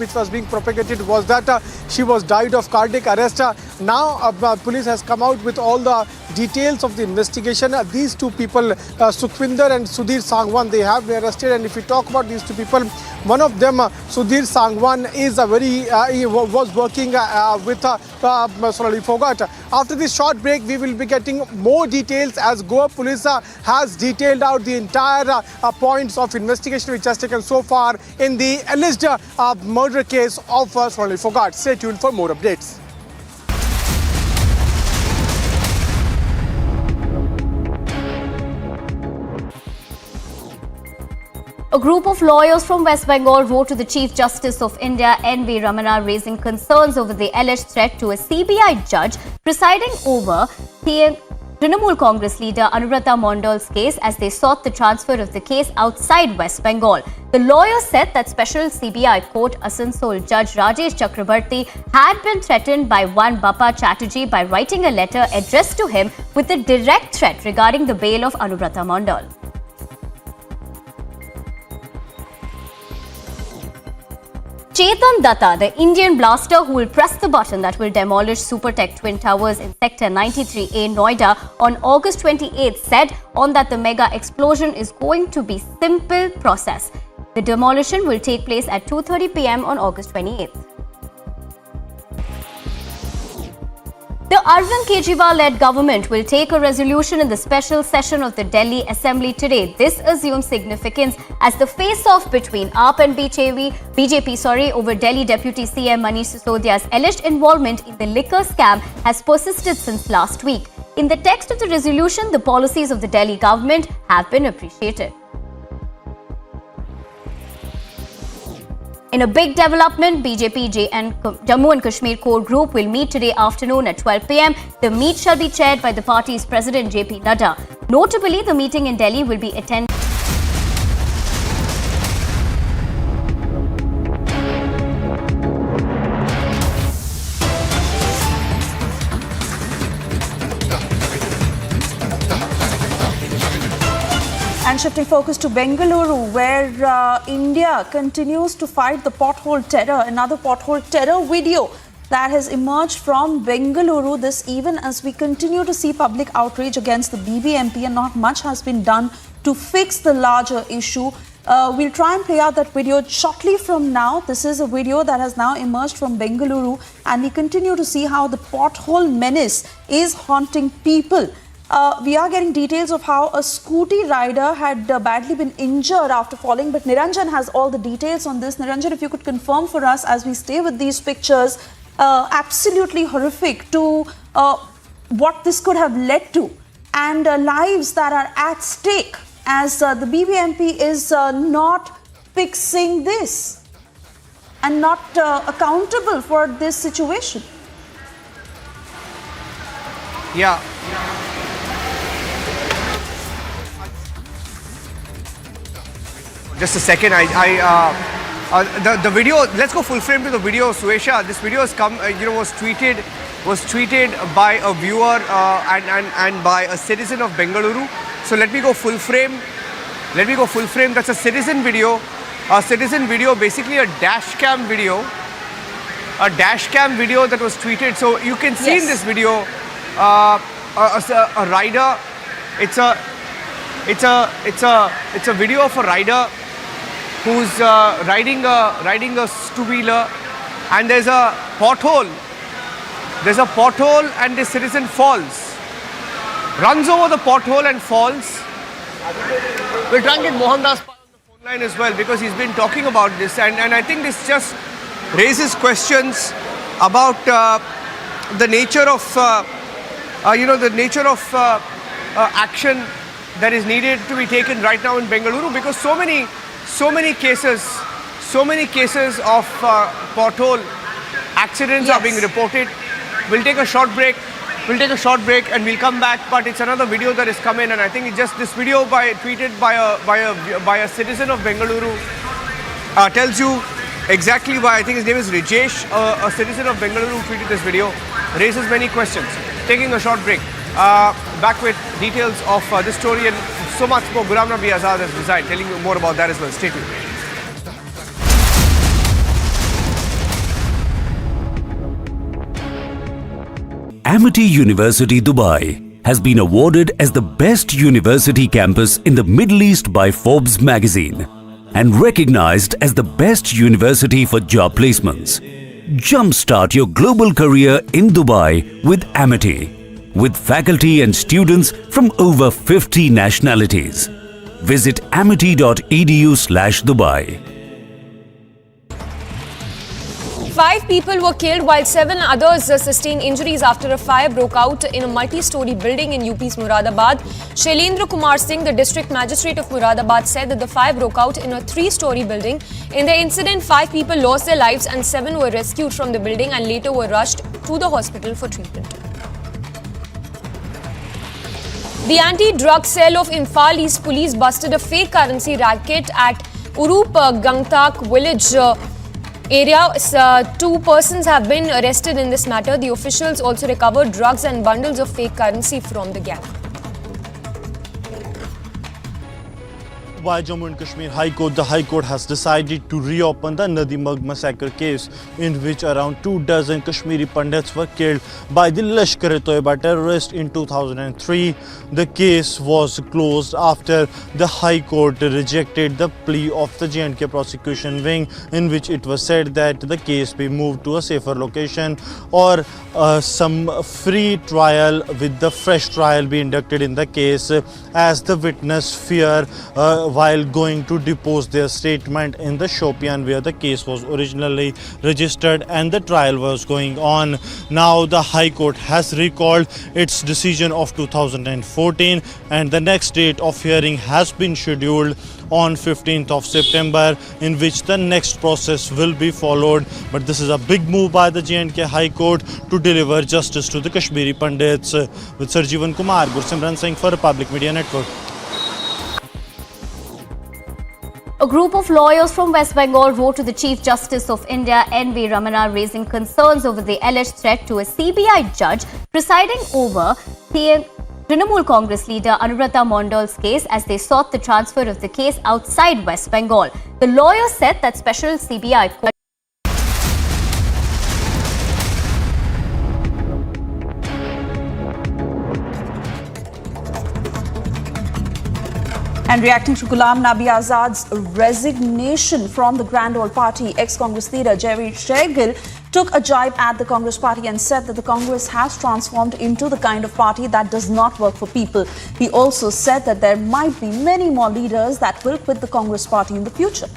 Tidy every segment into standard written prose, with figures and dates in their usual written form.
which was being propagated was that she was died of cardiac arrest. Now police has come out with all the details of the investigation. These two people, Sukhwinder and Sudhir Sangwan, they have been arrested. And if we talk about these two people, one of them, Sudhir Sangwan, is he was working with Sonali Phogat. After this short break, we will be getting more details as Goa Police has detailed out the entire points of investigation which has taken so far in the alleged murder case of Sonali Phogat. Stay tuned for more updates. A group of lawyers from West Bengal wrote to the Chief Justice of India, N.V. Ramana, raising concerns over the alleged threat to a CBI judge presiding over the Trinamool Congress leader Anubrata Mondal's case as they sought the transfer of the case outside West Bengal. The lawyers said that Special CBI Court Asansol Judge Rajesh Chakrabarti had been threatened by one Bappa Chatterjee by writing a letter addressed to him with a direct threat regarding the bail of Anubrata Mondal. Chetan Datta, the Indian blaster who will press the button that will demolish Supertech Twin Towers in Sector 93A, Noida on August 28th, said on that the mega explosion is going to be simple process. The demolition will take place at 2:30 p.m. on August 28th. The Arvind Kejriwal-led government will take a resolution in the special session of the Delhi Assembly today. This assumes significance as the face-off between AAP and BJP over Delhi Deputy CM Manish Sisodia's alleged involvement in the liquor scam has persisted since last week. In the text of the resolution, the policies of the Delhi government have been appreciated. In a big development, BJP and Jammu and Kashmir core group will meet today afternoon at 12 p.m. The meet shall be chaired by the party's president JP Nadda. Notably, the meeting in Delhi will be attended. And shifting focus to Bengaluru, where India continues to fight the pothole terror. Another pothole terror video that has emerged from Bengaluru, this even as we continue to see public outrage against the BBMP, and not much has been done to fix the larger issue. We'll try and play out that video shortly from now. This is a video that has now emerged from Bengaluru, and we continue to see how the pothole menace is haunting people. We are getting details of how a scooty rider had badly been injured after falling, but Niranjan has all the details on this. Niranjan, if you could confirm for us as we stay with these pictures, absolutely horrific to what this could have led to, and lives that are at stake as the BBMP is not fixing this and not accountable for this situation. Yeah. Just a second, the video, let's go full frame to the video, Suesha. This video has come, was tweeted by a viewer and by a citizen of Bengaluru. So let me go full frame. That's a citizen video. Basically a dash cam video. That was tweeted. So you can see in this video a rider. It's a video of a rider who's riding a two-wheeler, and there's a pothole. And the citizen falls, runs over the pothole and falls. We're trying to get Mohandas on the phone line as well, because he's been talking about this, and I think this just raises questions about the nature of action that is needed to be taken right now in Bengaluru, because so many cases of pothole accidents are being reported. We'll take a short break and we'll come back. But it's another video that has come in, and I think it's just this video tweeted by a citizen of Bengaluru tells you exactly why. I think his name is Rajesh, a citizen of Bengaluru tweeted this video, raises many questions. Taking a short break. Back with details of this story and so much more. Ghulam Nabi Azad has resigned. Telling you more about that as well. Stay tuned. Amity University, Dubai has been awarded as the best university campus in the Middle East by Forbes magazine and recognized as the best university for job placements. Jumpstart your global career in Dubai with Amity, with faculty and students from over 50 nationalities. Visit amity.edu/Dubai. 5 people were killed while 7 others sustained injuries after a fire broke out in a multi-story building in UP's Moradabad. Shailendra Kumar Singh, the district magistrate of Moradabad, said that the fire broke out in a 3-story building. In the incident, 5 people lost their lives and 7 were rescued from the building and later were rushed to the hospital for treatment. The anti-drug cell of Imphal East Police busted a fake currency racket at Urup Gangtak village area. 2 persons have been arrested in this matter. The officials also recovered drugs and bundles of fake currency from the gang. By Jammu and Kashmir High Court, the High Court has decided to reopen the Nadi Magh massacre case in which around 24 Kashmiri Pandits were killed by the Lashkar-e-Toiba terrorists in 2003. The case was closed after the High Court rejected the plea of the J&K prosecution wing, in which it was said that the case be moved to a safer location or some free trial with the fresh trial be inducted in the case, as the witness fear while going to depose their statement in the Shopian where the case was originally registered and the trial was going on. Now the High Court has recalled its decision of 2014 and the next date of hearing has been scheduled on 15th of September, in which the next process will be followed. But this is a big move by the J&K High Court to deliver justice to the Kashmiri Pandits. With Sir Jeevan Kumar, Gursimran Singh for Republic Media Network. A group of lawyers from West Bengal wrote to the Chief Justice of India, N.V. Ramana, raising concerns over the alleged threat to a CBI judge presiding over the Trinamool Congress leader Anubrata Mondal's case as they sought the transfer of the case outside West Bengal. The lawyers said that special CBI court And reacting to Ghulam Nabi Azad's resignation from the Grand Old Party, ex-Congress leader J&K Gill took a jibe at the Congress party and said that the Congress has transformed into the kind of party that does not work for people. He also said that there might be many more leaders that will quit the Congress party in the future.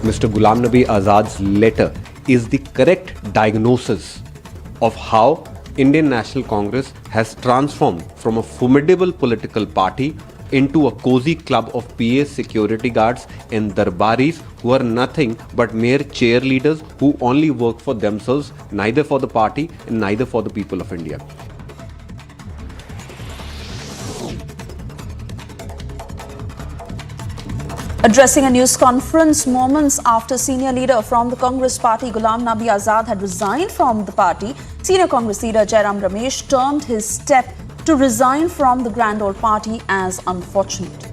Mr. Ghulam Nabi Azad's letter is the correct diagnosis of how Indian National Congress has transformed from a formidable political party into a cozy club of PA security guards and darbaris who are nothing but mere cheerleaders who only work for themselves, neither for the party and neither for the people of India. Addressing a news conference moments after senior leader from the Congress party Ghulam Nabi Azad had resigned from the party, senior Congress leader Jairam Ramesh termed his step to resign from the Grand Old Party as unfortunate.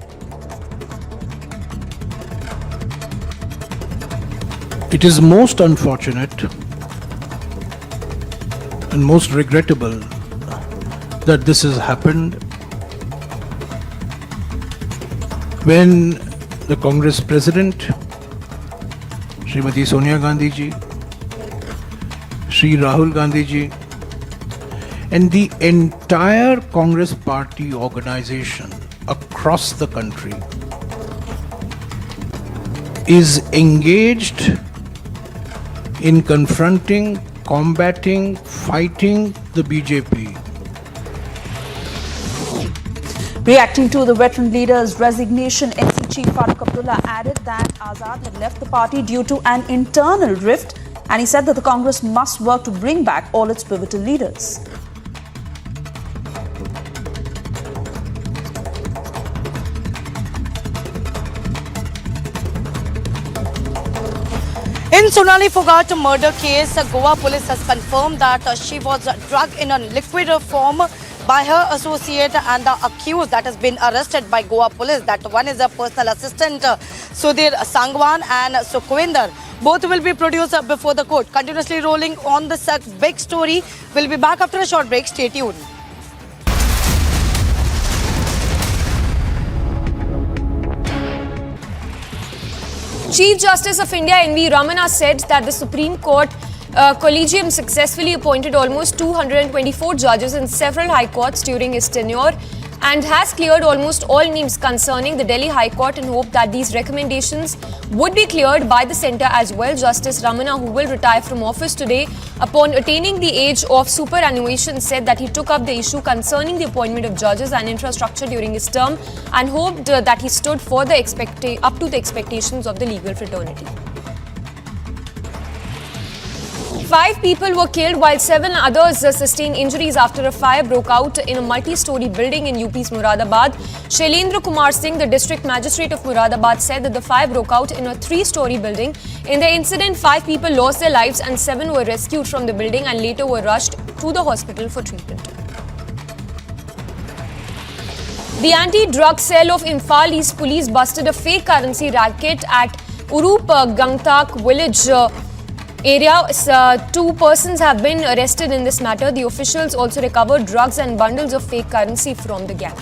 It is most unfortunate and most regrettable that this has happened when the Congress President, Srimati Sonia Gandhi ji, Shri Rahul Gandhi ji, and the entire Congress Party organization across the country is engaged in confronting, combating, fighting the BJP. Reacting to the veteran leader's resignation, NC Chief Farooq Abdullah added that Azad had left the party due to an internal rift, and he said that the Congress must work to bring back all its pivotal leaders. In Sonali Phogat murder case, Goa police has confirmed that she was drugged in a liquid form by her associate and the accused that has been arrested by Goa police. That one is a personal assistant Sudhir Sangwan and Sukhwinder, Both will be produced before the court. Continuously rolling on this big story. We'll be back after a short break. Stay tuned. Chief Justice of India N.V. Ramana said that the Supreme Court Collegium successfully appointed almost 224 judges in several high courts during his tenure and has cleared almost all names concerning the Delhi High Court, and hope that these recommendations would be cleared by the centre as well. Justice Ramana, who will retire from office today upon attaining the age of superannuation, said that he took up the issue concerning the appointment of judges and infrastructure during his term and hoped that he stood for the up to the expectations of the legal fraternity. 5 people were killed while 7 others sustained injuries after a fire broke out in a multi-story building in UP's Moradabad. Shailendra Kumar Singh, the district magistrate of Moradabad, said that the fire broke out in a 3-story building. In the incident, 5 people lost their lives and 7 were rescued from the building and later were rushed to the hospital for treatment. The anti-drug cell of Imphal East Police busted a fake currency racket at Urup Gangtak village area. 2 persons have been arrested in this matter. The officials also recovered drugs and bundles of fake currency from the gang.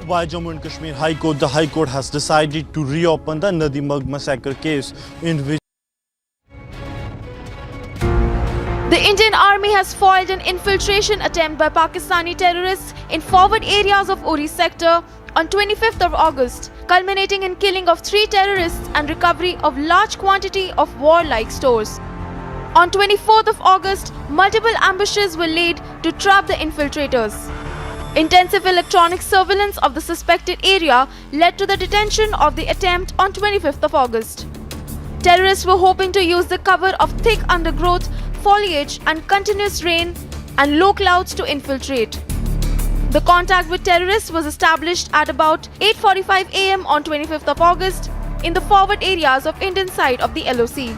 By Jammu and Kashmir High Court, the High Court has decided to reopen the Nadi Mag massacre case in which the Indian Army has foiled an infiltration attempt by Pakistani terrorists in forward areas of Uri sector on 25th of August, culminating in killing of 3 terrorists and recovery of large quantity of warlike stores. On 24th of August, multiple ambushes were laid to trap the infiltrators. Intensive electronic surveillance of the suspected area led to the detention of the attempt on 25th of August. Terrorists were hoping to use the cover of thick undergrowth, foliage and continuous rain and low clouds to infiltrate. The contact with terrorists was established at about 8:45 am on 25th of August in the forward areas of Indian side of the LOC.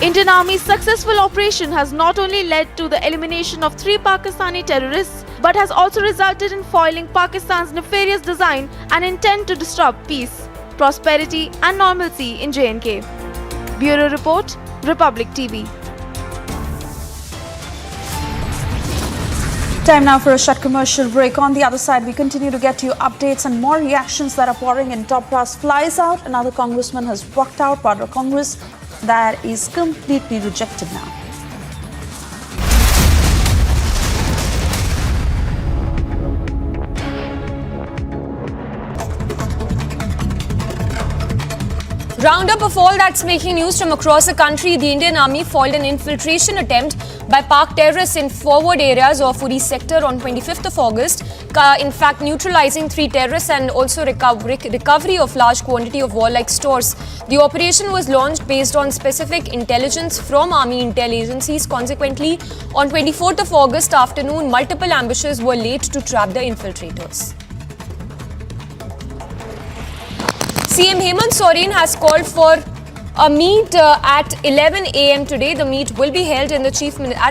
Indian Army's successful operation has not only led to the elimination of 3 Pakistani terrorists but has also resulted in foiling Pakistan's nefarious design and intent to disrupt peace, prosperity and normalcy in J&K. Bureau Report, Republic TV. Time now for a short commercial break. On the other side, we continue to get you updates and more reactions that are pouring in. Top brass flies out. Another congressman has walked out. Part of Congress that is completely rejected now. Roundup of all that's making news from across the country. The Indian Army foiled an infiltration attempt by Pak terrorists in forward areas of Uri sector on 25th of August. In fact, neutralizing 3 terrorists and also recovery of large quantity of warlike stores. The operation was launched based on specific intelligence from Army intel agencies. Consequently, on 24th of August afternoon, multiple ambushes were laid to trap the infiltrators. CM Hemant Soren has called for a meet at 11 am today. The meet will be held in at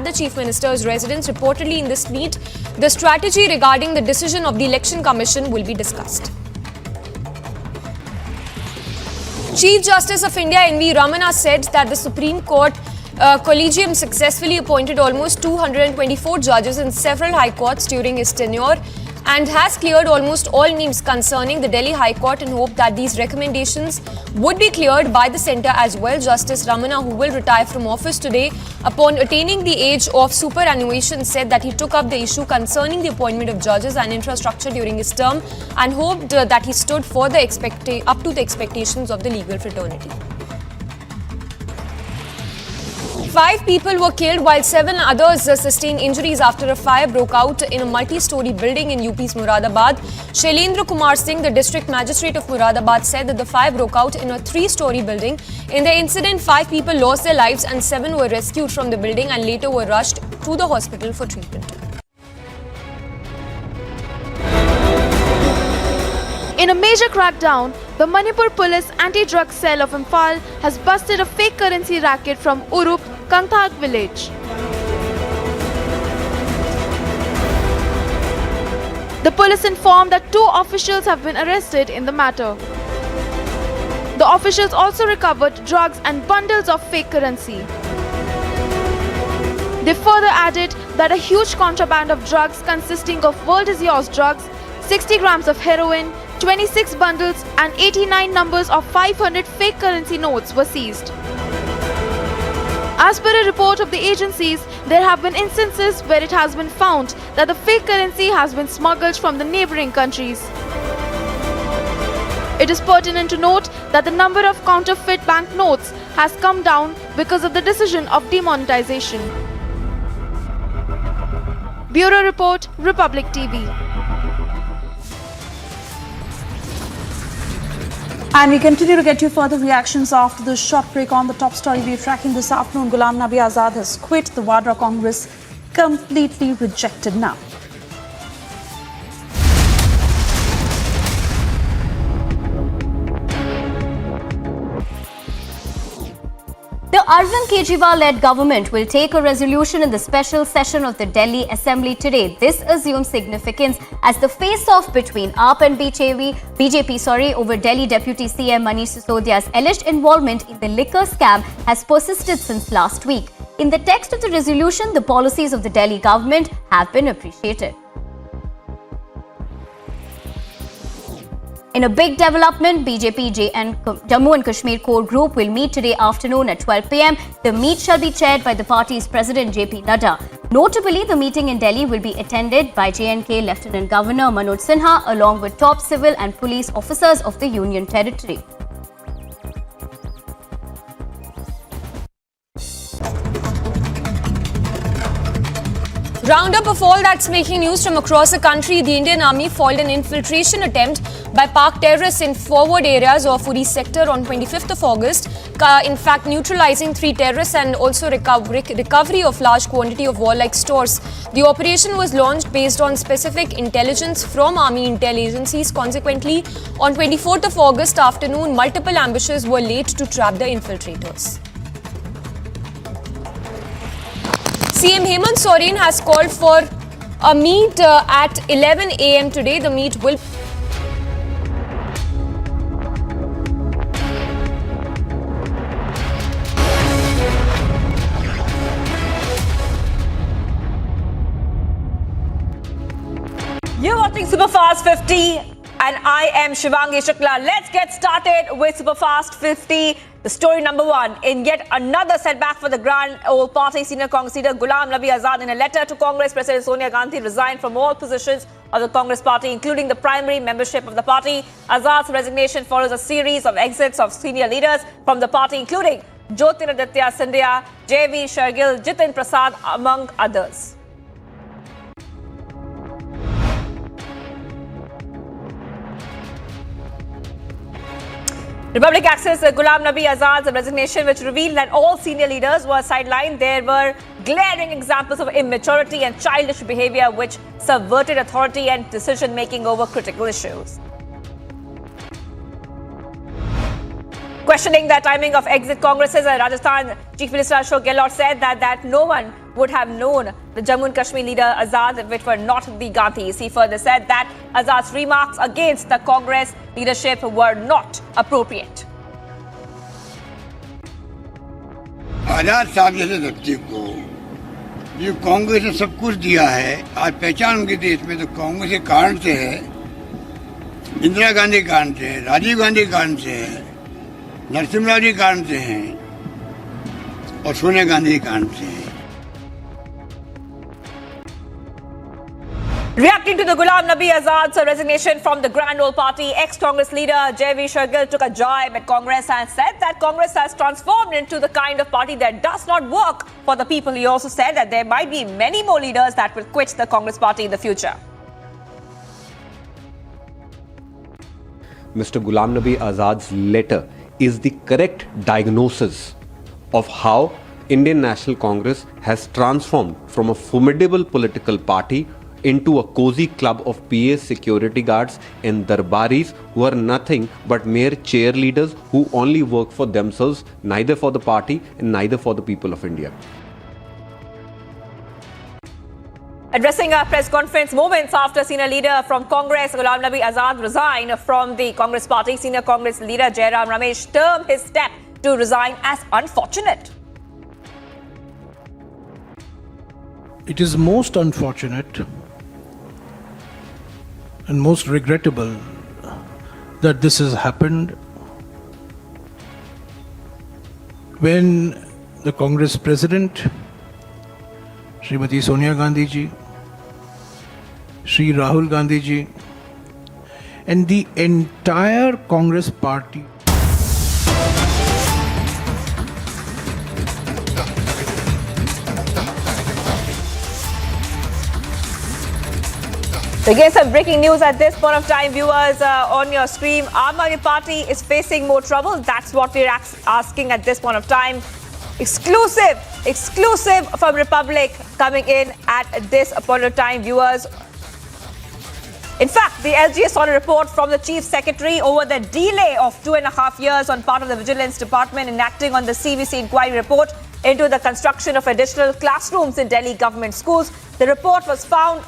the Chief Minister's residence. Reportedly, in this meet, the strategy regarding the decision of the Election Commission will be discussed. Chief Justice of India N.V. Ramana said that the Supreme Court Collegium successfully appointed almost 224 judges in several high courts during his tenure and has cleared almost all names concerning the Delhi High Court, and hope that these recommendations would be cleared by the centre as well. Justice Ramana, who will retire from office today upon attaining the age of superannuation, said that he took up the issue concerning the appointment of judges and infrastructure during his term and hoped that he stood for the up to the expectations of the legal fraternity. 5 people were killed while 7 others sustained injuries after a fire broke out in a multi-story building in UP's Moradabad. Shailendra Kumar Singh, the district magistrate of Moradabad, said that the fire broke out in a 3-story building. In the incident, 5 people lost their lives and 7 were rescued from the building and later were rushed to the hospital for treatment. In a major crackdown, the Manipur Police anti-drug cell of Imphal has busted a fake currency racket from Urup, Kangthak village. The police informed that 2 officials have been arrested in the matter. The officials also recovered drugs and bundles of fake currency. They further added that a huge contraband of drugs consisting of world is yours drugs, 60 grams of heroin, 26 bundles and 89 numbers of 500 fake currency notes were seized. As per a report of the agencies, there have been instances where it has been found that the fake currency has been smuggled from the neighboring countries. It is pertinent to note that the number of counterfeit bank notes has come down because of the decision of demonetization. Bureau Report, Republic TV. And we continue to get you further reactions after this short break. On the top story we're tracking this afternoon, Ghulam Nabi Azad has quit the Vadra Congress, completely rejected now. The Arvind Kejriwal-led government will take a resolution in the special session of the Delhi Assembly today. This assumes significance as the face-off between AAP and BJP over Delhi Deputy CM Manish Sisodia's alleged involvement in the liquor scam has persisted since last week. In the text of the resolution, the policies of the Delhi government have been appreciated. In a big development, BJP and Jammu and Kashmir core group will meet today afternoon at 12 p.m. The meet shall be chaired by the party's president JP Nadda. Notably, the meeting in Delhi will be attended by J&K Lieutenant Governor Manoj Sinha along with top civil and police officers of the Union Territory. Roundup of all that's making news from across the country. The Indian Army foiled an infiltration attempt by Pak terrorists in forward areas of Uri sector on 25th of August. In fact, neutralizing 3 terrorists and also recovery of large quantity of warlike stores. The operation was launched based on specific intelligence from Army intel agencies. Consequently, on 24th of August afternoon, multiple ambushes were laid to trap the infiltrators. CM Hemant Soren has called for a meet at 11 a.m. today. The meet will You're watching Superfast 50 and I am Shivangi Shukla. Let's get started with Superfast 50. The story number 1. In yet another setback for the Grand Old Party, senior Congress leader Ghulam Nabi Azad, in a letter to Congress President Sonia Gandhi, resigned from all positions of the Congress party, including the primary membership of the party. Azad's resignation follows a series of exits of senior leaders from the party, including Jyotiraditya Scindia, J.V. Shergill, Jitin Prasad, among others. Republic Access Ghulam Nabi Azad's resignation, which revealed that all senior leaders were sidelined. There were glaring examples of immaturity and childish behavior which subverted authority and decision-making over critical issues. Questioning the timing of exit congresses, Rajasthan Chief Minister Ashok Gehlot said that no one would have known the Jammu and Kashmir leader Azad, which were not the Gandhis. He further said that Azad's remarks against the Congress leadership were not appropriate. आजाद साहब जैसे व्यक्ति को जो कांग्रेस ने सब कुछ दिया है, आज पहचान उनके देश में तो कांग्रेस के कारण से है, इंदिरा गांधी के कारण से है, राजीव गांधी के कारण से है, नरसिम्हा जी के कारण से हैं और सोनिया गांधी के कारण से हैं. Reacting to the Ghulam Nabi Azad's resignation from the Grand Old Party, ex-Congress leader J.V. Shergill took a jibe at Congress and said that Congress has transformed into the kind of party that does not work for the people. He also said that there might be many more leaders that will quit the Congress party in the future. Mr. Ghulam Nabi Azad's letter is the correct diagnosis of how Indian National Congress has transformed from a formidable political party into a cozy club of PA security guards and darbaris who are nothing but mere cheerleaders who only work for themselves, neither for the party and neither for the people of India. Addressing a press conference moments after senior leader from Congress, Ghulam Nabi Azad, resigned from the Congress party, senior Congress leader J&K Ramesh termed his step to resign as unfortunate. It is most unfortunate and most regrettable that this has happened when the Congress President, Srimati Sonia Gandhi ji, Shri Rahul Gandhi ji, and the entire Congress party. Again, some breaking news at this point of time, viewers, on your screen. Aam Aadmi Party is facing more trouble. That's what we're asking at this point of time. Exclusive from Republic coming in at this point of time, viewers. In fact, the LG saw a report from the Chief Secretary over the delay of 2.5 years on part of the Vigilance Department enacting on the CVC inquiry report into the construction of additional classrooms in Delhi government schools. The report was found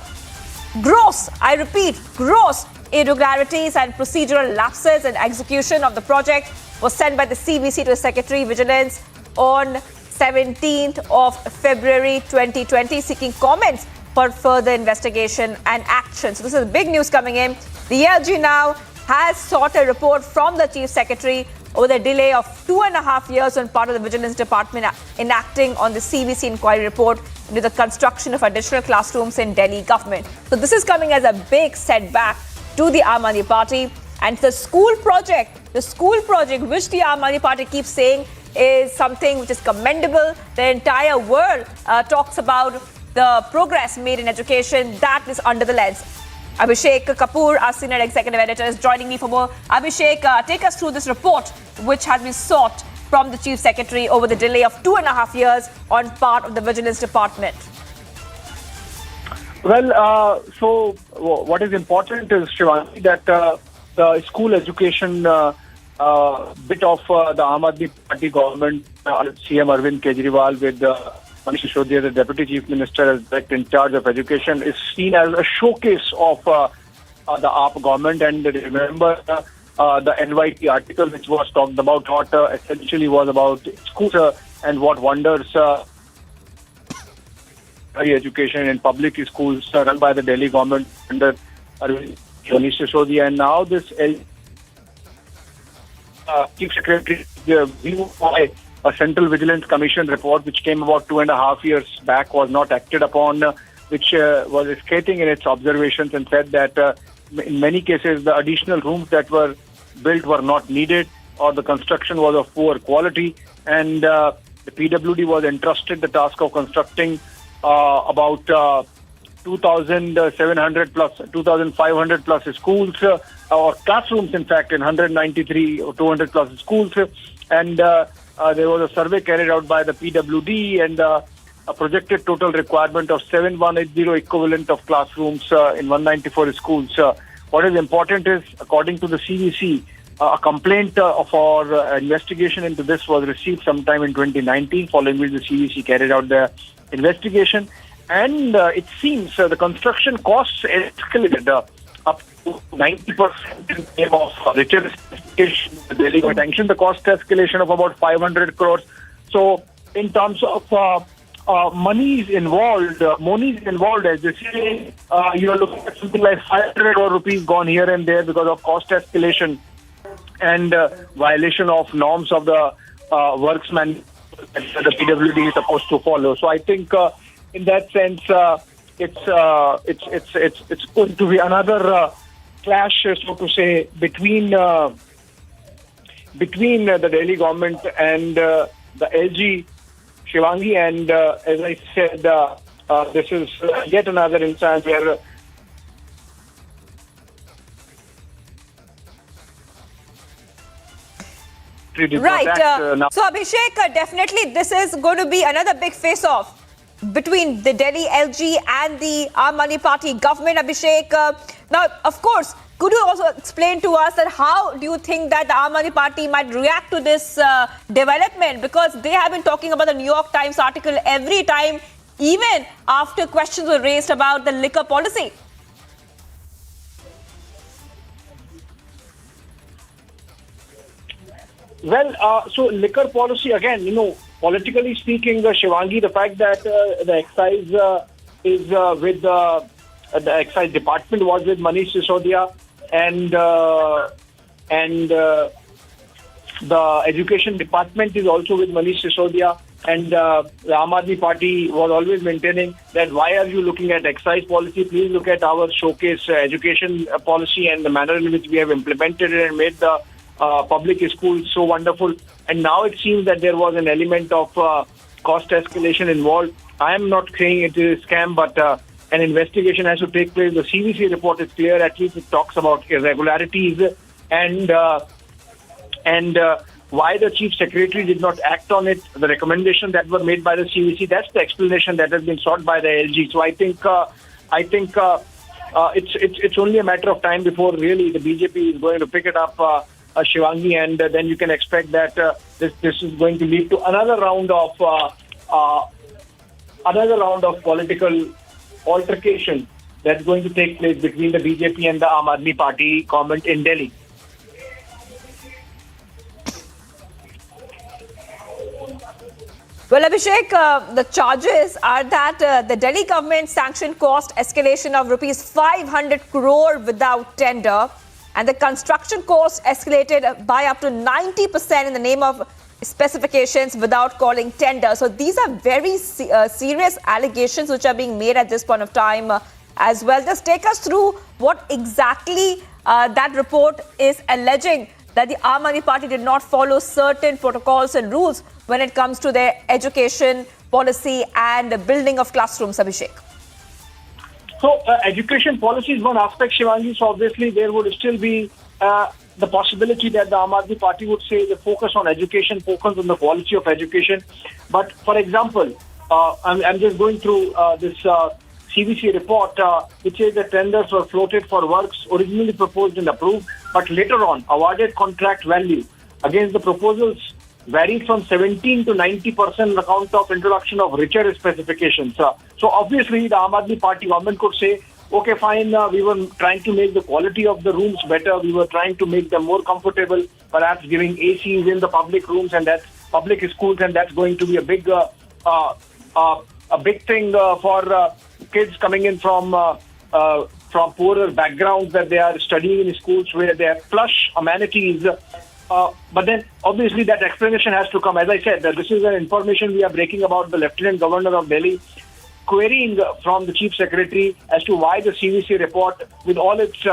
gross, I repeat, gross irregularities and procedural lapses in execution of the project was sent by the CVC to the Secretary Vigilance on 17th of February 2020, seeking comments for further investigation and action. So this is big news coming in. The LG now has sought a report from the Chief Secretary over the delay of 2.5 years on part of the Vigilance Department enacting on the CVC inquiry report into the construction of additional classrooms in Delhi government. So this is coming as a big setback to the Aam Aadmi Party, and the school project which the Aam Aadmi Party keeps saying is something which is commendable. The entire world talks about the progress made in education. That is under the lens. Abhishek Kapoor, our senior executive editor, is joining me for more. Abhishek, take us through this report which has been sought from the Chief Secretary over the delay of 2.5 years on part of the Vigilance Department. Well, so what is important is, Shivani, that the school education bit of the Aam Aadmi Party government, CM Arvind Kejriwal with Manish Sisodия, the Deputy Chief Minister, as direct in charge of education, is seen as a showcase of the AAP government. And remember the NYT article which was talked about, what essentially was about schools and what wonders education in public schools run by the Delhi government under Manish Sisodия. And now this Chief Secretary view by a Central Vigilance Commission report which came about 2.5 years back was not acted upon, which was scathing in its observations and said that in many cases the additional rooms that were built were not needed, or the construction was of poor quality, and the PWD was entrusted the task of constructing about 2,700 plus 2,500 plus schools or classrooms, in fact, in 193 or 200 plus schools, and there was a survey carried out by the PWD, and a projected total requirement of 7,180 equivalent of classrooms in 194 schools. What is important is, according to the CVC, a complaint for investigation into this was received sometime in 2019, following which the CVC carried out the investigation. And it seems the construction costs escalated up to 90% in name of richer specification. The Delhi got sanctioned the cost escalation of about 500 crores. So in terms of money is involved, as they say, you are looking at something like 500 crore rupees gone here and there because of cost escalation and violation of norms of the worksman that the PWD is supposed to follow. So I think in that sense, it's going to be another clash, so to say, between the Delhi government and the LG, Shivangi, and as I said, this is yet another instance where right. So Abhishek, definitely this is going to be another big face-off between the Delhi LG and the Aam Aadmi Party government, Abhishek. Now, of course, could you also explain to us that how do you think that the Aam Aadmi Party might react to this development? Because they have been talking about the New York Times article every time even after questions were raised about the liquor policy. Well, so liquor policy, again, politically speaking, Shivangi, the fact that the excise is with the excise department was with Manish Sisodia, and the education department is also with Manish Sisodia, and the Aam Aadmi Party was always maintaining that why are you looking at excise policy? Please look at our showcase education policy and the manner in which we have implemented it and made the public schools so wonderful. And now it seems that there was an element of cost escalation involved. I am not saying it is a scam, but an investigation has to take place. The CVC report is clear. At least it talks about irregularities and why the chief secretary did not act on it. The recommendation that were made by the CVC. That's the explanation that has been sought by the LG. So I think it's only a matter of time before really the BJP is going to pick it up, Shivangi, and then you can expect that this is going to lead to another round of political altercation that's going to take place between the BJP and the Aam Aadmi Party government in Delhi. Well, Abhishek, the charges are that the Delhi government sanctioned cost escalation of rupees 500 crore without tender, and the construction cost escalated by up to 90% in the name of specifications without calling tender. So these are very serious allegations which are being made at this point of time as well. Just take us through what exactly that report is alleging, that the Aam Aadmi Party did not follow certain protocols and rules when it comes to their education policy and the building of classrooms, Abhishek. So education policy is one aspect, Shivangi. So obviously there would still be the possibility that the Aam Aadmi Party would say the focus on education, focus on the quality of education. But for example, I'm just going through this CVC report, which says that tenders were floated for works originally proposed and approved, but later on awarded contract value against the proposals varied from 17 to 90% on account of introduction of richer specifications. So obviously the Aam Aadmi Party government could say, okay, fine, we were trying to make the quality of the rooms better. We were trying to make them more comfortable, perhaps giving ACs in the public rooms and that's public schools, and that's going to be a big thing for kids coming in from poorer backgrounds, that they are studying in schools where they have plush amenities. But then obviously that explanation has to come. As I said, that this is an information we are breaking about the Lieutenant Governor of Delhi querying from the Chief Secretary as to why the CVC report, with all its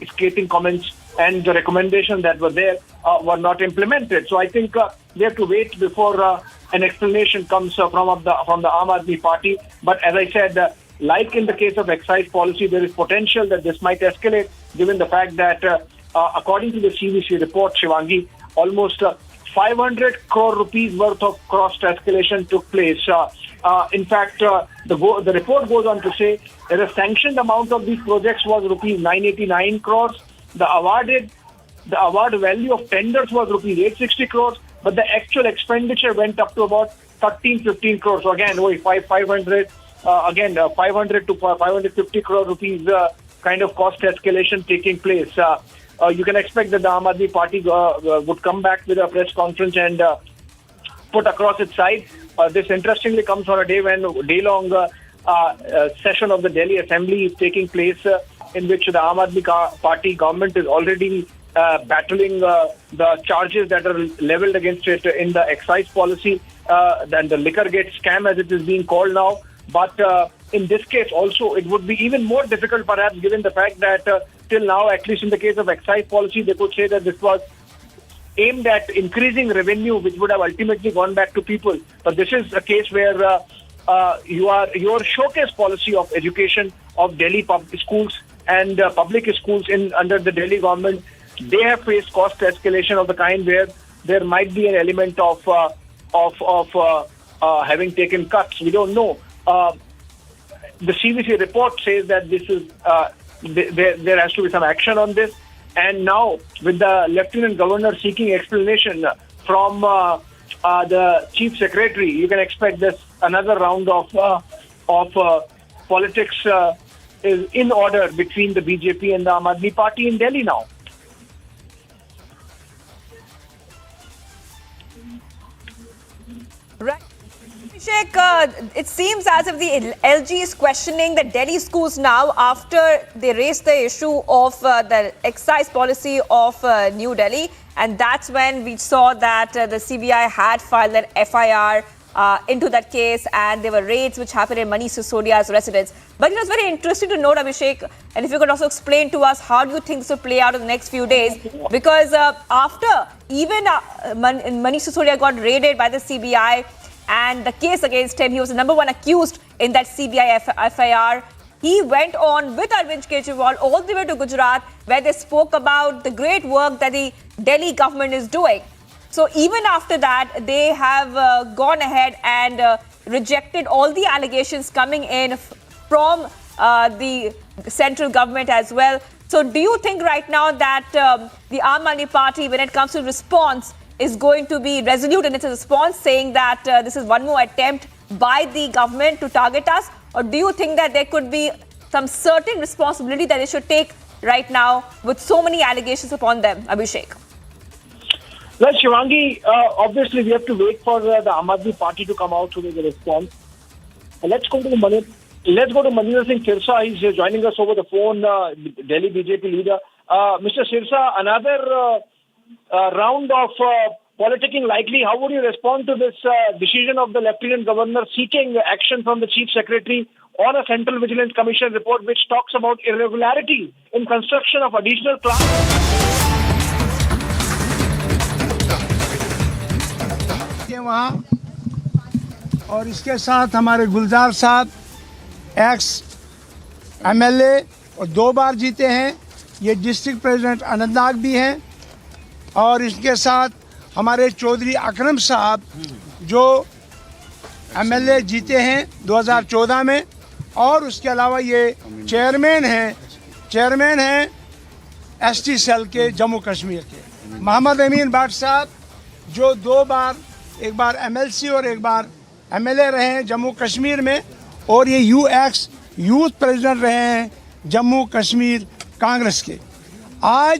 scathing comments and the recommendations that were there, were not implemented. So I think we have to wait before an explanation comes from the Aam Aadmi Party. But as I said, like in the case of excise policy, there is potential that this might escalate, given the fact that according to the CVC report, Shivangi, almost 500 crore rupees worth of cost escalation took place. In fact, the report goes on to say that the sanctioned amount of these projects was rupees 989 crores. The award value of tenders was rupees 860 crores, but the actual expenditure went up to about 13-15 crores. So again, 500 to 550 crore rupees kind of cost escalation taking place. You can expect that the Aam Aadmi Party would come back with a press conference and put across its side. This interestingly comes on a day when day-long session of the Delhi Assembly is taking place, in which the Aam Aadmi Party government is already battling the charges that are leveled against it in the excise policy, then the liquor gate scam, as it is being called now. But in this case also, it would be even more difficult perhaps, given the fact that till now, at least in the case of excise policy, they could say that this was aimed at increasing revenue, which would have ultimately gone back to people. But this is a case where your showcase policy of education of Delhi public schools and public schools under the Delhi government, they have faced cost escalation of the kind where there might be an element of having taken cuts. We don't know. The CVC report says that this is there has to be some action on this. And now, with the Lieutenant Governor seeking explanation from the Chief Secretary, you can expect this another round of of politics is in order between the BJP and the Aam Aadmi Party in Delhi now. Right. Abhishek, it seems as if the LG is questioning the Delhi schools now after they raised the issue of the excise policy of New Delhi. And that's when we saw that the CBI had filed an FIR into that case, and there were raids which happened in Manish Sisodia's residence. But it was very interesting to note, Abhishek, and if you could also explain to us how do you think this will play out in the next few days, because after even Manish Sisodia got raided by the CBI and the case against him, he was the number one accused in that CBI FIR. He went on with Arvind Kejriwal all the way to Gujarat, where they spoke about the great work that the Delhi government is doing. So even after that, they have gone ahead and rejected all the allegations coming in from the central government as well. So do you think right now that the Aam Aadmi Party, when it comes to response, is going to be resolute in its response, saying that this is one more attempt by the government to target us? Or do you think that there could be some certain responsibility that they should take right now with so many allegations upon them, Abhishek? Well, Shivangi, obviously we have to wait for the Aam Aadmi Party to come out with a response. Let's go to Maninder Singh Sirsa. He's joining us over the phone, Delhi BJP leader. Mr. Sirsa, another round of politicking likely. How would you respond to this decision of the Lieutenant Governor seeking action from the Chief Secretary on a Central Vigilance Commission report which talks about irregularity in construction of additional plants? वहाँ और इसके साथ हमारे गुलजार साहब ex MLA और 2 बार जीते हैं, ये डिस्ट्रिक्ट प्रेसिडेंट अनंतनाग भी हैं, और इसके साथ हमारे चौधरी अकरम साहब जो एमएलए जीते हैं 2014 में, और उसके अलावा ये चेयरमैन हैं एसटी सेल के जम्मू कश्मीर के। मोहम्मद अमीन भट्ट साहब जो 2 बार, एक बार एमएलसी और एक बार एमएलए रहे हैं जम्मू कश्मीर में, और ये यूएक्स यूथ प्रेसिडेंट रहे हैं जम्मू कश्मीर कांग्रेस के। आज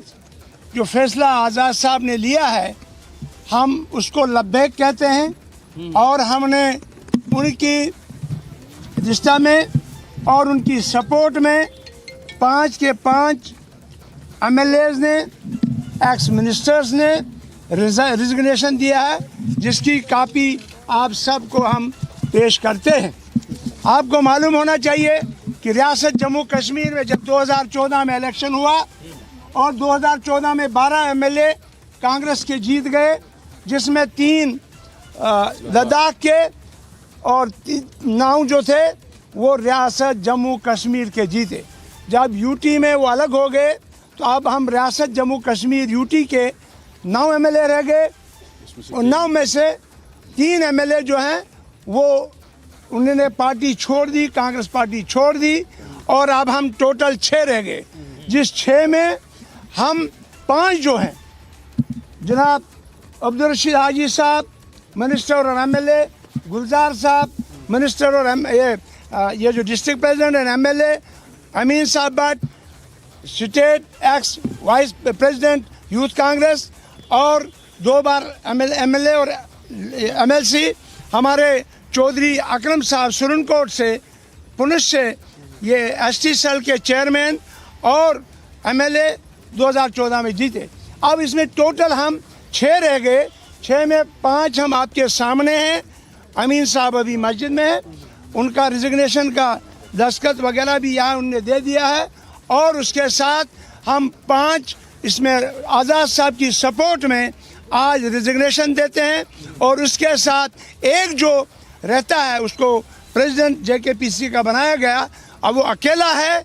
जो फैसला आज़ाद साहब ने लिया है, हम उसको लब्बैक कहते हैं, और हमने उनकी दिशा में और उनकी सपोर्ट में 5 के 5 एमएलएज ने, एक्स मिनिस्टर्स ने रिजिग्नेशन दिया है, जिसकी कापी आप सबको हम पेश करते हैं। आपको मालूम होना चाहिए कि रियासत जम्मू कश्मीर में जब 2014 में इलेक्शन हुआ और 2014 में 12 एमएलए कांग्रेस के जीत गए, जिसमें 3 लद्दाख के और 9 जो थे वो रियासत जम्मू कश्मीर के जीते। जब यूटी में वो अलग हो गए तो अब हम रियासत जम्मू कश्मीर यूटी के 9 एमएलए रह गए, और 9 में से 3 एमएलए जो हैं वो उन्होंने पार्टी छोड़ दी, कांग्रेस पार्टी छोड़ दी, और अब हम टोटल 6 रह गए, जिस 6 में हम 5 जो हैं, जनाब अब्दुल रशीद हाजी साहब मिनिस्टर और एमएलए, गुलजार साहब मिनिस्टर और ये जो डिस्ट्रिक्ट प्रेसिडेंट एंड एमएलए, अमीन साहब Bhatt state x vice president youth Congress, और 2 बार एमएलए और एमएलसी हमारे चौधरी अकरम साहब सुरनकोट से, पुनः से ये एसटी सेल के चेयरमैन और एमएलए 2014 में जीते। अब इसमें टोटल हम 6 रह गए, 6 में 5 हम आपके सामने हैं। अमीन साहब अभी मस्जिद में है, उनका रिजिग्नेशन का दस्तखत वगैरह भी यहाँ उनने दे दिया है, और उसके साथ हम 5 इसमें आज़ाद साहब की सपोर्ट में आज रिजिग्नेशन देते हैं, और उसके साथ एक जो रहता है उसको प्रेसिडेंट जेकेपीसी का बनाया गया, अब वो अकेला है,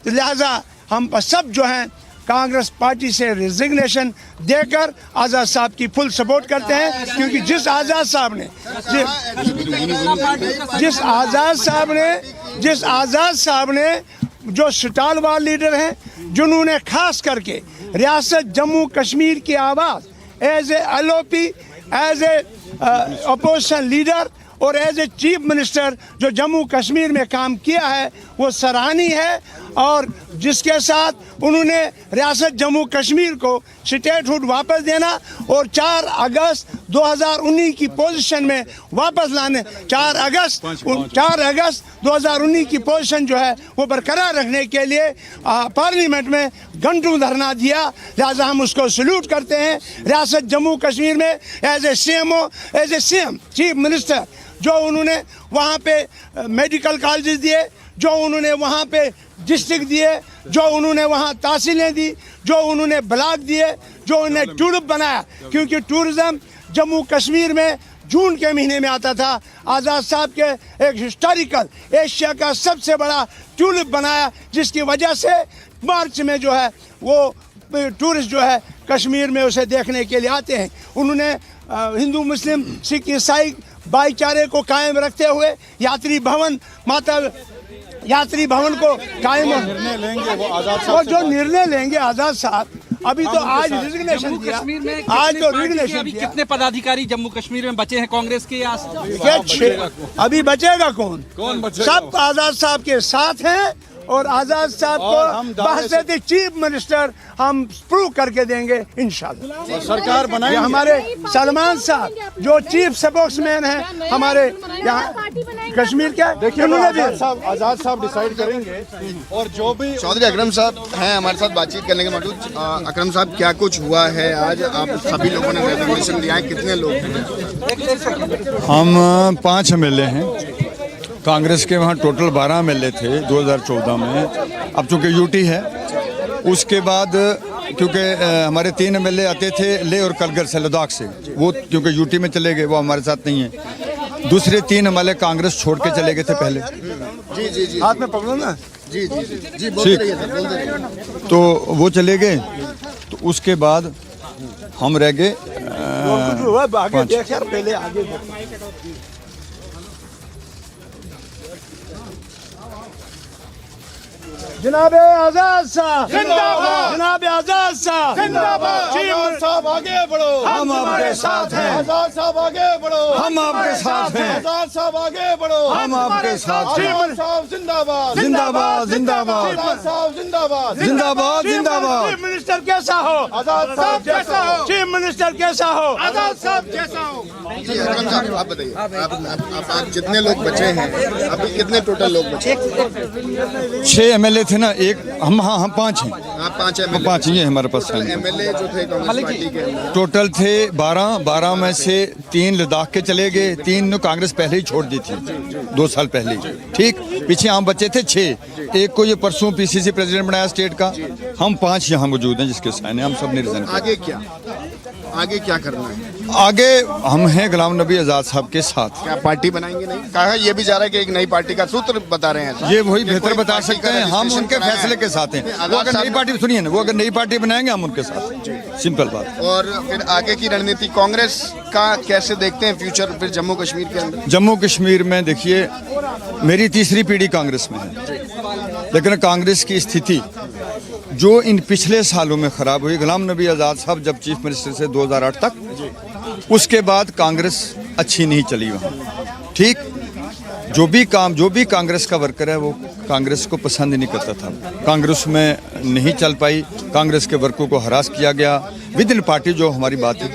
तो लिहाजा हम सब जो हैं कांग्रेस पार्टी से रिजिग्नेशन देकर आज़ाद साहब की फुल सपोर्ट करते हैं, क्योंकि जिस आज़ाद साहब ने जो स्टालवार लीडर हैं, जिन्होंने खास करके रियासत जम्मू कश्मीर की आवाज़ as a LOP, as a opposition leader, और एज ए चीफ मिनिस्टर जो जम्मू कश्मीर में काम किया है वो सराहनीय है, और जिसके साथ उन्होंने रियासत जम्मू कश्मीर को स्टेटहुड वापस देना और 4 अगस्त 2019 की पोजीशन में वापस लाने, 4 अगस्त 2019 की पोजीशन जो है वो बरकरार रखने के लिए पार्लियामेंट में घंटों धरना दिया। लिहाजा हम उसको सल्यूट करते हैं। रियासत जम्मू कश्मीर में as a CM chief minister जो उन्होंने वहाँ पे मेडिकल कॉलेजेस दिए, जो उन्होंने वहाँ पे डिस्ट्रिक्ट दिए, जो उन्होंने वहाँ तहसीलें दी, जो उन्होंने ब्लॉक दिए, जो उन्होंने टूरिज्म बनाया, क्योंकि टूरिज्म जम्मू कश्मीर में जून के महीने में आता था। आज़ाद साहब के एक हिस्टोरिकल एशिया का सबसे बड़ा टूरिज्म बनाया, जिसकी वजह से मार्च में जो है वो टूरिस्ट जो है कश्मीर में उसे देखने के लिए आते हैं। उन्होंने हिंदू मुस्लिम सिख ईसाई भाईचारे को कायम रखते हुए यात्री भवन को कायम निर्णय लेंगे वो जो निर्णय लेंगे आज़ाद साहब। अभी तो आज रिजिग्नेशन दिया, आज तो रिजिग्नेशन दिया। कितने पदाधिकारी जम्मू कश्मीर में बचे हैं कांग्रेस के? अभी बचेगा कौन बचेगा? सब आज़ाद साहब के साथ हैं, और आज़ाद साहब को बहसते चीफ मिनिस्टर हम प्रूव करके देंगे इंशाल्लाह। सरकार बनाएंगे। हमारे सलमान साहब जो चीफ स्पोक्समैन हैं हमारे यहाँ कश्मीर के, देखिए उन्होंने आज़ाद साहब डिसाइड करेंगे। और जो भी चौधरी अकरम साहब हैं हमारे साथ बातचीत करने के मौजूद। अकरम साहब, क्या कुछ हुआ है आज? आप सभी लोगों ने रेजिग्नेशन दिया है, कितने लोग हैं? हम 5 MLA हैं। कांग्रेस के वहाँ टोटल 12 MLA थे 2014 में। अब चूँकि यूटी है, उसके बाद क्योंकि हमारे 3 MLA आते थे ले और कलगर से, लद्दाख से, वो क्योंकि यूटी में चले गए, वो हमारे साथ नहीं है। दूसरे 3 हमारे कांग्रेस छोड़ के चले गए थे पहले। जी हाथ में पकड़ो ना। जी बोल रही है, बोल रही। तो वो चले गए, तो उसके बाद हम रह गए 5। पहले आगे जनाबे आजाद साहब जिंदाबाद, जनाबे आजाद साहब जिंदाबाद। आजाद साहब आगे बढ़ो, हम आपके साथ हैं। आजाद साहब आगे बढ़ो, हम आपके साथ हैं। आजाद साहब आगे बढ़ो, हम आपके साथ हैं। आजाद साहब जिंदाबाद, जिंदाबाद जिंदाबाद आजाद साहब जिंदाबाद, जिंदाबाद जिंदाबाद। चीफ मिनिस्टर कैसा हो? आजाद साहब जैसा हो। चीफ मिनिस्टर कैसा हो? आजाद साहब जैसा हो। जी अकरम साहब, आप बताइए, आप जितने लोग बचे हैं, अभी कितने टोटल लोग बचे? 6 MLA थे ना, एक हम 5 हैं। 5 MLA, 5 ही हमारे पास MLA जो थे कांग्रेस पार्टी के अंदर। टोटल थे 12 में से 3 लद्दाख के चले गए, 3 ने कांग्रेस पहले ही छोड़ दी थी 2 साल पहले ही। ठीक, पीछे हम बचे थे 6। एक को ये परसों PCC प्रेसिडेंट बनाया स्टेट का। हम 5 यहाँ मौजूद हैं जिसके साइन है, हम सब ने रिजाइन किया। आगे क्या करना है? आगे हम हैं गुलाम नबी आजाद साहब के साथ। क्या पार्टी बनाएंगे? नहीं कहा, ये भी जा रहा है कि एक नई पार्टी का सूत्र बता रहे हैं। ये वही बेहतर बता सकते हैं, हम उनके फैसले के साथ हैं। वो अगर नई पार्टी, सुनिए ना, वो अगर नई पार्टी बनाएंगे हम उनके साथ, सिंपल बात। और फिर आगे की रणनीति कांग्रेस का कैसे देखते हैं फ्यूचर फिर जम्मू कश्मीर के अंदर? जम्मू कश्मीर में देखिए, मेरी तीसरी पीढ़ी कांग्रेस में है, लेकिन कांग्रेस की स्थिति जो इन पिछले सालों में खराब हुई, गुलाम नबी आजाद साहब जब चीफ मिनिस्टर से 2008 तक, उसके बाद कांग्रेस अच्छी नहीं चली वहाँ। ठीक, जो भी कांग्रेस का वर्कर है वो कांग्रेस को पसंद नहीं करता था, कांग्रेस में नहीं चल पाई, कांग्रेस के वर्करों को हरास किया गया विद इन पार्टी। जो हमारी बात है,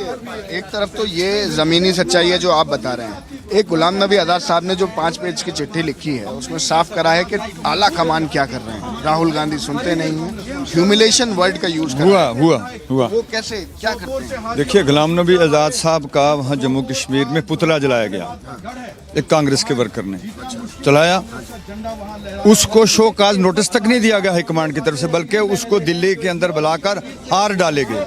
एक तरफ तो ये जमीनी सच्चाई है जो आप बता रहे हैं, एक गुलाम नबी आजाद साहब ने जो 5 पेज की चिट्ठी लिखी है उसमें साफ करा है कि आला कमान क्या कर रहे हैं, राहुल गांधी सुनते नहीं हैं, ह्यूमिलेशन वर्ड का यूज हुआ वो कैसे क्या करते हैं? देखिए, गुलाम नबी आजाद साहब का वहाँ जम्मू कश्मीर में पुतला जलाया गया, एक कांग्रेस के वर्कर ने चलाया, उसको शो काज नोटिस तक नहीं दिया गया हाईकमांड की तरफ से, बल्कि उसको दिल्ली के अंदर बुलाकर हार डाले गए।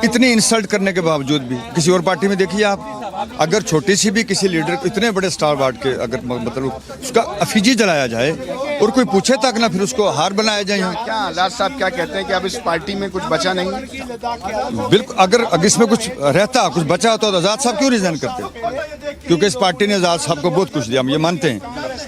इतनी इंसल्ट करने के बावजूद भी किसी और पार्टी में देखिए आप, अगर छोटी सी भी किसी लीडर को, इतने बड़े स्टार वार्ड के, अगर मतलब उसका अफीजी जलाया जाए और कोई पूछे तक ना, फिर उसको हार बनाया जाए। क्या आजाद साहब क्या कहते हैं कि अब इस पार्टी में कुछ बचा नहीं? बिल्कुल, अगर इसमें कुछ रहता, कुछ बचा होता तो आजाद साहब क्यों रिजाइन करते? क्योंकि इस पार्टी ने आजाद साहब को बहुत कुछ दिया, हम ये मानते हैं,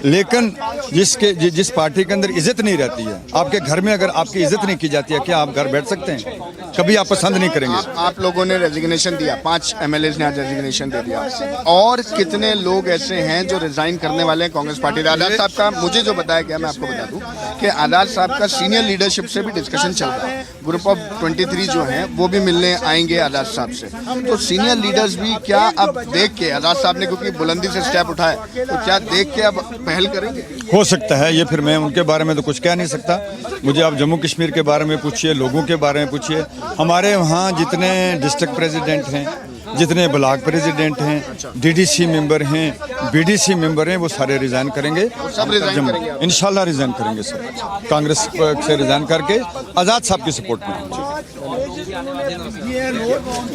लेकिन जिस पार्टी के अंदर इज्जत नहीं रहती है, आपके घर में अगर आपकी इज्जत नहीं की जाती है, क्या आप घर बैठ सकते हैं? कभी आप पसंद नहीं करेंगे। आप लोगों ने रेजिग्नेशन दिया, 5 MLAs ने आज रेजिग्नेशन दे दिया, और कितने लोग ऐसे हैं जो रिजाइन करने वाले हैं कांग्रेस पार्टी। आजाद साहब का मुझे जो बताया गया, मैं आपको बता दूं कि आजाद साहब का सीनियर लीडरशिप से भी डिस्कशन चल रहा है। ग्रुप ऑफ 23 जो हैं वो भी मिलने आएंगे आजाद साहब से। तो सीनियर लीडर्स भी क्या अब देख के, आजाद साहब ने क्योंकि बुलंदी से स्टेप उठाए, तो क्या देख के अब पहल करेंगे? हो सकता है, ये फिर मैं उनके बारे में तो कुछ कह नहीं सकता। मुझे आप जम्मू कश्मीर के बारे में पूछिए, लोगों के बारे में पूछिए। हमारे वहाँ जितने डिस्ट्रिक्ट प्रेसिडेंट हैं, जितने ब्लॉक प्रेसिडेंट हैं, DDC मेंबर हैं, BDC मेंबर हैं, वो सारे रिजाइन करेंगे। सब रिजाइन करेंगे? इंशाल्लाह रिजाइन करेंगे सब। कांग्रेस से रिजाइन करके आजाद साहब की सपोर्ट में।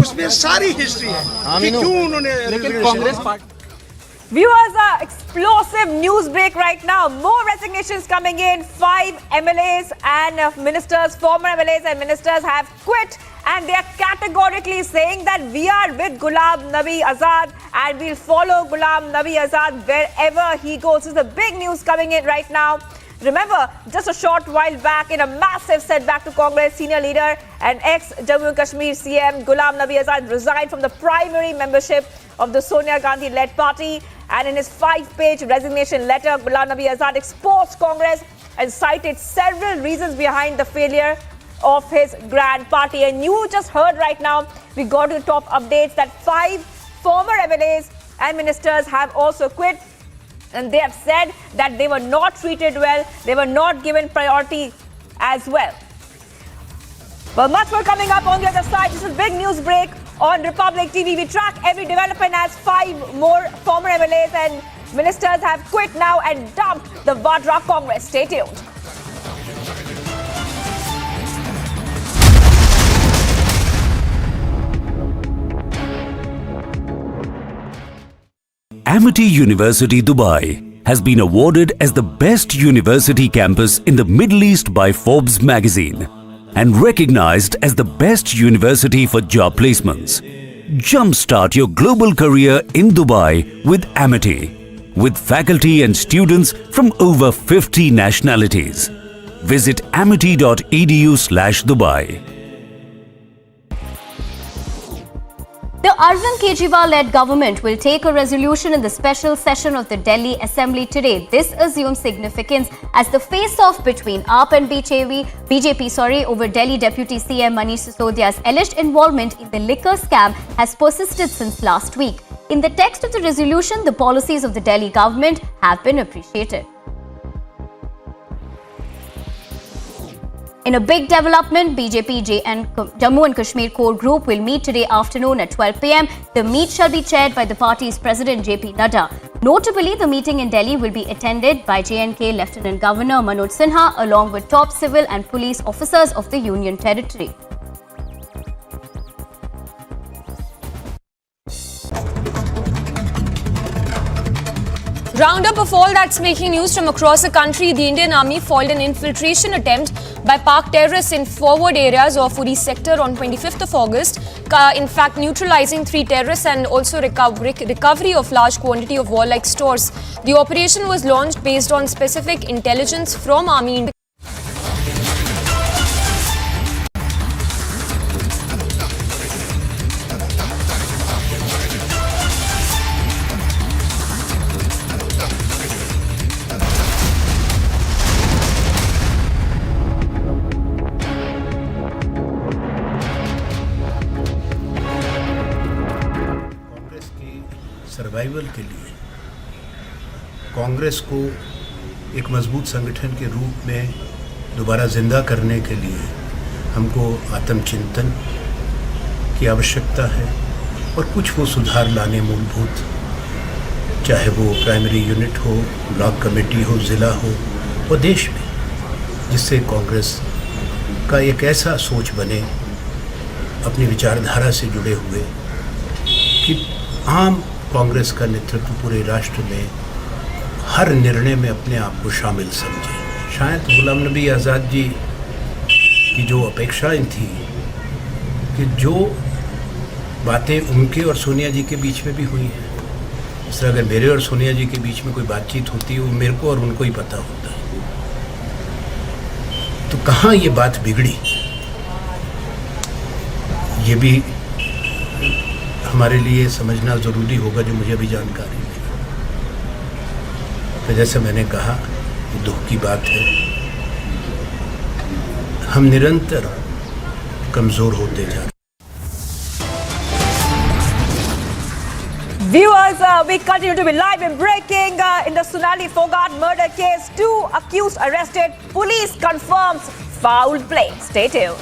उसमें सारी हिस्ट्री है कि क्यों उन्होंने, लेकिन Congress party. Viewers, explosive news break right now. More resignations coming in. 5 MLAs and ministers, former MLAs and ministers have quit, and they are categorically saying that we are with Ghulam Nabi Azad and we'll follow Ghulam Nabi Azad wherever he goes. This is the big news coming in right now. Remember, just a short while back, in a massive setback to Congress, senior leader and ex-Jammu and Kashmir CM Ghulam Nabi Azad resigned from the primary membership of the Sonia Gandhi-led party. And in his 5-page resignation letter, Ghulam Nabi Azad exposed Congress and cited several reasons behind the failure of his grand party. And you just heard right now, we got to the top updates that 5 former MLAs and ministers have also quit. And they have said that they were not treated well, they were not given priority as well. Well, much more coming up on the other side. This is big news break on Republic TV. We track every development as 5 more former MLAs and ministers have quit now and dumped the Vadra Congress. Stay tuned. Amity University Dubai has been awarded as the best university campus in the Middle East by Forbes magazine and recognized as the best university for job placements. Jumpstart your global career in Dubai with Amity, with faculty and students from over 50 nationalities. Visit amity.edu/Dubai. The Arvind Kejriwal-led government will take a resolution in the special session of the Delhi Assembly today. This assumes significance as the face-off between AAP and BJP over Delhi Deputy CM Manish Sisodia's alleged involvement in the liquor scam has persisted since last week. In the text of the resolution, the policies of the Delhi government have been appreciated. In a big development, BJP Jammu and Kashmir core group will meet today afternoon at 12 p.m. The meet shall be chaired by the party's president JP Nadda. Notably, the meeting in Delhi will be attended by J&K Lieutenant Governor Manoj Sinha along with top civil and police officers of the Union Territory. Roundup of all that's making news from across the country. The Indian Army foiled an infiltration attempt by Pak terrorists in forward areas of Uri sector on 25th of August. In fact, neutralizing 3 terrorists and also recovery of large quantity of warlike stores. The operation was launched based on specific intelligence from Army. Survival के लिए कांग्रेस को एक मजबूत संगठन के रूप में दोबारा जिंदा करने के लिए हमको आत्मचिंतन की आवश्यकता है और कुछ वो सुधार लाने मूलभूत, चाहे वो प्राइमरी यूनिट हो, ब्लॉक कमेटी हो, ज़िला हो और देश में, जिससे कांग्रेस का एक ऐसा सोच बने अपनी विचारधारा से जुड़े हुए कि आम कांग्रेस का नेतृत्व पूरे राष्ट्र में हर निर्णय में अपने आप को शामिल समझे। शायद गुलाम नबी आज़ाद जी की जो अपेक्षाएं थी कि जो बातें उनके और सोनिया जी के बीच में भी हुई हैं, इस तरह अगर मेरे और सोनिया जी के बीच में कोई बातचीत होती है वो मेरे को और उनको ही पता होता है, तो कहाँ ये बात बिगड़ी। ये भी हमारे लिए समझना ज़रूरी होगा जो मुझे अभी जानकारी नहीं। तो जैसे मैंने कहा, ये दुख की बात है, हम निरंतर कमज़ोर होते जा रहे हैं। Viewers, we continue to be live and breaking in the Sonali Phogat murder case. 2 accused arrested. Police confirms foul play. Stay tuned.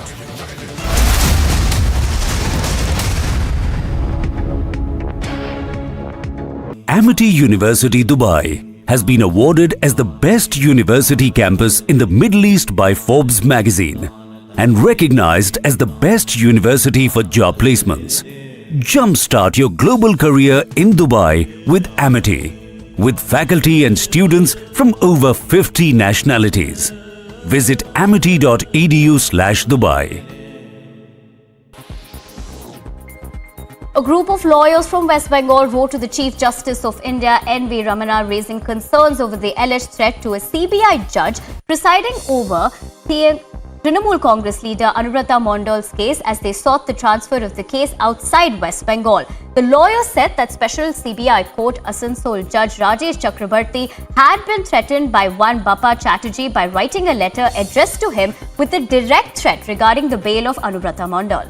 Amity University Dubai has been awarded as the best university campus in the Middle East by Forbes magazine and recognized as the best university for job placements. Jumpstart your global career in Dubai with Amity, with faculty and students from over 50 nationalities. Visit amity.edu/Dubai. A group of lawyers from West Bengal wrote to the Chief Justice of India, N.V. Ramana, raising concerns over the alleged threat to a CBI judge presiding over the Trinamool Congress leader Anubrata Mondal's case as they sought the transfer of the case outside West Bengal. The lawyers said that Special CBI Court Asansol Judge Rajesh Chakrabarti had been threatened by one Bappa Chatterjee by writing a letter addressed to him with a direct threat regarding the bail of Anubrata Mondal.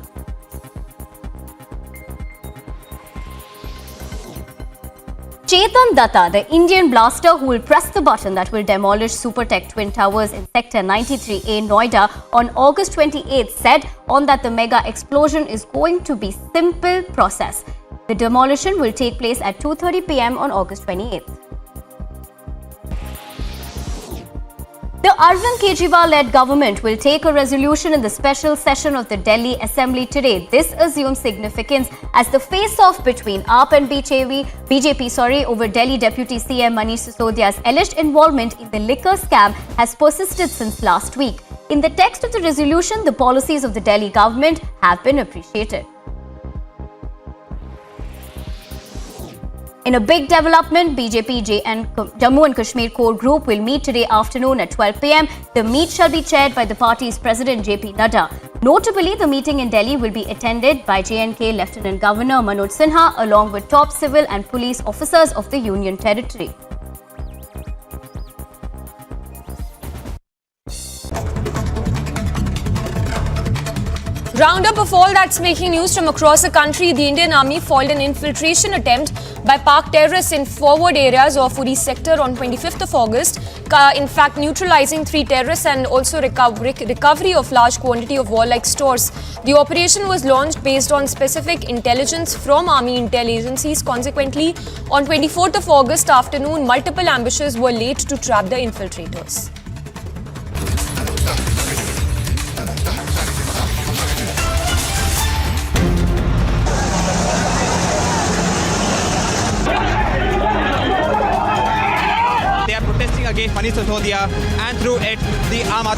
Chetan Datta, the Indian blaster who will press the button that will demolish Supertech Twin Towers in Sector 93A, Noida on August 28, said on that the mega explosion is going to be simple process. The demolition will take place at 2:30 p.m. on August 28th. The Arvind Kejriwal-led government will take a resolution in the special session of the Delhi Assembly today. This assumes significance as the face-off between AAP and BJP over Delhi Deputy CM Manish Sisodia's alleged involvement in the liquor scam has persisted since last week. In the text of the resolution, the policies of the Delhi government have been appreciated. In a big development, BJP and Jammu and Kashmir core group will meet today afternoon at 12 p.m. The meet shall be chaired by the party's president JP Nadda. Notably, the meeting in Delhi will be attended by J&K Lieutenant Governor Manoj Sinha along with top civil and police officers of the Union Territory. Roundup of all that's making news from across the country. The Indian Army foiled an infiltration attempt by Pak terrorists in forward areas of Uri sector on 25th of August. In fact, neutralizing 3 terrorists and also recovery of large quantity of warlike stores. The operation was launched based on specific intelligence from Army intel agencies. Consequently, on 24th of August afternoon, multiple ambushes were laid to trap the infiltrators. Against Manish Sisodia and through it the Ahmad.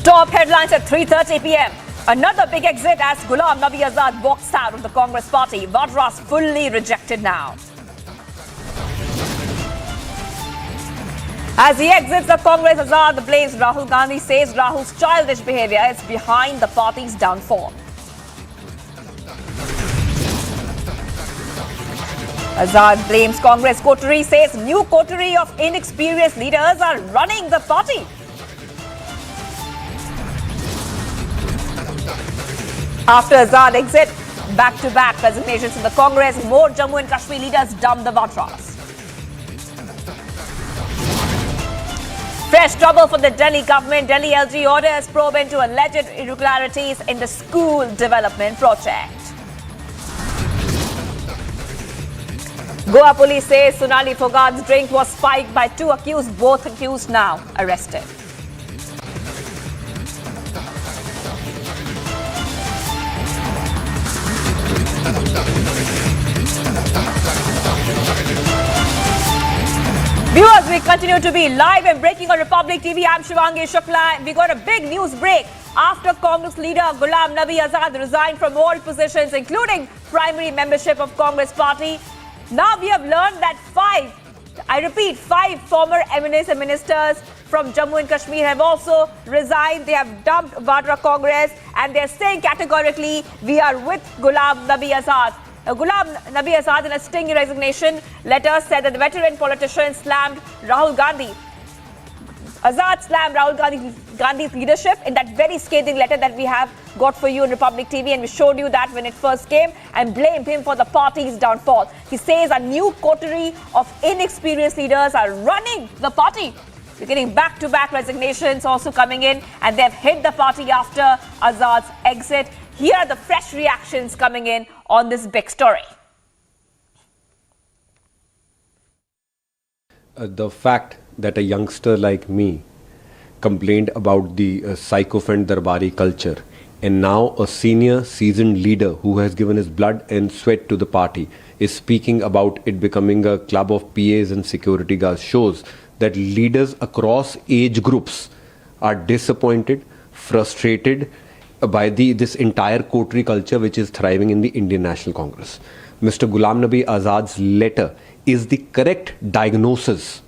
Top headlines at 3:30 p.m. Another big exit as Ghulam Nabi Azad walks out of the Congress party. Vadras fully rejected now. As he exits the Congress, Azad blames Rahul Gandhi, says Rahul's childish behavior is behind the party's downfall. Azad blames Congress coterie, says new coterie of inexperienced leaders are running the party. After Azad exit, back-to-back resignations in the Congress, more Jammu and Kashmir leaders dump the Vadras. Fresh trouble for the Delhi government. Delhi LG orders probe into alleged irregularities in the school development project. Goa police says Sonali Phogat's drink was spiked by 2 accused. Both accused now arrested. Viewers, we continue to be live and breaking on Republic TV. I'm Shivangi Shukla. We got a big news break after Congress leader Ghulam Nabi Azad resigned from all positions, including primary membership of Congress party. Now we have learned that five former MNS ministers from Jammu and Kashmir have also resigned. They have dumped Vadra Congress and they're saying categorically, we are with Ghulam Nabi Azad. Ghulam Nabi Azad, in a stinging resignation letter, said that the veteran politician slammed Rahul Gandhi. Azad slammed Rahul Gandhi's leadership in that very scathing letter that we have got for you on Republic TV, and we showed you that when it first came, and blamed him for the party's downfall. He says a new coterie of inexperienced leaders are running the party. We're getting back-to-back resignations also coming in, and they've hit the party after Azad's exit. Here are the fresh reactions coming in on this big story. The fact that a youngster like me complained about the sycophant Darbari culture, and now a senior seasoned leader who has given his blood and sweat to the party is speaking about it becoming a club of PAs and security guards shows that leaders across age groups are disappointed, frustrated by this entire coterie culture which is thriving in the Indian National Congress. Mr. Ghulam Nabi Azad's letter is the correct diagnosis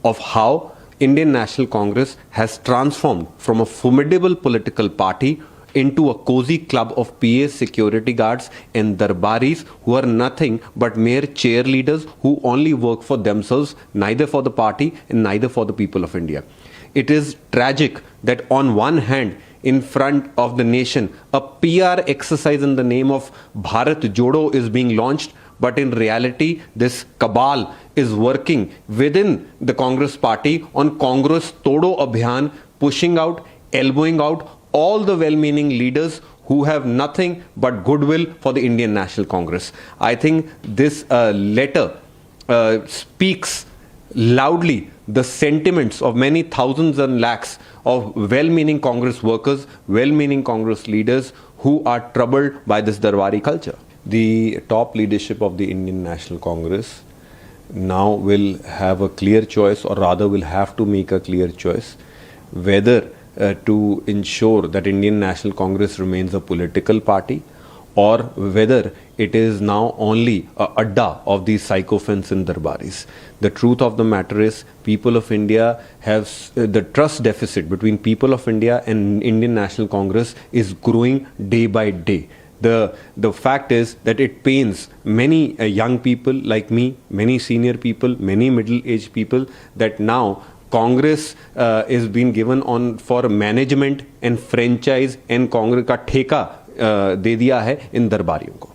of how Indian National Congress has transformed from a formidable political party into a cozy club of PAs, security guards and darbaris who are nothing but mere cheerleaders who only work for themselves, neither for the party and neither for the people of India. It is tragic that on one hand, in front of the nation, a PR exercise in the name of Bharat Jodo is being launched, but in reality, this cabal is working within the Congress party on Congress Todo Abhiyan, pushing out, elbowing out all the well-meaning leaders who have nothing but goodwill for the Indian National Congress. I think this letter speaks loudly the sentiments of many thousands and lakhs of well-meaning Congress workers, well-meaning Congress leaders who are troubled by this Darwari culture. The top leadership of the Indian National Congress now will have a clear choice, or rather will have to make a clear choice, whether to ensure that Indian National Congress remains a political party, or whether it is now only a adda of these sycophants and darbaris. The truth of the matter is, people of India have the trust deficit between people of India and Indian National Congress is growing day by day. The fact is that it pains many young people like me, many senior people, many middle-aged people, that now Congress is being given on for management and franchise, and Congress का ठेका दे दिया है इन दरबारियों को.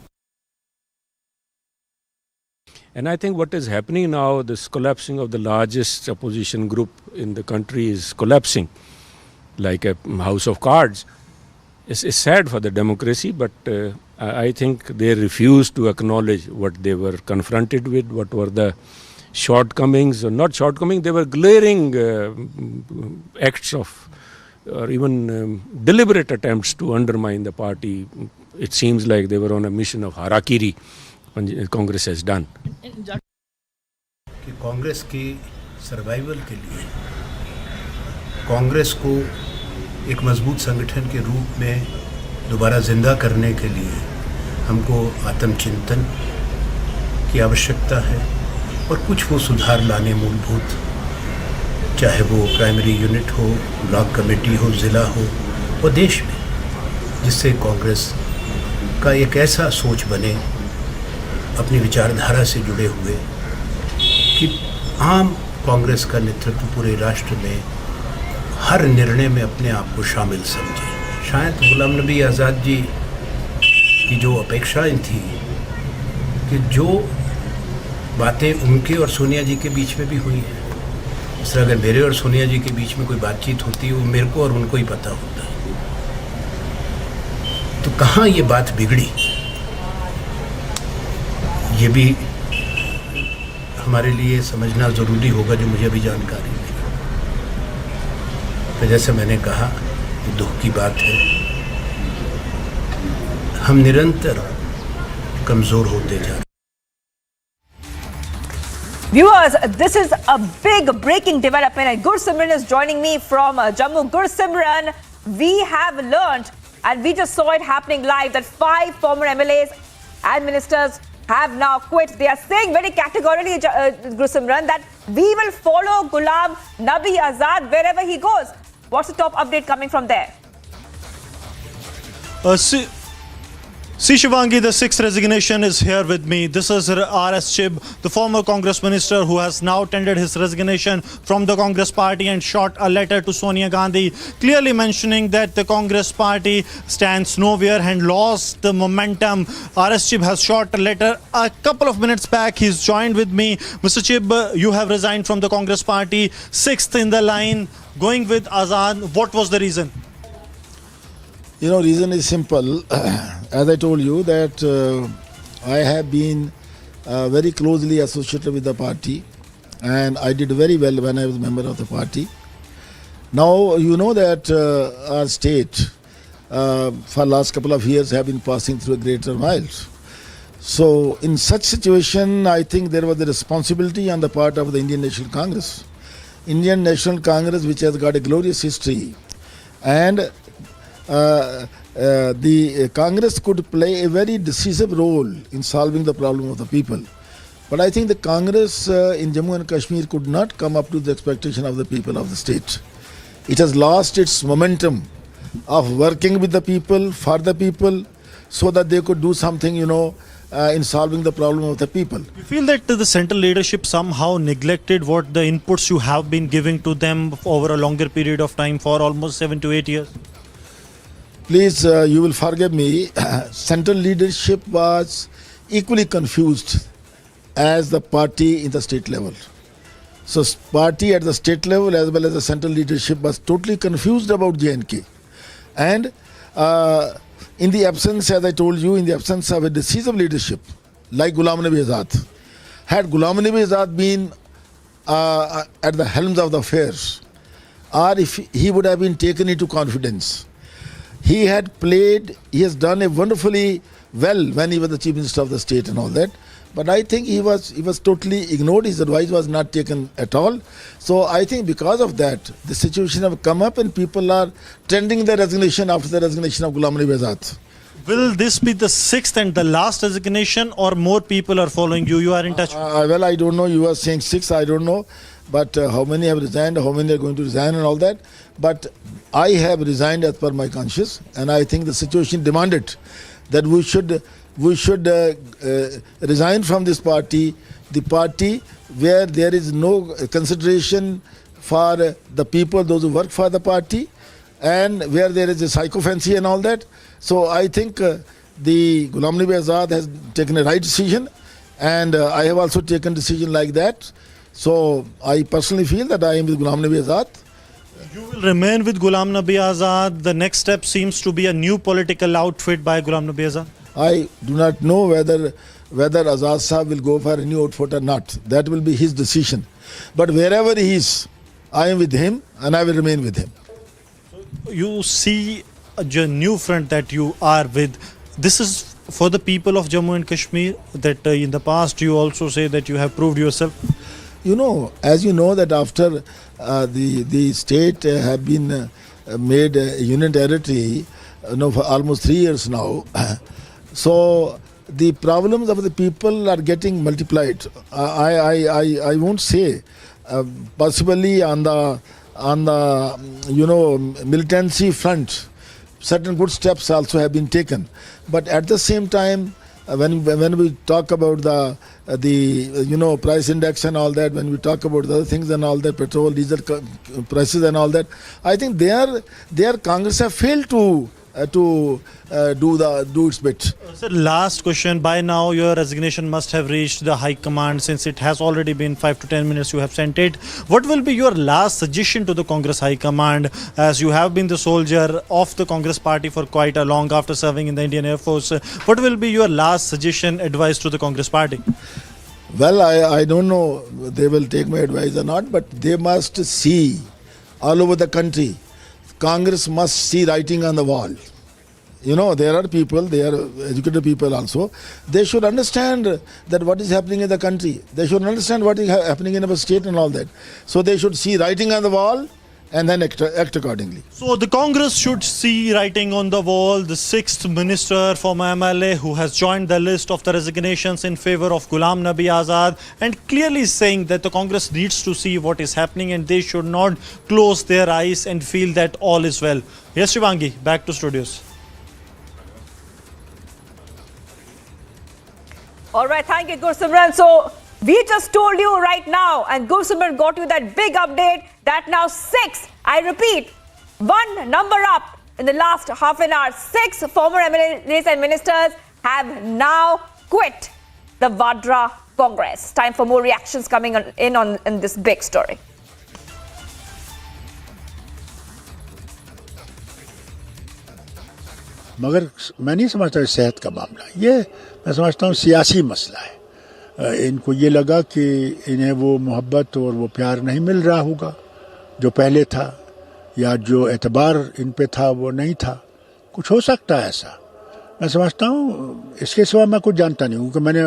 And I think what is happening now, this collapsing of the largest opposition group in the country is collapsing like a house of cards. It's sad for the democracy, but I think they refuse to acknowledge what they were confronted with, what were the shortcomings, or not shortcomings, they were glaring acts of, or even deliberate attempts to undermine the party. It seems like they were on a mission of harakiri, Congress has done. कि कांग्रेस की survival के लिए कांग्रेस को एक मजबूत संगठन के रूप में दोबारा जिंदा करने के लिए हमको आत्मचिंतन की आवश्यकता है, और कुछ वो सुधार लाने मूलभूत, चाहे वो प्राइमरी यूनिट हो, ब्लॉक कमेटी हो, ज़िला हो, और देश में, जिससे कांग्रेस का एक ऐसा सोच बने अपनी विचारधारा से जुड़े हुए कि आम कांग्रेस का नेतृत्व पूरे राष्ट्र में हर निर्णय में अपने आप को शामिल समझे. शायद गुलाम नबी आज़ाद जी की जो अपेक्षाएं थी कि जो बातें उनके और सोनिया जी के बीच में भी हुई हैं, इस तरह अगर मेरे और सोनिया जी के बीच में कोई बातचीत होती है, वो मेरे को और उनको ही पता होता है. तो कहाँ ये बात बिगड़ी, ये भी हमारे लिए समझना ज़रूरी होगा, जो मुझे अभी जानकारी नहीं. तो जैसे मैंने कहा, ये दुख की बात है, हम निरंतर कमज़ोर होते जा रहे हैं. Viewers, this is a big breaking development, and Gursimran is joining me from Jammu. Gursimran, we have learned, and we just saw it happening live, that 5 former MLAs and ministers have now quit. They are saying very categorically, Gusimran, that we will follow Ghulam Nabi Azad wherever he goes. What's the top update coming from there? See Shivangi, the 6th resignation is here with me. This is R.S. Chib, the former Congress minister who has now tendered his resignation from the Congress party and shot a letter to Sonia Gandhi, clearly mentioning that the Congress party stands nowhere and lost the momentum. R.S. Chib has shot a letter a couple of minutes back. He's joined with me. Mr. Chib, you have resigned from the Congress party, 6th in the line, going with Azad. What was the reason? You know, reason is simple. As I told you that I have been very closely associated with the party, and I did very well when I was a member of the party. Now you know that our state for last couple of years have been passing through a great turmoil. So in such situation, I think there was a responsibility on the part of the Indian National Congress. Indian National Congress, which has got a glorious history, and the Congress could play a very decisive role in solving the problem of the people. But I think the Congress in Jammu and Kashmir could not come up to the expectation of the people of the state. It has lost its momentum of working with the people, for the people, so that they could do something, in solving the problem of the people. You feel that the central leadership somehow neglected what the inputs you have been giving to them over a longer period of time for almost 7 to 8 years? Please, you will forgive me, central leadership was equally confused as the party in the state level. So party at the state level as well as the central leadership was totally confused about J&K. And in the absence, as I told you, in the absence of a decisive leadership like Ghulam Nabi Azad, had Ghulam Nabi Azad been at the helms of the affairs, or if he would have been taken into confidence, he has done a wonderfully well when he was the Chief Minister of the state and all that. But I think he was totally ignored. His advice was not taken at all. So I think because of that, the situation have come up and people are tendering the resignation after the resignation of Ghulam Nabi Azad. Will this be the 6th and the last resignation, or more people are following you? You are in touch? Well, I don't know. You are saying 6, I don't know. But how many have resigned, how many are going to resign and all that. But I have resigned as per my conscience, and I think the situation demanded that we should resign from this party, the party where there is no consideration for the people, those who work for the party, and where there is a psychophancy and all that. So I think the Ghulam Nabi Azad has taken a right decision, and I have also taken decision like that. So I personally feel that I am with Ghulam Nabi Azad. You will remain with Ghulam Nabi Azad. The next step seems to be a new political outfit by Ghulam Nabi Azad. I do not know whether Azad Sahab will go for a new outfit or not. That will be his decision. But wherever he is, I am with him and I will remain with him. You see a new front that you are with. This is for the people of Jammu and Kashmir, that in the past you also say that you have proved yourself. You know, as you know that after the state have been made a union territory for almost 3 years now, so the problems of the people are getting multiplied. I won't say possibly on the militancy front, certain good steps also have been taken, but at the same time, when we talk about the price index and all that, when we talk about the other things and all that, petrol, diesel prices and all that, I think their Congress have failed to do its bit. Sir, last question. By now your resignation must have reached the High Command, since it has already been 5 to 10 minutes you have sent it. What will be your last suggestion to the Congress High Command, as you have been the soldier of the Congress party for quite a long after serving in the Indian Air Force? What will be your last suggestion, advice to the Congress party? Well, I don't know they will take my advice or not, but they must see all over the country. Congress must see writing on the wall. There are people, they are educated people also. They should understand that what is happening in the country. They should understand what is happening in our state and all that. So they should see writing on the wall and then act accordingly. So the Congress should see writing on the wall. The 6th minister, former MLA, who has joined the list of the resignations in favor of Ghulam Nabi Azad, and clearly saying that the Congress needs to see what is happening and they should not close their eyes and feel that all is well. Yes, Shivangi, back to studios. All right, thank you, Gursimran. So we just told you right now, and Gursimran got you that big update that now 6, I repeat, one number up in the last half an hour. 6 former MLAs and ministers have now quit the Vadra Congress. Time for more reactions coming in this big story. मगर मैं नहीं समझता सेहत का मामला, ये मैं समझता हूँ सियासी मसला है। इनको ये लगा कि इन्हें वो मोहब्बत और वो प्यार नहीं मिल रहा होगा जो पहले था, या जो एतबार इन पे था वो नहीं था। कुछ हो सकता है ऐसा, मैं समझता हूँ। इसके सिवा मैं कुछ जानता नहीं हूँ, क्योंकि मैंने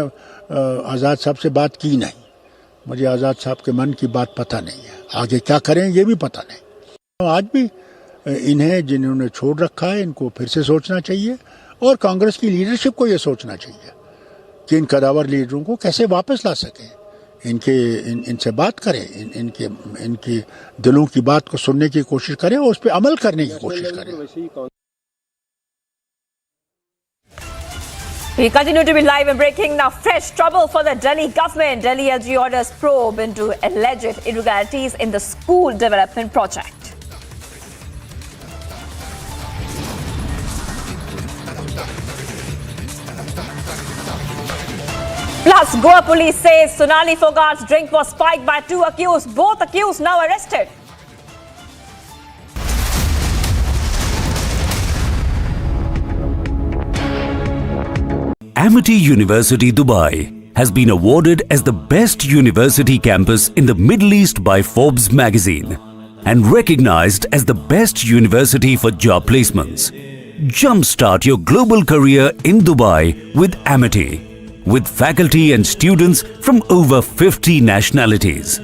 आज़ाद साहब से बात की नहीं। मुझे आज़ाद साहब के मन की बात पता नहीं है, आगे क्या करें ये भी पता नहीं। आज भी इन्हें जिन्होंने छोड़ रखा है इनको फिर से सोचना चाहिए, और कांग्रेस की लीडरशिप को ये सोचना चाहिए कि इन कदावर लीडरों को कैसे वापस ला सकें। इनसे बात करें, इनके दिलों की बात को सुनने की कोशिश करें और उस पर अमल करने की कोशिश करें। We continue to be live and breaking now. Fresh trouble for the Delhi government. Delhi LG orders probe into alleged irregularities in the school development project. Plus, Goa police says Sonali Phogat's drink was spiked by 2 accused. Both accused now arrested. Amity University Dubai has been awarded as the best university campus in the Middle East by Forbes magazine and recognized as the best university for job placements. Jumpstart your global career in Dubai with Amity, with faculty and students from over 50 nationalities.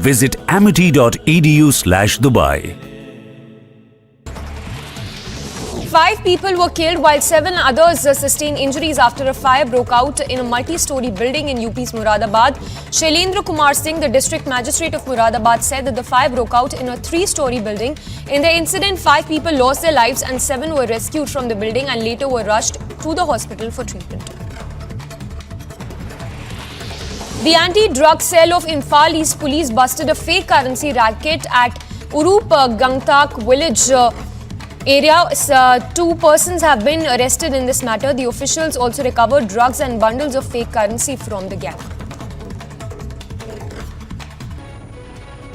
Visit amity.edu/Dubai. 5 people were killed while 7 others sustained injuries after a fire broke out in a multi-story building in UP's Moradabad. Shailendra Kumar Singh, the district magistrate of Moradabad, said that the fire broke out in a 3-story building. In the incident, 5 people lost their lives and 7 were rescued from the building and later were rushed to the hospital for treatment. The anti-drug cell of Imphal East Police busted a fake currency racket at Urup Gangtak village area. 2 persons have been arrested in this matter. The officials also recovered drugs and bundles of fake currency from the gang.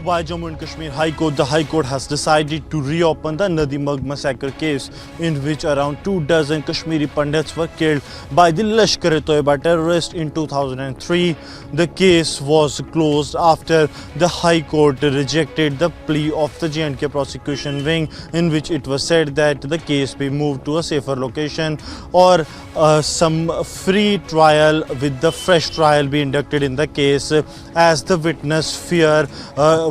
By Jammu and Kashmir High Court, the High Court has decided to reopen the Nadi Mag massacre case, in which around 24 Kashmiri Pandits were killed by the Lashkar-e-Toiba terrorists in 2003. The case was closed after the High Court rejected the plea of the J&K prosecution wing, in which it was said that the case be moved to a safer location, or some free trial with the fresh trial be inducted in the case, as the witness fear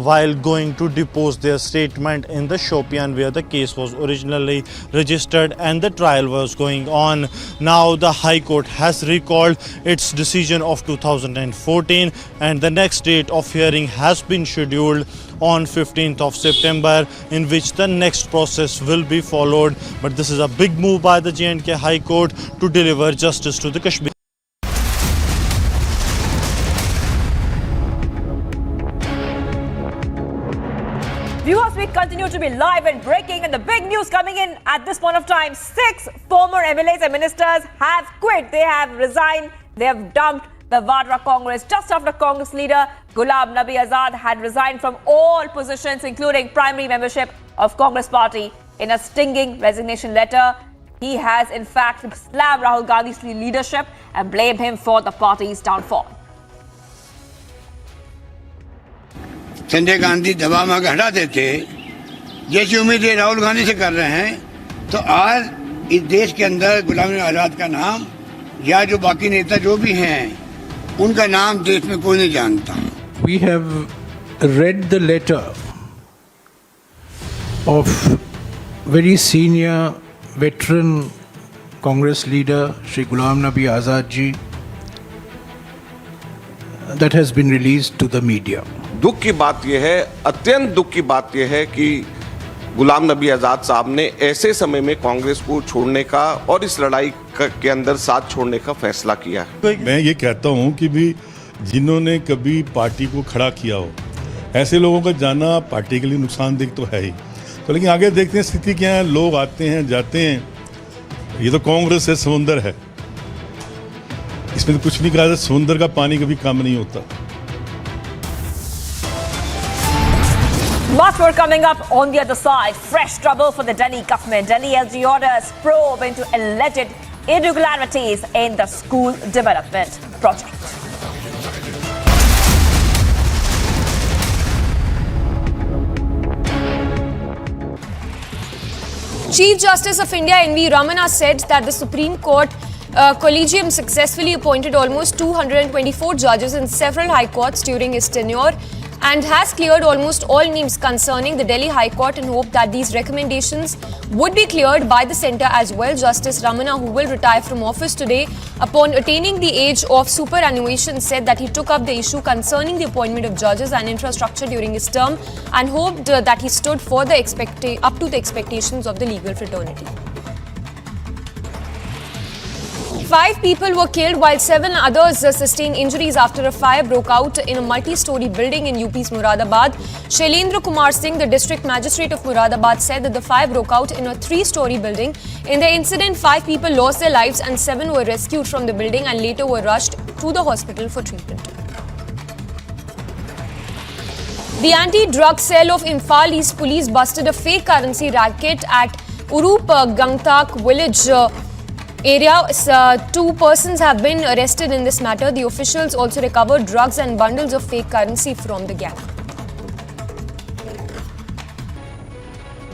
while going to depose their statement in the Shopian, where the case was originally registered and the trial was going on. Now the High Court has recalled its decision of 2014 and the next date of hearing has been scheduled on 15th of September, in which the next process will be followed. But this is a big move by the J&K High Court to deliver justice to the Kashmir. Viewers, we continue to be live and breaking, and the big news coming in at this point of time: 6 former MLAs and ministers have quit. They have resigned. They have dumped the Vadra Congress just after Congress leader Ghulam Nabi Azad had resigned from all positions, including primary membership of Congress party. In a stinging resignation letter, he has in fact slammed Rahul Gandhi's leadership and blamed him for the party's downfall. Sanjay Gandhi दबा में हटा देते, जैसी उम्मीदें राहुल गांधी से कर रहे हैं, तो आज इस देश के अंदर गुलाम नबी आजाद का नाम या जो बाकी नेता जो भी हैं, उनका नाम देश में कोई नहीं जानता. We have read the letter of very senior veteran Congress leader Shri Ghulam Nabi Azad ji that has been released to the media. दुख की बात यह है, अत्यंत दुख की बात यह है कि गुलाम नबी आज़ाद साहब ने ऐसे समय में कांग्रेस को छोड़ने का और इस लड़ाई के अंदर साथ छोड़ने का फैसला किया है। मैं ये कहता हूँ कि भी जिन्होंने कभी पार्टी को खड़ा किया हो, ऐसे लोगों का जाना पार्टी के लिए नुकसानदेह तो है ही। तो लेकिन आगे देखते हैं स्थिति क्या है, लोग आते हैं जाते हैं, ये तो कांग्रेस है, समुंदर है, इसमें तो कुछ नहीं कहा, समुंदर का पानी कभी कम नहीं होता। Much more coming up on the other side. Fresh trouble for the Delhi government. Delhi LG orders probe into alleged irregularities in the school development project. Chief Justice of India N.V. Ramana said that the Supreme Court Collegium successfully appointed almost 224 judges in several high courts during his tenure and has cleared almost all names concerning the Delhi High Court in hope that these recommendations would be cleared by the centre as well. Justice Ramana, who will retire from office today upon attaining the age of superannuation, said that he took up the issue concerning the appointment of judges and infrastructure during his term and hoped that he stood for the up to the expectations of the legal fraternity. 5 people were killed while 7 others sustained injuries after a fire broke out in a multi-story building in UP's Moradabad. Shailendra Kumar Singh, the district magistrate of Moradabad, said that the fire broke out in a 3-story building. In the incident, 5 people lost their lives and 7 were rescued from the building and later were rushed to the hospital for treatment. The anti-drug cell of Imphal East Police busted a fake currency racket at Urup Gangtak village area. 2 persons have been arrested in this matter. The officials also recovered drugs and bundles of fake currency from the gang.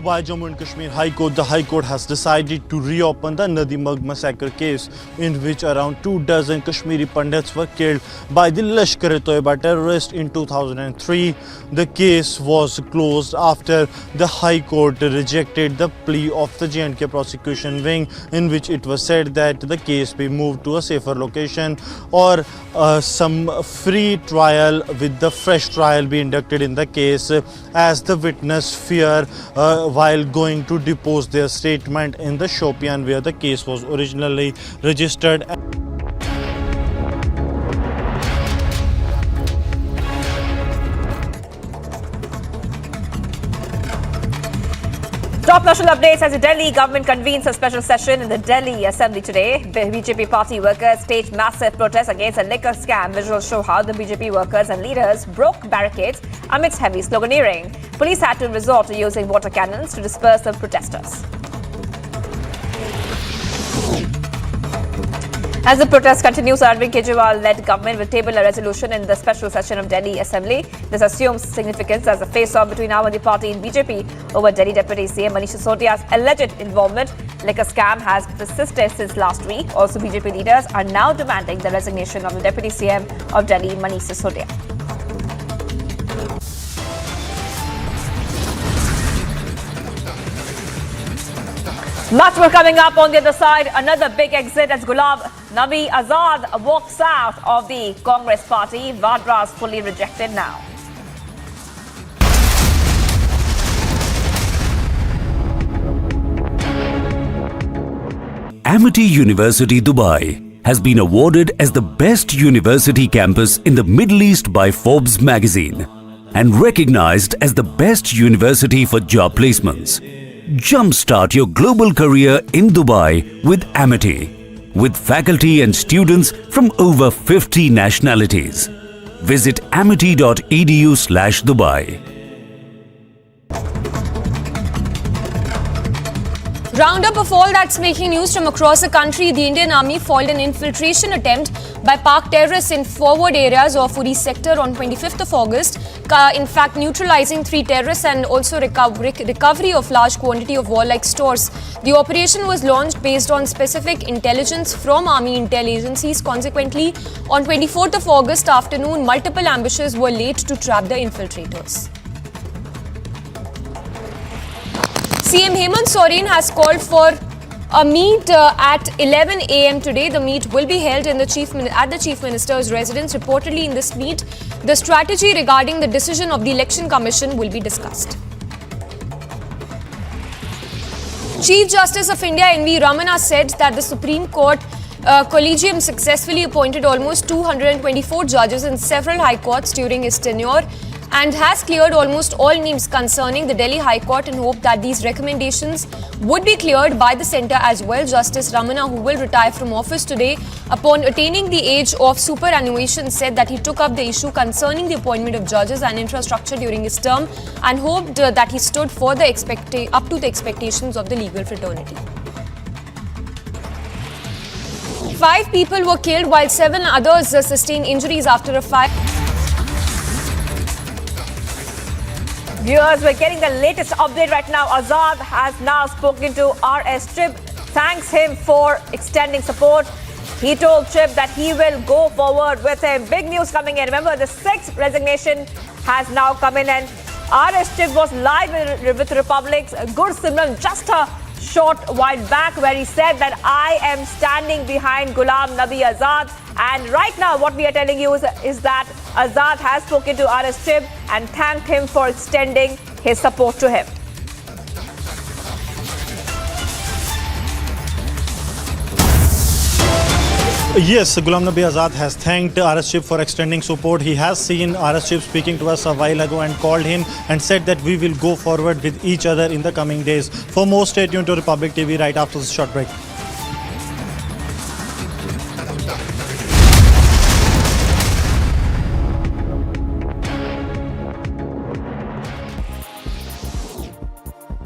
By Jammu and Kashmir High Court, the High Court has decided to reopen the Nadi Mag massacre case in which around 24 Kashmiri Pandits were killed by the Lashkar-e-Toiba terrorists in 2003. The case was closed after the High Court rejected the plea of the J&K prosecution wing, in which it was said that the case be moved to a safer location or some free trial with the fresh trial be inducted in the case, as the witness fear while going to depose their statement in the Shopian where the case was originally registered. Top national updates as the Delhi government convenes a special session in the Delhi Assembly today. BJP party workers staged massive protests against a liquor scam. Visuals show how the BJP workers and leaders broke barricades amidst heavy sloganeering. Police had to resort to using water cannons to disperse the protesters. As the protest continues, Arvind Kejriwal-led government will table a resolution in the special session of Delhi Assembly. This assumes significance as a face-off between Aam Aadmi Party and BJP over Delhi Deputy CM Manish Sisodia's alleged involvement. Liquor scam has persisted since last week. Also, BJP leaders are now demanding the resignation of the Deputy CM of Delhi, Manish Sisodia. Much more coming up on the other side. Another big exit as Ghulam Nabi Azad walks out of the Congress party. Vadra is fully rejected now. Amity University Dubai has been awarded as the best university campus in the Middle East by Forbes magazine and recognized as the best university for job placements. Jumpstart your global career in Dubai with Amity, with faculty and students from over 50 nationalities. Visit amity.edu/Dubai. Roundup of all that's making news from across the country. The Indian Army foiled an infiltration attempt by Pak terrorists in forward areas of Uri sector on 25th of August. In fact, neutralizing 3 terrorists and also recovery of large quantity of warlike stores. The operation was launched based on specific intelligence from Army intel agencies. Consequently, on 24th of August afternoon, multiple ambushes were laid to trap the infiltrators. CM Hemant Soren has called for a meet at 11 a.m. today. The meet will be held at the Chief Minister's residence. Reportedly, in this meet, the strategy regarding the decision of the Election Commission will be discussed. Chief Justice of India N.V. Ramana said that the Supreme Court Collegium successfully appointed almost 224 judges in several high courts during his tenure and has cleared almost all names concerning the Delhi High Court, and hope that these recommendations would be cleared by the centre as well. Justice Ramana, who will retire from office today upon attaining the age of superannuation, said that he took up the issue concerning the appointment of judges and infrastructure during his term and hoped that he stood for the up to the expectations of the legal fraternity. 5 people were killed while 7 others sustained injuries after a fire. Viewers, we're getting the latest update right now. Azad has now spoken to RS Trib, thanks him for extending support. He told Trib that he will go forward with him. Big news coming in. Remember, the 6th resignation has now come in, and RS Trib was live with Republic's Gursimran just a short while back, where he said that I am standing behind Ghulam Nabi Azad. And right now what we are telling you is that Azad has spoken to RS Trib and thanked him for extending his support to him. Yes, Ghulam Nabi Azad has thanked RS Trib for extending support. He has seen RS Trib speaking to us a while ago and called him and said that we will go forward with each other in the coming days. For more, stay tuned to Republic TV right after this short break.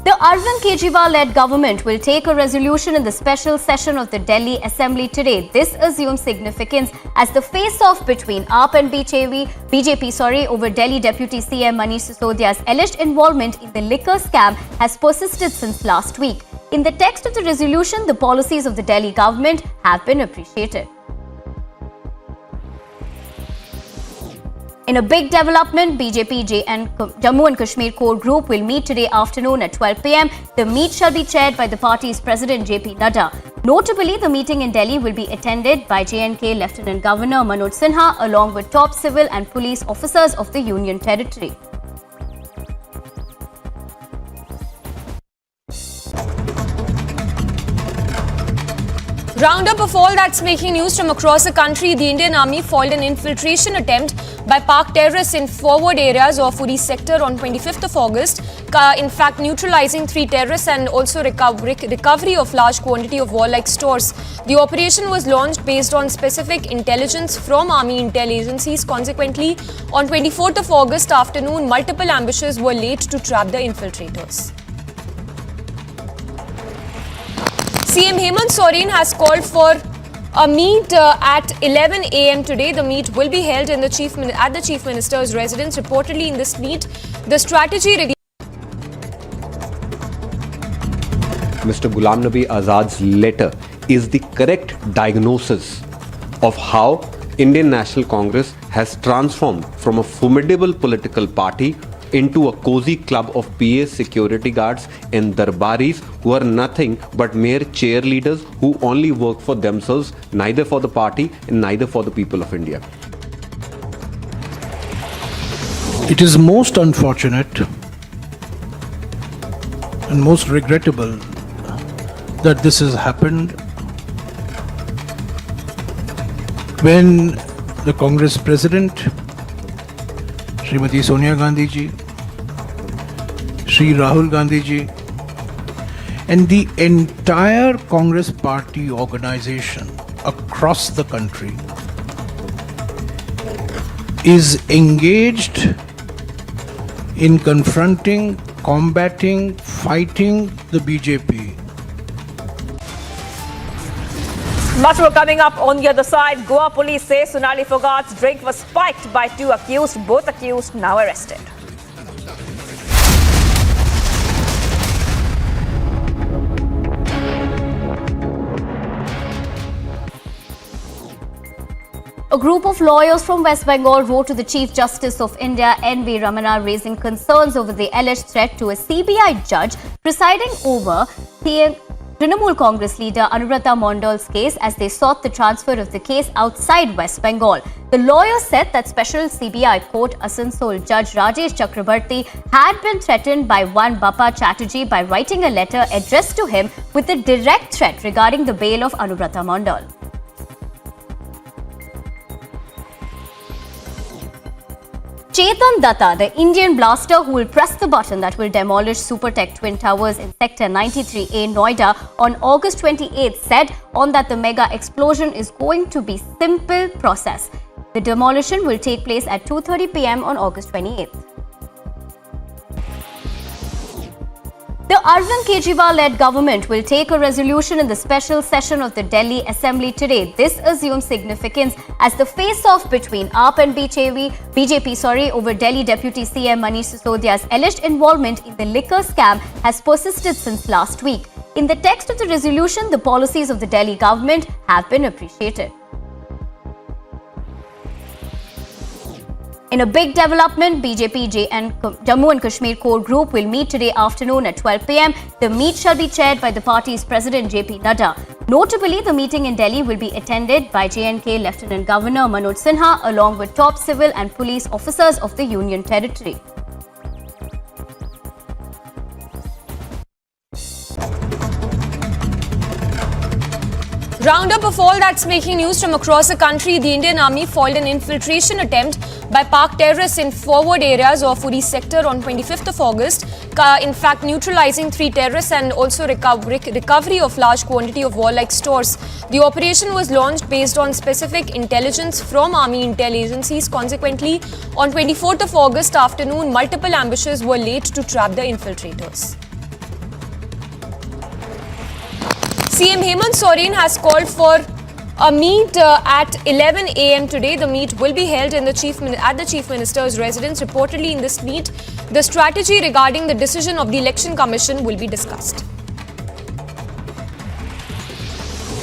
The Arvind Kejriwal-led government will take a resolution in the special session of the Delhi Assembly today. This assumes significance as the face-off between AAP and BJP over Delhi Deputy CM Manish Sisodia's alleged involvement in the liquor scam has persisted since last week. In the text of the resolution, the policies of the Delhi government have been appreciated. In a big development, BJP and Jammu and Kashmir core group will meet today afternoon at 12 p.m. The meet shall be chaired by the party's president JP Nadda. Notably, the meeting in Delhi will be attended by J&K Lieutenant Governor Manoj Sinha along with top civil and police officers of the Union Territory. Roundup of all that's making news from across the country. The Indian Army foiled an infiltration attempt by Pak terrorists in forward areas of Uri sector on 25th of August. In fact, neutralizing 3 terrorists and also recovery of large quantity of warlike stores. The operation was launched based on specific intelligence from Army intel agencies. Consequently, on 24th of August afternoon, multiple ambushes were laid to trap the infiltrators. CM Hemant Soren has called for a meet at 11 a.m. today. The meet will be held at the Chief Minister's residence. Reportedly, in this meet, the strategy Mr. Ghulam Nabi Azad's letter is the correct diagnosis of how Indian National Congress has transformed from a formidable political party into a cozy club of PA security guards and darbaris who are nothing but mere cheerleaders who only work for themselves, neither for the party and neither for the people of India. It is most unfortunate and most regrettable that this has happened when the Congress President, Srimati Sonia Gandhi ji, Shri Rahul Gandhi ji, and the entire Congress party organization across the country is engaged in confronting, combating, fighting the BJP. Much more coming up on the other side. Goa police say Sonali Phogat's drink was spiked by 2 accused. Both accused now arrested. A group of lawyers from West Bengal wrote to the Chief Justice of India, N.V. Ramana, raising concerns over the alleged threat to a CBI judge presiding over the Trinamool Congress leader Anubrata Mondal's case as they sought the transfer of the case outside West Bengal. The lawyers said that Special CBI Court Asansol Judge Rajesh Chakrabarti had been threatened by one Bappa Chatterjee by writing a letter addressed to him with a direct threat regarding the bail of Anubrata Mondal. Chetan Datta, the Indian blaster who will press the button that will demolish Supertech Twin Towers in Sector 93A, Noida on August 28, said on that the mega explosion is going to be simple process. The demolition will take place at 2:30 p.m. on August 28. The Arvind Kejriwal-led government will take a resolution in the special session of the Delhi Assembly today. This assumes significance as the face-off between AAP and BJP over Delhi Deputy CM Manish Sisodia's alleged involvement in the liquor scam has persisted since last week. In the text of the resolution, the policies of the Delhi government have been appreciated. In a big development, BJP and Jammu and Kashmir core group will meet today afternoon at 12 p.m. The meet shall be chaired by the party's president JP Nadda. Notably, the meeting in Delhi will be attended by J&K Lieutenant Governor Manoj Sinha along with top civil and police officers of the Union Territory. Roundup of all that's making news from across the country. The Indian Army foiled an infiltration attempt by Pak terrorists in forward areas of Uri sector on 25th of August. In fact, neutralizing 3 terrorists and also recovery of large quantity of warlike stores. The operation was launched based on specific intelligence from Army intel agencies. Consequently, on 24th of August afternoon, multiple ambushes were laid to trap the infiltrators. CM Hemant Soren has called for a meet at 11 a.m. today. The meet will be held at the Chief Minister's residence. Reportedly, in this meet, the strategy regarding the decision of the Election Commission will be discussed.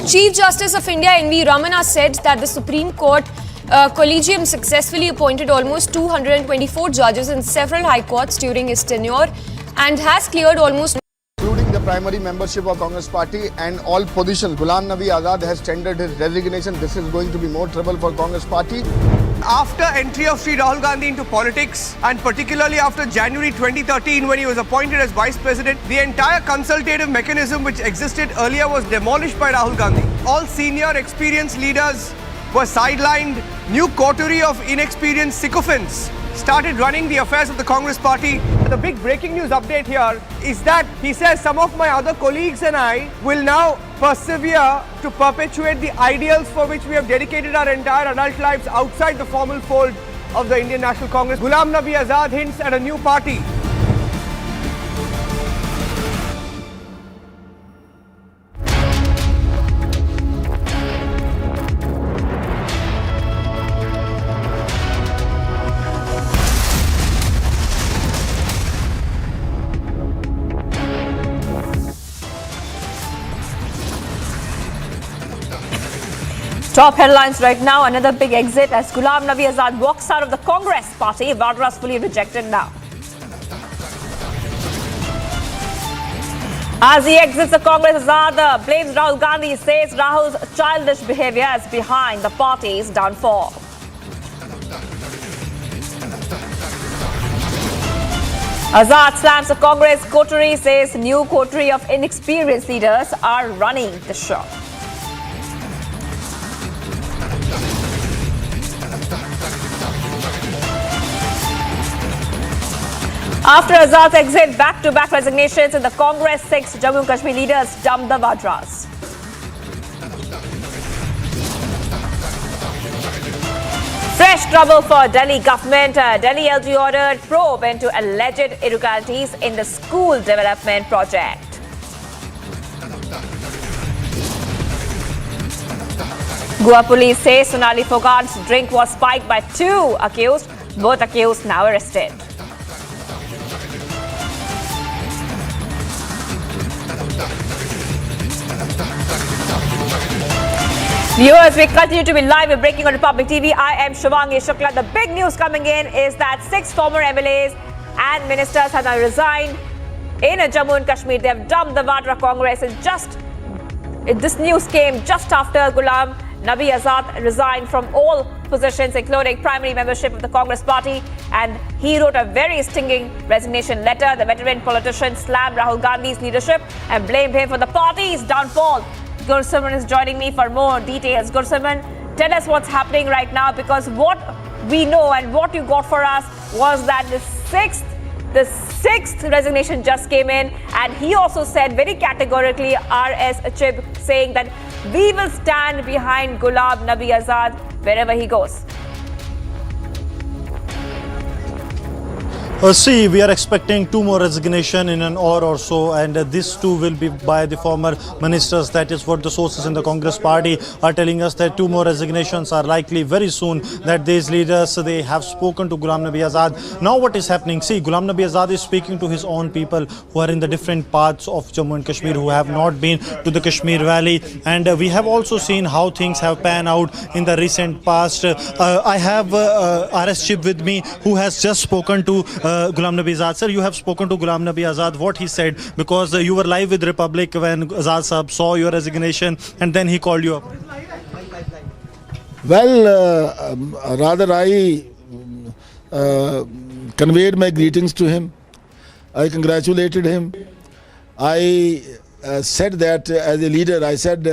Chief Justice of India N.V. Ramana said that the Supreme Court Collegium successfully appointed almost 224 judges in several high courts during his tenure and has cleared almost including the primary membership of Congress party and all positions. Ghulam Nabi Azad has tendered his resignation. This is going to be more trouble for Congress party. After entry of Sri Rahul Gandhi into politics and particularly after January 2013 when he was appointed as Vice President, the entire consultative mechanism which existed earlier was demolished by Rahul Gandhi. All senior experienced leaders were sidelined. New coterie of inexperienced sycophants started running the affairs of the Congress party. The big breaking news update here is that he says some of my other colleagues and I will now persevere to perpetuate the ideals for which we have dedicated our entire adult lives outside the formal fold of the Indian National Congress. Ghulam Nabi Azad hints at a new party. Top headlines right now. Another big exit as Ghulam Nabi Azad walks out of the Congress party. Vadras fully rejected now. As he exits the Congress, Azad blames Rahul Gandhi, says Rahul's childish behavior is behind the party's downfall. Azad slams the Congress coterie, says new coterie of inexperienced leaders are running the show. After Azad's exit, back-to-back resignations in the Congress, 6 Jammu and Kashmir leaders dumped the Vadras. Fresh trouble for Delhi government. Delhi LG ordered probe into alleged irregularities in the school development project. Goa police say Sonali Phogat's drink was spiked by 2 accused. Both accused now arrested. Viewers, we continue to be live and breaking on Republic TV. I am Shivangi Shukla. The big news coming in is that 6 former MLAs and ministers have now resigned in Jammu and Kashmir. They have dumped the Vadra Congress. This news came just after Ghulam Nabi Azad resigned from all positions, including primary membership of the Congress party. And he wrote a very stinging resignation letter. The veteran politician slammed Rahul Gandhi's leadership and blamed him for the party's downfall. Gursimran is joining me for more details. Gursimran, tell us what's happening right now, because what we know and what you got for us was that the sixth resignation just came in, and he also said very categorically, R.S. Achib, saying that we will stand behind Ghulam Nabi Azad wherever he goes. See, we are expecting 2 more resignations in an hour or so, and these 2 will be by the former ministers. That is what the sources in the Congress party are telling us, that 2 more resignations are likely very soon, that these leaders, they have spoken to Ghulam Nabi Azad. Now what is happening? See, Ghulam Nabi Azad is speaking to his own people who are in the different parts of Jammu and Kashmir, who have not been to the Kashmir Valley, and we have also seen how things have panned out in the recent past. I have R.S. Chib with me, who has just spoken to Ghulam Nabi Azad. Sir, you have spoken to Ghulam Nabi Azad. What he said, because you were live with Republic when Azad Sahab saw your resignation and then he called you up. Well, rather I conveyed my greetings to him. I congratulated him. I said that as a leader, I said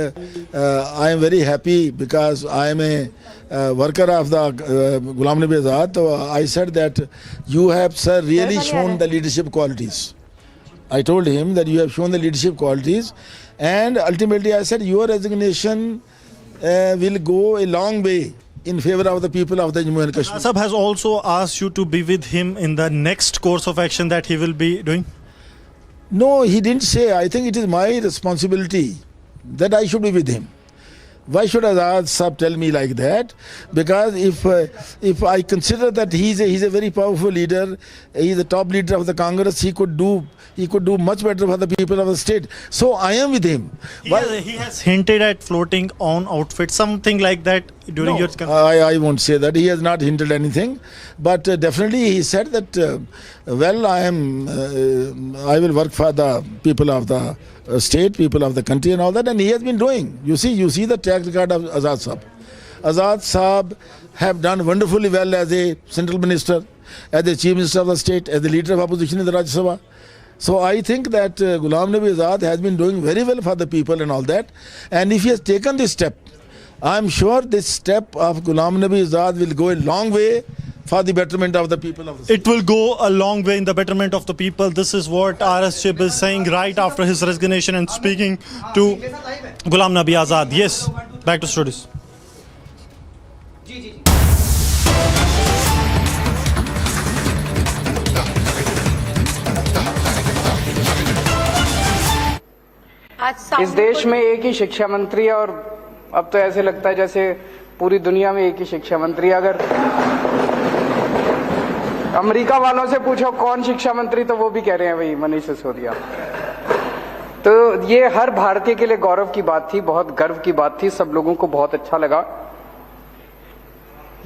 I am very happy because I am a worker of the Ghulam Nabi Azad. So I said that you have, sir, really shown the leadership qualities. I told him that you have shown the leadership qualities, and ultimately I said your resignation will go a long way in favor of the people of the Jammu and Kashmir. Sahab has also asked you to be with him in the next course of action that he will be doing. No, he didn't say. I think it is my responsibility that I should be with him. Why should Azad Sahab tell me like that? Because if I consider that he's a very powerful leader, he's the top leader of the Congress, he could do much better for the people of the state. So I am with him. He has hinted at floating on outfit, something like that during your campaign. I won't say that. He has not hinted anything, but definitely he said that well, I will work for the people of the state, people of the country and all that, and he has been doing. You see the track record of Azad Sahab. Azad Sahab have done wonderfully well as a central minister, as the chief minister of the state, as the leader of opposition in the Rajya Sabha. So I think that Ghulam Nabi Azad has been doing very well for the people and all that. And if he has taken this step, I am sure this step of Ghulam Nabi Azad will go a long way for the betterment of the people of the state. It will go a long way in the betterment of the people. This is what R.S. Chib is saying right after his resignation and speaking to Ghulam Nabi Azad. Yes, back to studios. इस देश में एक ही शिक्षा मंत्री है, और अब तो ऐसे लगता है जैसे पूरी दुनिया में एक ही शिक्षा मंत्री। अगर अमेरिका वालों से पूछो कौन शिक्षा मंत्री, तो वो भी कह रहे हैं वही मनीष सिसोदिया। तो ये हर भारतीय के लिए गौरव की बात थी, बहुत गर्व की बात थी, सब लोगों को बहुत अच्छा लगा।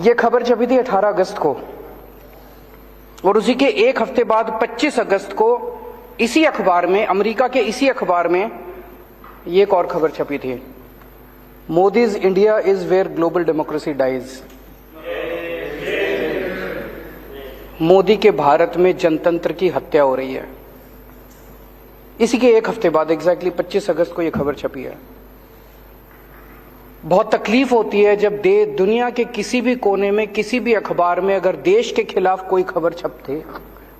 ये खबर छपी थी 18 अगस्त को, और उसी के एक हफ्ते बाद 25 अगस्त को इसी अखबार में, अमेरिका के इसी अखबार में ये एक और खबर छपी थी, Modi's India is where global democracy dies. Modi के भारत में जनतंत्र की हत्या हो रही है। इसी के एक हफ्ते बाद एग्जैक्टली 25 अगस्त को यह खबर छपी है। बहुत तकलीफ होती है जब दुनिया के किसी भी कोने में, किसी भी अखबार में अगर देश के खिलाफ कोई खबर छपती है,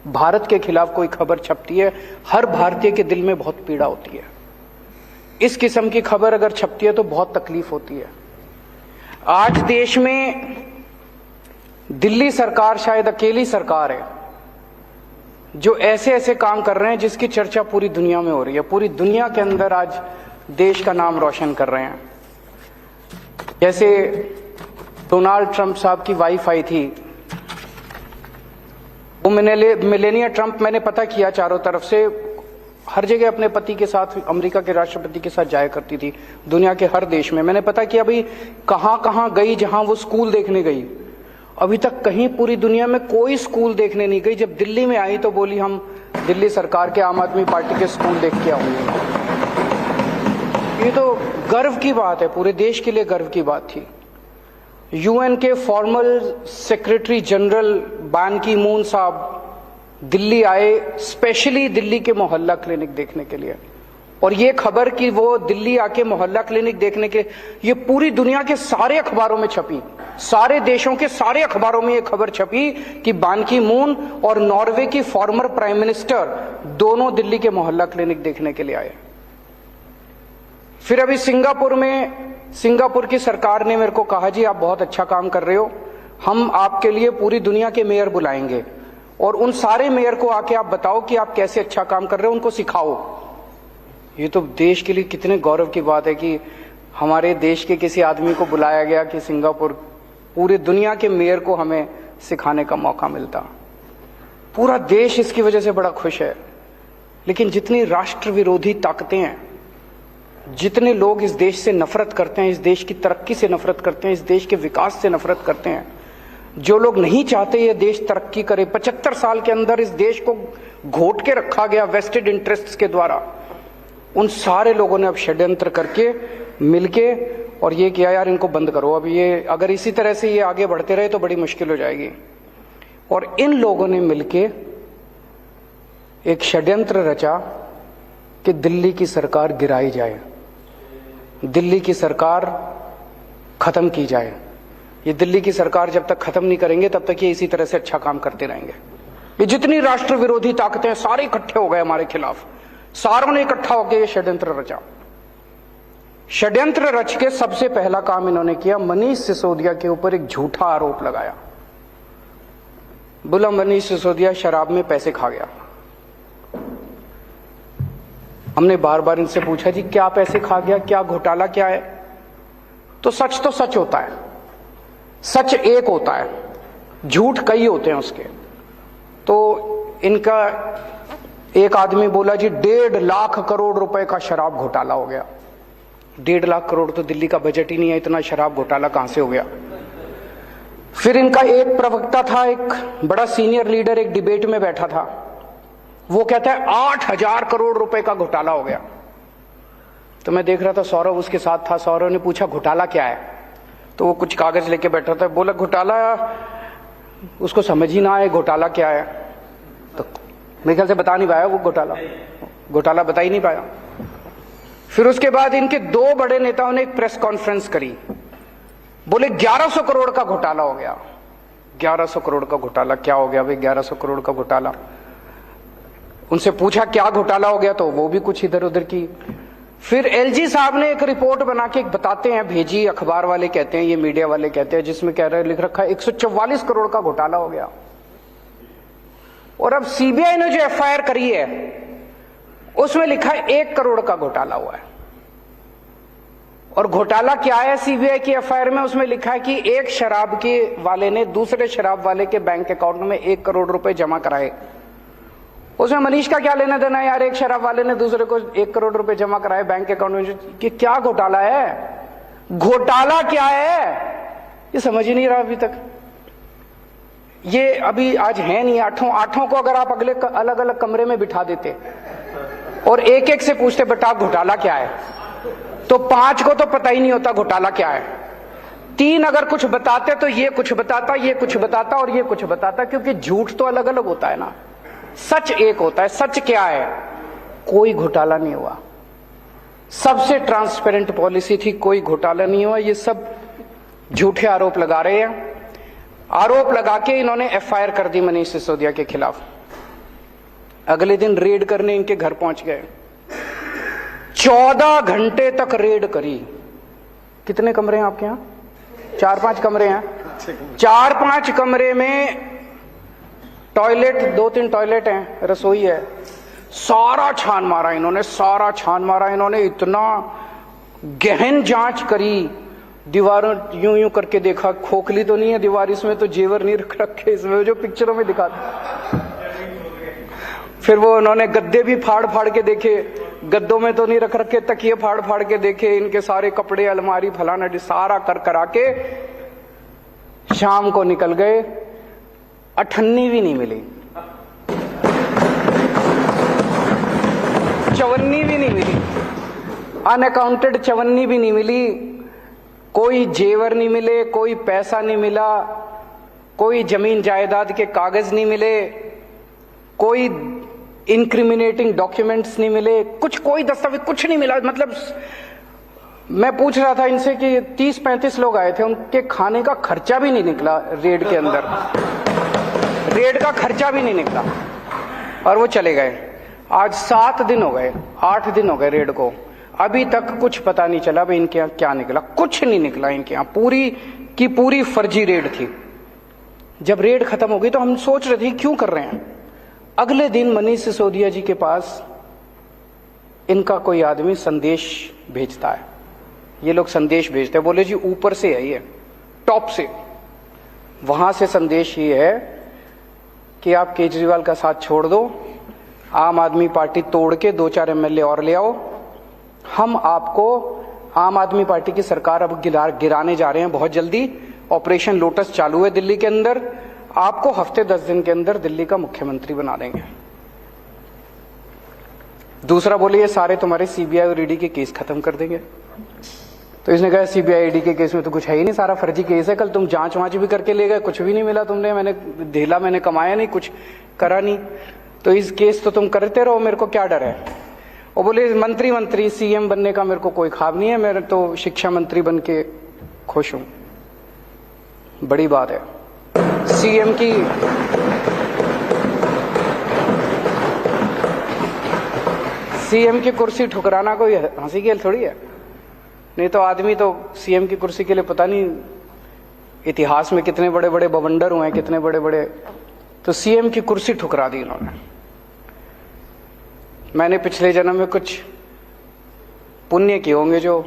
भारत के खिलाफ कोई खबर छपती है, हर भारतीय के दिल में बहुत पीड़ा होती है। इस किस्म की खबर अगर छपती है तो बहुत तकलीफ होती है। आज देश में दिल्ली सरकार शायद अकेली सरकार है जो ऐसे ऐसे काम कर रहे हैं जिसकी चर्चा पूरी दुनिया में हो रही है। पूरी दुनिया के अंदर आज देश का नाम रोशन कर रहे हैं। जैसे डोनाल्ड ट्रंप साहब की वाइफ आई थी, वो मिलेनिया ट्रंप, मैंने पता किया चारों तरफ से, हर जगह अपने पति के साथ, अमेरिका के राष्ट्रपति के साथ जाया करती थी, दुनिया के हर देश में। मैंने पता किया अभी कहां कहां गई, जहां वो स्कूल देखने गई, अभी तक कहीं पूरी दुनिया में कोई स्कूल देखने नहीं गई। जब दिल्ली में आई तो बोली हम दिल्ली सरकार के, आम आदमी पार्टी के स्कूल देख के आऊंगी। ये तो गर्व की बात है, पूरे देश के लिए गर्व की बात थी। यूएन के फॉर्मल सेक्रेटरी जनरल बान की मून साहब दिल्ली आए, स्पेशली दिल्ली के मोहल्ला क्लिनिक देखने के लिए। और ये खबर कि वो दिल्ली आके मोहल्ला क्लिनिक देखने के, ये पूरी दुनिया के सारे अखबारों में छपी, सारे देशों के सारे अखबारों में ये खबर छपी कि बान की मून और नॉर्वे की फॉर्मर प्राइम मिनिस्टर दोनों दिल्ली के मोहल्ला क्लिनिक देखने के लिए आए। फिर अभी सिंगापुर में, सिंगापुर की सरकार ने मेरे को कहा जी आप बहुत अच्छा काम कर रहे हो, हम आपके लिए पूरी दुनिया के मेयर बुलाएंगे और उन सारे मेयर को आके आप बताओ कि आप कैसे अच्छा काम कर रहे हो, उनको सिखाओ। ये तो देश के लिए कितने गौरव की बात है कि हमारे देश के किसी आदमी को बुलाया गया कि सिंगापुर, पूरी दुनिया के मेयर को हमें सिखाने का मौका मिलता। पूरा देश इसकी वजह से बड़ा खुश है। लेकिन जितनी राष्ट्र विरोधी ताकतें हैं, जितने लोग इस देश से नफरत करते हैं, इस देश की तरक्की से नफरत करते हैं, इस देश के विकास से नफरत करते हैं, जो लोग नहीं चाहते ये देश तरक्की करे, 75 साल के अंदर इस देश को घोट के रखा गया वेस्टेड इंटरेस्ट्स के द्वारा, उन सारे लोगों ने अब षड्यंत्र करके मिलके और ये किया यार इनको बंद करो। अब ये अगर इसी तरह से ये आगे बढ़ते रहे तो बड़ी मुश्किल हो जाएगी। और इन लोगों ने मिलके एक षड्यंत्र रचा कि दिल्ली की सरकार गिराई जाए, दिल्ली की सरकार खत्म की जाए। ये दिल्ली की सरकार जब तक खत्म नहीं करेंगे तब तक ये इसी तरह से अच्छा काम करते रहेंगे। ये जितनी राष्ट्र विरोधी ताकतें हैं सारे इकट्ठे हो गए हमारे खिलाफ, सारों ने इकट्ठा होकर ये षड्यंत्र रचा। षड्यंत्र रच के सबसे पहला काम इन्होंने किया, मनीष सिसोदिया के ऊपर एक झूठा आरोप लगाया। बोला मनीष सिसोदिया शराब में पैसे खा गया। हमने बार बार इनसे पूछा जी क्या पैसे खा गया, क्या घोटाला क्या है? तो सच होता है, सच एक होता है, झूठ कई होते हैं उसके। तो इनका एक आदमी बोला जी 1.5 लाख करोड़ रुपए का शराब घोटाला हो गया। 1.5 लाख करोड़ तो दिल्ली का बजट ही नहीं है, इतना शराब घोटाला कहां से हो गया? फिर इनका एक प्रवक्ता था, एक बड़ा सीनियर लीडर, एक डिबेट में बैठा था, वो कहता है 8,000 करोड़ रुपए का घोटाला हो गया। तो मैं देख रहा था, सौरभ उसके साथ था, सौरभ ने पूछा घोटाला क्या है? तो वो कुछ कागज लेके बैठा था, बोला घोटाला, उसको समझ ही ना आए घोटाला क्या है। तो मेरे ख्याल से बता नहीं पाया वो घोटाला बता ही नहीं पाया। फिर उसके बाद इनके 2 बड़े नेताओं ने एक प्रेस कॉन्फ्रेंस करी, बोले 1100 करोड़ का घोटाला हो गया। 1100 करोड़ का घोटाला क्या हो गया भाई? 1100 करोड़ का घोटाला। उनसे पूछा क्या घोटाला हो गया, तो वो भी कुछ इधर उधर की। फिर एलजी साहब ने एक रिपोर्ट बना के बताते हैं, भेजी, अखबार वाले कहते हैं, ये मीडिया वाले कहते हैं, जिसमें कह रहे लिख रखा है 144 करोड़ का घोटाला हो गया। और अब सीबीआई ने जो एफआईआर करी है उसमें लिखा है 1 करोड़ का घोटाला हुआ है। और घोटाला क्या है सीबीआई की एफआईआर में? उसमें लिखा है कि एक शराब के वाले ने दूसरे शराब वाले के बैंक अकाउंट में 1 करोड़ रुपए जमा कराए। उसमें मनीष का क्या लेना देना है यार? एक शराब वाले ने दूसरे को 1 करोड़ रुपए जमा कराए बैंक अकाउंट में, कि क्या घोटाला है? घोटाला क्या है ये समझ ही नहीं रहा अभी तक। ये अभी आज है नहीं, आठों को अगर आप अगले अलग अलग कमरे में बिठा देते और एक एक से पूछते बेटा घोटाला क्या है, तो 5 को तो पता ही नहीं होता घोटाला क्या है। 3 अगर कुछ बताते तो ये कुछ बताता, ये कुछ बताता और ये कुछ बताता, क्योंकि झूठ तो अलग अलग होता है ना, सच एक होता है। सच क्या है? कोई घोटाला नहीं हुआ, सबसे ट्रांसपेरेंट पॉलिसी थी, कोई घोटाला नहीं हुआ। ये सब झूठे आरोप लगा रहे हैं। आरोप लगा के इन्होंने एफआईआर कर दी मनीष सिसोदिया के खिलाफ। अगले दिन रेड करने इनके घर पहुंच गए, 14 घंटे तक रेड करी। कितने कमरे हैं आपके यहाँ? 4-5 कमरे हैं। 4-5 कमरे में टॉयलेट, 2-3 टॉयलेट हैं, रसोई है। सारा छान मारा इन्होंने, सारा छान मारा इन्होंने, इतना गहन जांच करी। दीवारों यूं करके देखा, खोखली तो नहीं है दीवार, इसमें तो जेवर नहीं रख रखे, इसमें जो पिक्चरों में दिखाते। फिर वो उन्होंने गद्दे भी फाड़ फाड़ के देखे, गद्दों में तो नहीं रख रखे, तकिए फाड़ फाड़ के देखे, इनके सारे कपड़े अलमारी फलाना सारा कर करा के शाम को निकल गए। 98 भी नहीं मिली, 54 भी नहीं मिली, अनअकाउंटेड 54 भी नहीं मिली। कोई जेवर नहीं मिले, कोई पैसा नहीं मिला, कोई जमीन जायदाद के कागज नहीं मिले, कोई इंक्रिमिनेटिंग डॉक्यूमेंट्स नहीं मिले, कुछ कोई दस्तावेज कुछ नहीं मिला। मतलब मैं पूछ रहा था इनसे कि 30-35 लोग आए थे, उनके खाने का खर्चा भी नहीं निकला रेड के अंदर, रेड का खर्चा भी नहीं निकला और वो चले गए। आज 7 दिन हो गए, 8 दिन हो गए रेड को, अभी तक कुछ पता नहीं चला भाई इनके यहाँ क्या निकला, कुछ नहीं निकला इनके यहाँ। पूरी की पूरी फर्जी रेड थी। जब रेड खत्म हो गई तो हम सोच रहे थे क्यों कर रहे हैं। अगले दिन मनीष सिसोदिया जी के पास इनका कोई आदमी संदेश भेजता है, ये लोग संदेश भेजते हैं, बोले जी ऊपर से है, ये टॉप से, वहां से संदेश ये है कि आप केजरीवाल का साथ छोड़ दो, आम आदमी पार्टी तोड़ के 2-4 एमएलए और ले आओ, हम आपको आम आदमी पार्टी की सरकार अब गिराने जा रहे हैं बहुत जल्दी। ऑपरेशन लोटस चालू है दिल्ली के अंदर, आपको हफ्ते 10 दिन के अंदर दिल्ली का मुख्यमंत्री बना देंगे। दूसरा बोले ये सारे तुम्हारे सीबीआई और ईडी के केस खत्म कर देंगे। तो इसने कहा सीबीआई ईडी के केस में तो कुछ है ही नहीं, सारा फर्जी केस है, कल तुम जांच वांच भी करके ले गए, कुछ भी नहीं मिला तुमने, मैंने कमाया नहीं, कुछ करा नहीं, तो इस केस तो तुम करते रहो, मेरे को क्या डर है। वो बोले मंत्री सीएम बनने का मेरे को कोई ख्वाब नहीं है, मेरे तो शिक्षा मंत्री बन के खुश हूं। बड़ी बात है, सीएम की कुर्सी ठुकराना कोई हंसी खेल थोड़ी है। नहीं तो आदमी तो सीएम की कुर्सी के लिए पता नहीं इतिहास में कितने बड़े बड़े बवंडर हुए हैं, कितने बड़े बड़े, तो सीएम की कुर्सी ठुकरा दी इन्होंने। मैंने पिछले जन्म में कुछ पुण्य किए होंगे जो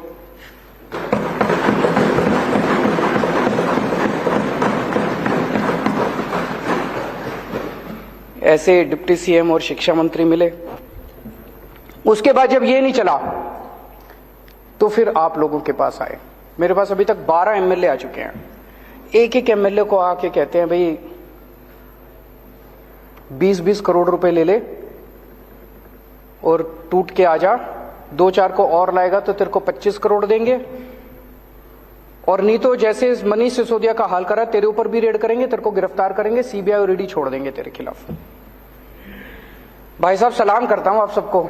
ऐसे डिप्टी सीएम और शिक्षा मंत्री मिले। उसके बाद जब ये नहीं चला तो फिर आप लोगों के पास आए। मेरे पास अभी तक 12 एमएलए आ चुके हैं। एक एमएलए को आके कहते हैं भाई 20-20 करोड़ रुपए ले ले और टूट के आ जा, 2-4 को और लाएगा तो तेरे को 25 करोड़ देंगे, और नहीं तो जैसे मनीष सिसोदिया का हाल करा तेरे ऊपर भी रेड करेंगे, तेरे को गिरफ्तार करेंगे, सीबीआई और ईडी छोड़ देंगे तेरे खिलाफ। भाई साहब सलाम करता हूं आप सबको।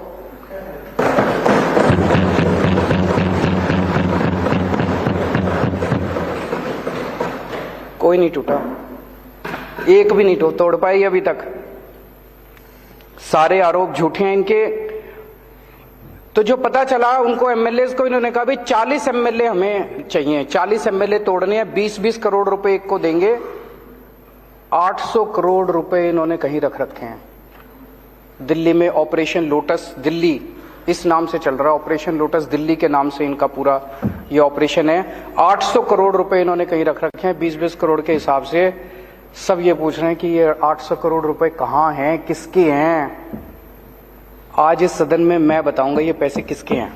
कोई नहीं टूटा, एक भी नहीं तोड़ पाई अभी तक। सारे आरोप झूठे हैं इनके। तो जो पता चला उनको एमएलए को इन्होंने कहा भाई 40 एमएलए हमें चाहिए, 40 एमएलए तोड़ने हैं, 20-20 करोड़ रुपए एक को देंगे। 800 करोड़ रुपए इन्होंने कहीं रख रखे हैं दिल्ली में। ऑपरेशन लोटस दिल्ली इस नाम से चल रहा है, ऑपरेशन लोटस दिल्ली के नाम से इनका पूरा ये ऑपरेशन है। 800 करोड़ रुपए इन्होंने कहीं रख रखे हैं 20-20 करोड़ के हिसाब से। सब ये पूछ रहे हैं कि ये 800 करोड़ रुपए कहाँ हैं, किसके हैं। आज इस सदन में मैं बताऊंगा ये पैसे किसके हैं।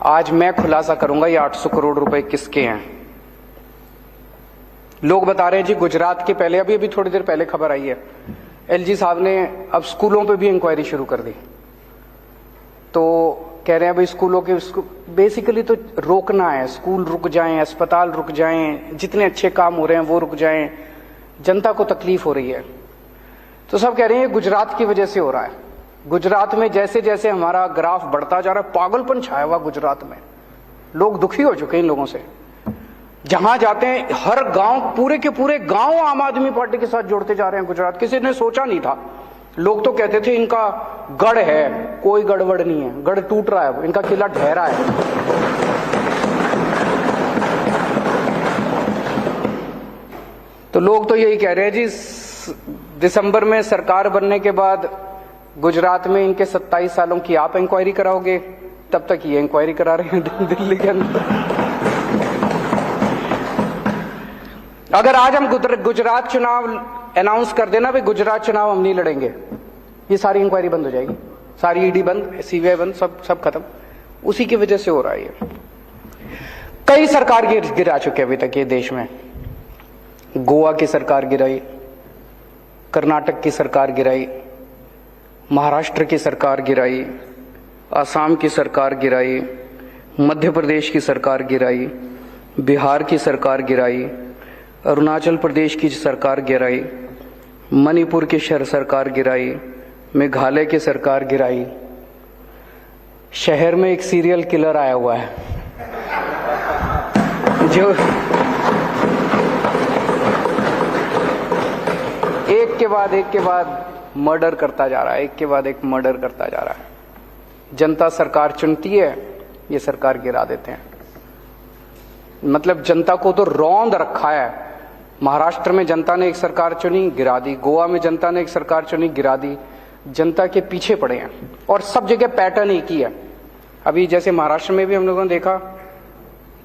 आज मैं खुलासा करूंगा ये 800 करोड़ रुपए किसके हैं। लोग बता रहे हैं जी गुजरात के, पहले अभी थोड़ी देर पहले खबर आई है, एलजी साहब ने अब स्कूलों पे भी इंक्वायरी शुरू कर दी। तो कह रहे हैं भाई स्कूलों के बेसिकली तो रोकना है, स्कूल रुक जाएं, अस्पताल रुक जाएं, जितने अच्छे काम हो रहे हैं वो रुक जाएं, जनता को तकलीफ हो रही है। तो सब कह रहे हैं गुजरात की वजह से हो रहा है। गुजरात में जैसे जैसे हमारा ग्राफ बढ़ता जा रहा है, पागलपन छाया हुआ गुजरात में, लोग दुखी हो चुके हैं इन लोगों से। जहां जाते हैं हर गांव, पूरे के पूरे गांव आम आदमी पार्टी के साथ जोड़ते जा रहे हैं गुजरात। किसी ने सोचा नहीं था। लोग तो कहते थे इनका गढ़ है, कोई गड़बड़ नहीं है, गढ़ टूट रहा है, इनका किला ढहरा है। तो लोग तो यही कह रहे हैं जी दिसंबर में सरकार बनने के बाद गुजरात में इनके 27 सालों की आप इंक्वायरी कराओगे, तब तक ये इंक्वायरी करा रहे हैं दिल्ली के अंदर। अगर आज हम गुजरात चुनाव अनाउंस कर देना भाई गुजरात चुनाव हम नहीं लड़ेंगे, ये सारी इंक्वायरी बंद हो जाएगी, सारी ईडी बंद, सीबीआई बंद, सब खत्म। उसी की वजह से हो रहा है ये। कई सरकार गिरा चुके अभी तक ये देश में। गोवा की सरकार गिराई, कर्नाटक की सरकार गिराई, महाराष्ट्र की सरकार गिराई, असम की सरकार गिराई, मध्य प्रदेश की सरकार गिराई, बिहार की सरकार गिराई, अरुणाचल प्रदेश की सरकार गिराई, मणिपुर की सरकार गिराई, मेघालय की सरकार गिराई। शहर में एक सीरियल किलर आया हुआ है जो एक के बाद मर्डर करता जा रहा है, एक के बाद एक मर्डर करता जा रहा है। जनता सरकार चुनती है, ये सरकार गिरा देते हैं। मतलब जनता को तो रौंद रखा है। महाराष्ट्र में जनता ने एक सरकार चुनी, गिरा दी। गोवा में जनता ने एक सरकार चुनी, गिरा दी। जनता के पीछे पड़े हैं और सब जगह पैटर्न एक ही है। अभी जैसे महाराष्ट्र में भी हम लोगों ने देखा,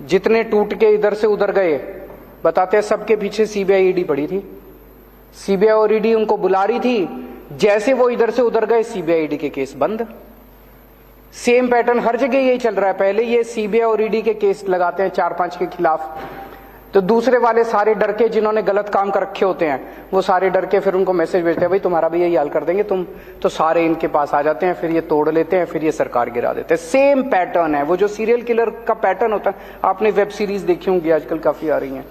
जितने टूट के इधर से उधर गए, बताते हैं सबके पीछे सीबीआई ईडी पड़ी थी। सीबीआई और ईडी उनको बुला रही थी, जैसे वो इधर से उधर गए सीबीआई ईडी के केस बंद। सेम पैटर्न हर जगह यही चल रहा है। पहले ये सीबीआई और ईडी के केस लगाते हैं 4-5 के खिलाफ, तो दूसरे वाले सारे डर के, जिन्होंने गलत काम कर रखे होते हैं, वो सारे डर के फिर उनको मैसेज भेजते हैं, भाई तुम्हारा भी यही हाल कर देंगे तुम, तो सारे इनके पास आ जाते हैं, फिर ये तोड़ लेते हैं, फिर ये सरकार गिरा देते हैं। सेम पैटर्न है। वो जो सीरियल किलर का पैटर्न होता है, आपने वेब सीरीज देखी होंगी, आजकल काफी आ रही हैं,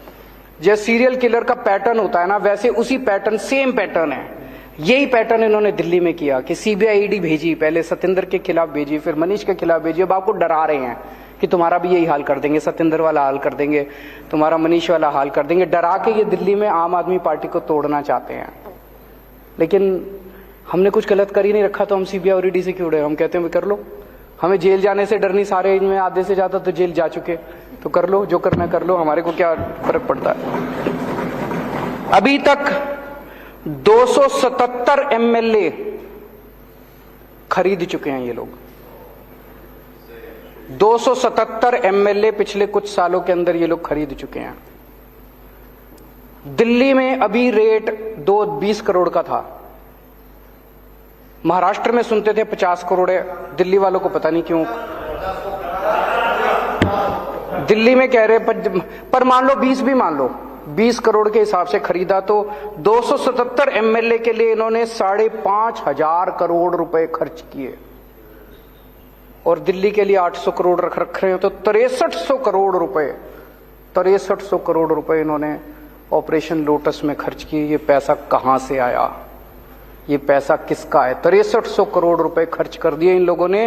जैसे सीरियल किलर का पैटर्न होता है ना, वैसे उसी पैटर्न, सेम पैटर्न है। यही पैटर्न इन्होंने दिल्ली में किया कि सीबीआई ईडी भेजी, पहले सत्येंद्र के खिलाफ भेजी, फिर मनीष के खिलाफ भेजी। अब आपको डरा रहे हैं कि तुम्हारा भी यही हाल कर देंगे, सत्येंद्र वाला हाल कर देंगे, तुम्हारा मनीष वाला हाल कर देंगे। डरा के ये दिल्ली में आम आदमी पार्टी को तोड़ना चाहते हैं। लेकिन हमने कुछ गलत कर ही नहीं रखा, तो हम सीबीआई और ईडी से क्यों डरे? हम कहते हैं कर लो, हमें जेल जाने से डर नहीं। सारे इनमें आधे से ज्यादा तो जेल जा चुके, तो कर लो, जो करना कर लो, हमारे को क्या फर्क पड़ता है। अभी तक 277 एमएलए खरीद चुके हैं ये लोग। 277 एमएलए पिछले कुछ सालों के अंदर ये लोग खरीद चुके हैं। दिल्ली में अभी रेट 20 करोड़ का था, महाराष्ट्र में सुनते थे 50 करोड़ है। दिल्ली वालों को पता नहीं क्यों, दिल्ली में कह रहे पर मान लो 20 भी मान लो, 20 करोड़ के हिसाब से खरीदा, तो 277 एमएलए के लिए इन्होंने 5,500 करोड़ रुपए खर्च किए, और दिल्ली के लिए 800 करोड़ रख रहे हैं, तो 6300 करोड़ रुपए, 6300 करोड़ रुपए इन्होंने ऑपरेशन लोटस में खर्च किए। ये पैसा कहां से आया? ये पैसा किसका है? 6300 करोड़ रुपए खर्च कर दिए इन लोगों ने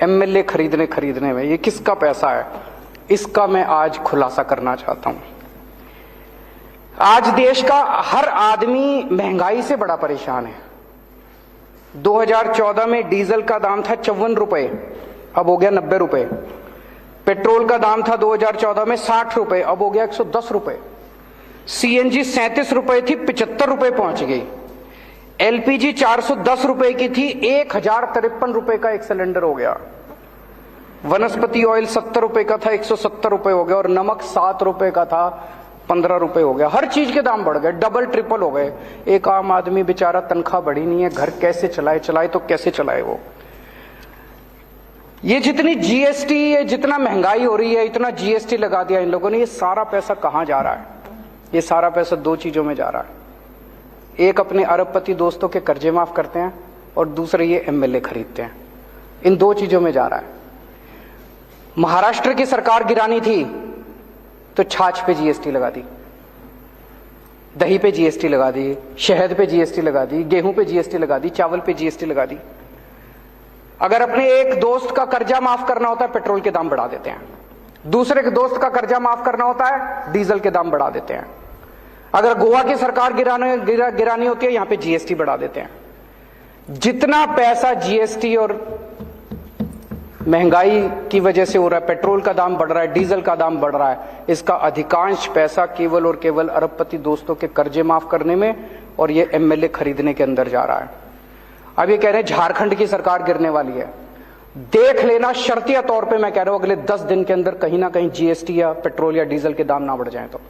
एमएलए खरीदने में। ये किसका पैसा है? इसका मैं आज खुलासा करना चाहता हूं। आज देश का हर आदमी महंगाई से बड़ा परेशान है। 2014 में डीजल का दाम था 54 रुपए, अब हो गया 90 रुपए। पेट्रोल का दाम था 2014 में 60 रुपए, अब हो गया 110 रुपए। सीएनजी 37 रुपए थी, 75 रुपए पहुंच गई। एलपीजी 410 रुपए की थी, 1053 रुपए का एक सिलेंडर हो गया। वनस्पति ऑयल 70 रुपए का था, 170 रुपए हो गया। और नमक 7 रुपए का था, 15 रुपए हो गया। हर चीज के दाम बढ़ गए, डबल ट्रिपल हो गए। एक आम आदमी बेचारा, तनख्वाह बढ़ी नहीं है, घर कैसे चलाए तो कैसे चलाए वो? ये जितनी जीएसटी, ये जितना महंगाई हो रही है, इतना जीएसटी लगा दिया इन लोगों ने। ये सारा पैसा कहां जा रहा है? ये सारा पैसा 2 चीजों में जा रहा है। एक अपने अरबपति दोस्तों के कर्जे माफ करते हैं, और दूसरे ये एमएलए खरीदते हैं। इन 2 चीजों में जा रहा है। महाराष्ट्र की सरकार गिरानी थी तो छाछ पे जीएसटी लगा दी, दही पे जीएसटी लगा दी, शहद पे जीएसटी लगा दी, गेहूं पे जीएसटी लगा दी, चावल पे जीएसटी लगा दी। अगर अपने एक दोस्त का कर्जा माफ करना होता है, पेट्रोल के दाम बढ़ा देते हैं। दूसरे के दोस्त का कर्जा माफ करना होता है, डीजल के दाम बढ़ा देते हैं। अगर गोवा की सरकार गिरानी होती है, यहां पे जीएसटी बढ़ा देते हैं। जितना पैसा जीएसटी और महंगाई की वजह से हो रहा है, पेट्रोल का दाम बढ़ रहा है, डीजल का दाम बढ़ रहा है, इसका अधिकांश पैसा केवल और केवल अरबपति दोस्तों के कर्जे माफ करने में और ये एमएलए खरीदने के अंदर जा रहा है। अब ये कह रहे हैं झारखंड की सरकार गिरने वाली है। देख लेना, शर्तिया तौर पे मैं कह रहा हूं, अगले 10 दिन के अंदर कहीं ना कहीं जीएसटी या पेट्रोल या डीजल के दाम ना बढ़ जाए तो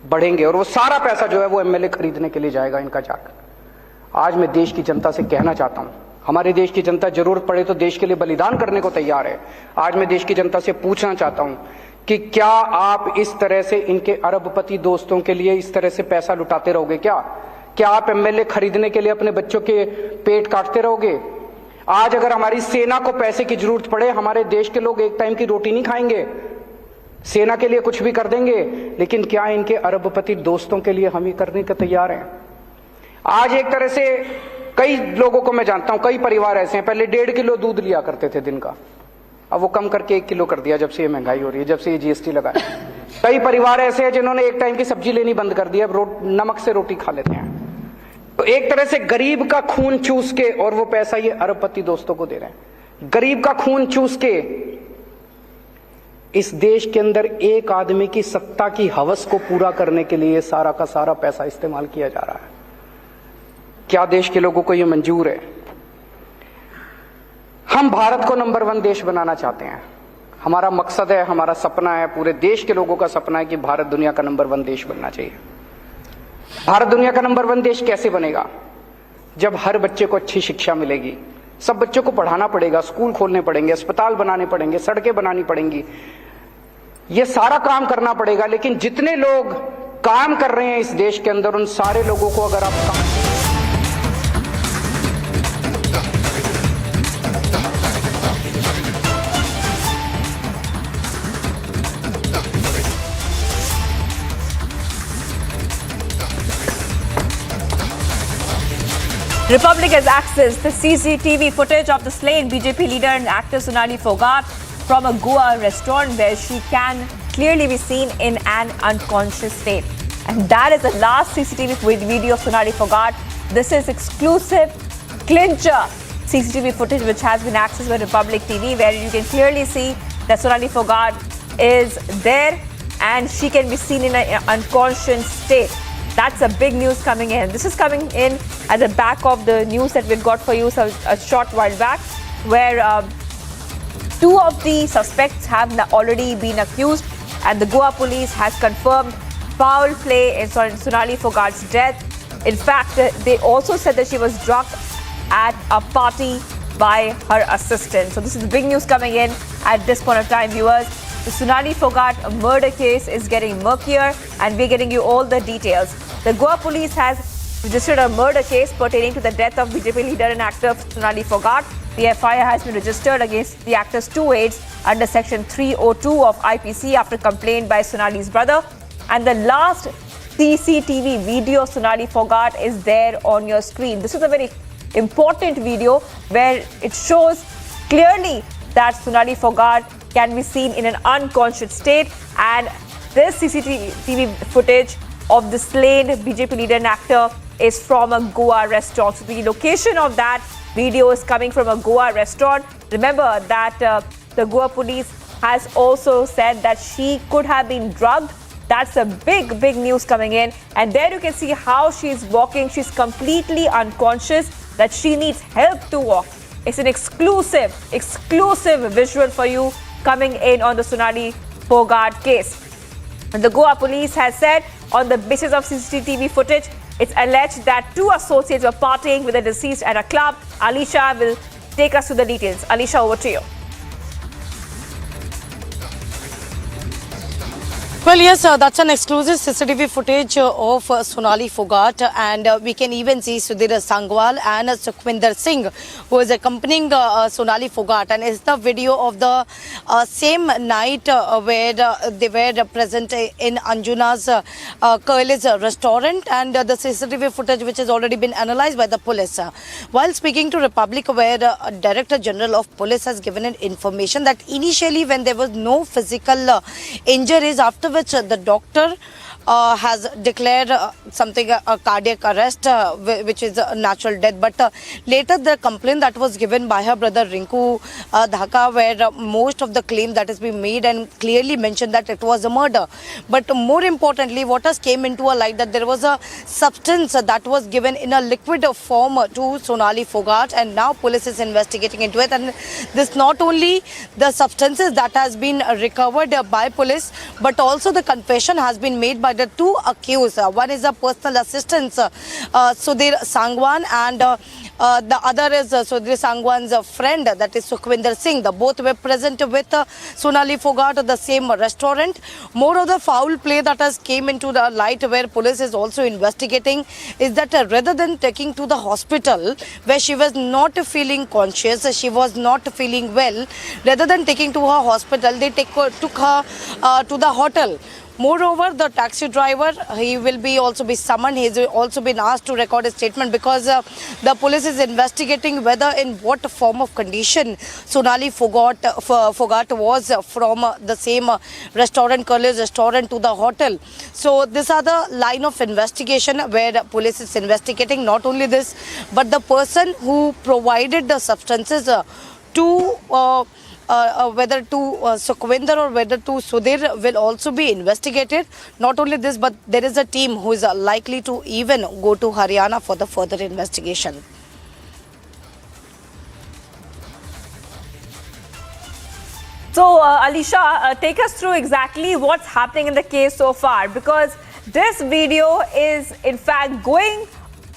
बढ़ेंगे और वो सारा पैसा जो है वो एमएलए खरीदने के लिए जाएगा इनका जाकर। आज मैं देश की जनता से कहना चाहता हूं, हमारे देश की जनता जरूरत पड़े तो देश के लिए बलिदान करने को तैयार है। आज मैं देश की जनता से पूछना चाहता हूं कि क्या आप इस तरह से इनके अरबपति दोस्तों के लिए इस तरह से पैसा लुटाते रहोगे? क्या आप एमएलए खरीदने के लिए अपने बच्चों के पेट काटते रहोगे? आज अगर हमारी सेना को पैसे की जरूरत पड़े, हमारे देश के लोग एक टाइम की रोटी नहीं खाएंगे, सेना के लिए कुछ भी कर देंगे, लेकिन क्या इनके अरबपति दोस्तों के लिए हम ही करने को तैयार हैं? आज एक तरह से कई लोगों को मैं जानता हूं, कई परिवार ऐसे हैं, पहले 1.5 किलो दूध लिया करते थे दिन का, अब वो कम करके 1 किलो कर दिया जब से ये महंगाई हो रही है, जब से ये जीएसटी लगा है। कई परिवार ऐसे हैं जिन्होंने एक टाइम की सब्जी लेनी बंद कर दी, अब नमक से रोटी खा लेते हैं। तो एक तरह से गरीब का खून चूस के और वो पैसा ये अरबपति दोस्तों को दे रहे हैं। गरीब का खून चूस के इस देश के अंदर एक आदमी की सत्ता की हवस को पूरा करने के लिए सारा का सारा पैसा इस्तेमाल किया जा रहा है। क्या देश के लोगों को यह मंजूर है? हम भारत को नंबर 1 देश बनाना चाहते हैं। हमारा मकसद है, हमारा सपना है, पूरे देश के लोगों का सपना है कि भारत दुनिया का नंबर 1 देश बनना चाहिए। भारत दुनिया का नंबर 1 देश कैसे बनेगा? जब हर बच्चे को अच्छी शिक्षा मिलेगी, सब बच्चों को पढ़ाना पड़ेगा, स्कूल खोलने पड़ेंगे, अस्पताल बनाने पड़ेंगे, सड़कें बनानी पड़ेंगी, ये सारा काम करना पड़ेगा। लेकिन जितने लोग काम कर रहे हैं इस देश के अंदर, उन सारे लोगों को अगर आप Republic has accessed the CCTV footage of the slain BJP leader and actor Sonali Phogat from a Goa restaurant where she can clearly be seen in an unconscious state. And that is the last CCTV video of Sonali Phogat. This is exclusive clincher CCTV footage which has been accessed by Republic TV, where you can clearly see that Sonali Phogat is there and she can be seen in an unconscious state. That's a big news coming in. This is coming in at the back of the news that we got for you a short while back, where 2 of the suspects have already been accused, and the Goa police has confirmed foul play in Sonali Phogat's death. In fact, they also said that she was drunk at a party by her assistant. So this is the big news coming in at this point of time, viewers. The Sonali Phogat murder case is getting murkier, and we're getting you all the details. The Goa police has registered a murder case pertaining to the death of BJP leader and actor Sonali Phogat. The FIR has been registered against the actor's 2 aides under Section 302 of IPC after complaint by Sonali's brother. And the last CCTV video of Sonali Phogat is there on your screen. This is a very important video where it shows clearly that Sonali Phogat can be seen in an unconscious state, and this CCTV footage of the slain BJP leader and actor is from a Goa restaurant. So the location of that video is coming from a Goa restaurant. Remember that the Goa police has also said that she could have been drugged. That's a big news coming in. And there you can see how she's walking. She's completely unconscious, that she needs help to walk. It's an exclusive visual for you coming in on the Sonali Phogat case. And the Goa police has said, on the basis of CCTV footage, it's alleged that 2 associates were partying with the deceased at a club. Alisha will take us to the details. Alisha, over to you. Well, yes, that's an exclusive CCTV footage of Sonali Phogat, and we can even see Sudhir Sangwal and Sukhwinder Singh, who is accompanying Sonali Phogat, and it's the video of the same night where they were present in Anjuna's Curly's restaurant, and the CCTV footage which has already been analysed by the police. While speaking to Republic, where Director General of Police has given an information that initially when there was no physical injuries, after which the doctor has declared something a cardiac arrest, which is a natural death. But later the complaint that was given by her brother Rinku Dhaka, where most of the claim that has been made and clearly mentioned that it was a murder. But more importantly, what has came into a light that there was a substance that was given in a liquid form to Sonali Phogat, and now police is investigating into it. And this not only the substances that has been recovered by police, but also the confession has been made by the two accused. One is a personal assistant, Sudhir Sangwan, and the other is Sudhir Sangwan's friend, that is Sukhwinder Singh. Both were present with Sonali Phogat at the same restaurant. More of the foul play that has came into the light, where police is also investigating, is that rather than taking to the hospital where she was not feeling conscious, she was not feeling well, rather than taking to her hospital, they took her to the hotel. Moreover, the taxi driver, he will be also be summoned. He has also been asked to record a statement, because the police is investigating whether in what form of condition Sonali Phogat was from the same restaurant, Curly's restaurant, to the hotel. So these are the line of investigation where police is investigating not only this, but the person who provided the substances to whether to Sukhwinder or whether to Sudhir will also be investigated. Not only this, but there is a team who is likely to even go to Haryana for the further investigation. So, Alisha, take us through exactly what's happening in the case so far, because this video is in fact going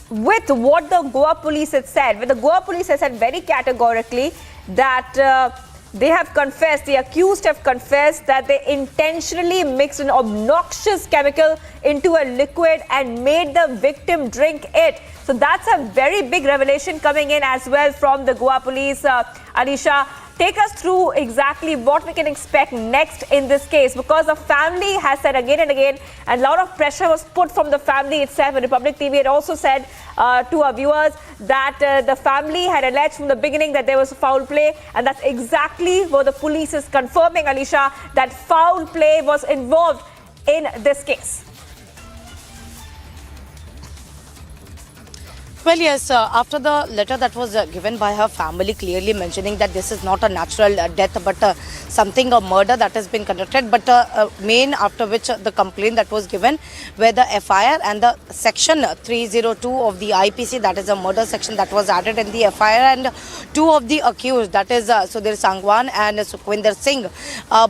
with what the Goa police had said. Where the Goa police has said very categorically that they have confessed, the accused have confessed that they intentionally mixed an obnoxious chemical into a liquid and made the victim drink it. So that's a very big revelation coming in as well from the Goa police. Alisha, take us through exactly what we can expect next in this case, because the family has said again and again, and a lot of pressure was put from the family itself. And Republic TV had also said to our viewers that the family had alleged from the beginning that there was foul play, and that's exactly what the police is confirming, Alisha, that foul play was involved in this case. Well, yes, after the letter that was given by her family clearly mentioning that this is not a natural death but a murder that has been conducted, but main after which the complaint that was given, where the FIR and the section 302 of the IPC, that is a murder section that was added in the FIR, and two of the accused, that is Sudhir Sangwan and Sukhwinder Singh,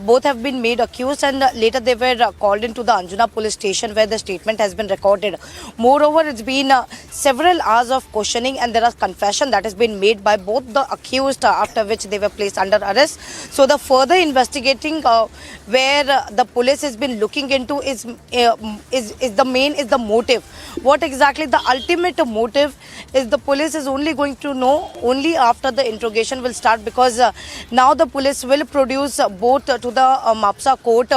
both have been made accused, and later they were called into the Anjuna police station where the statement has been recorded. Moreover, it's been several hours of questioning, and there is confession that has been made by both the accused, after which they were placed under arrest. So the further investigating where the police has been looking into is the motive. What exactly the ultimate motive is, the police is only going to know only after the interrogation will start, because now the police will produce both to the MAPSA court,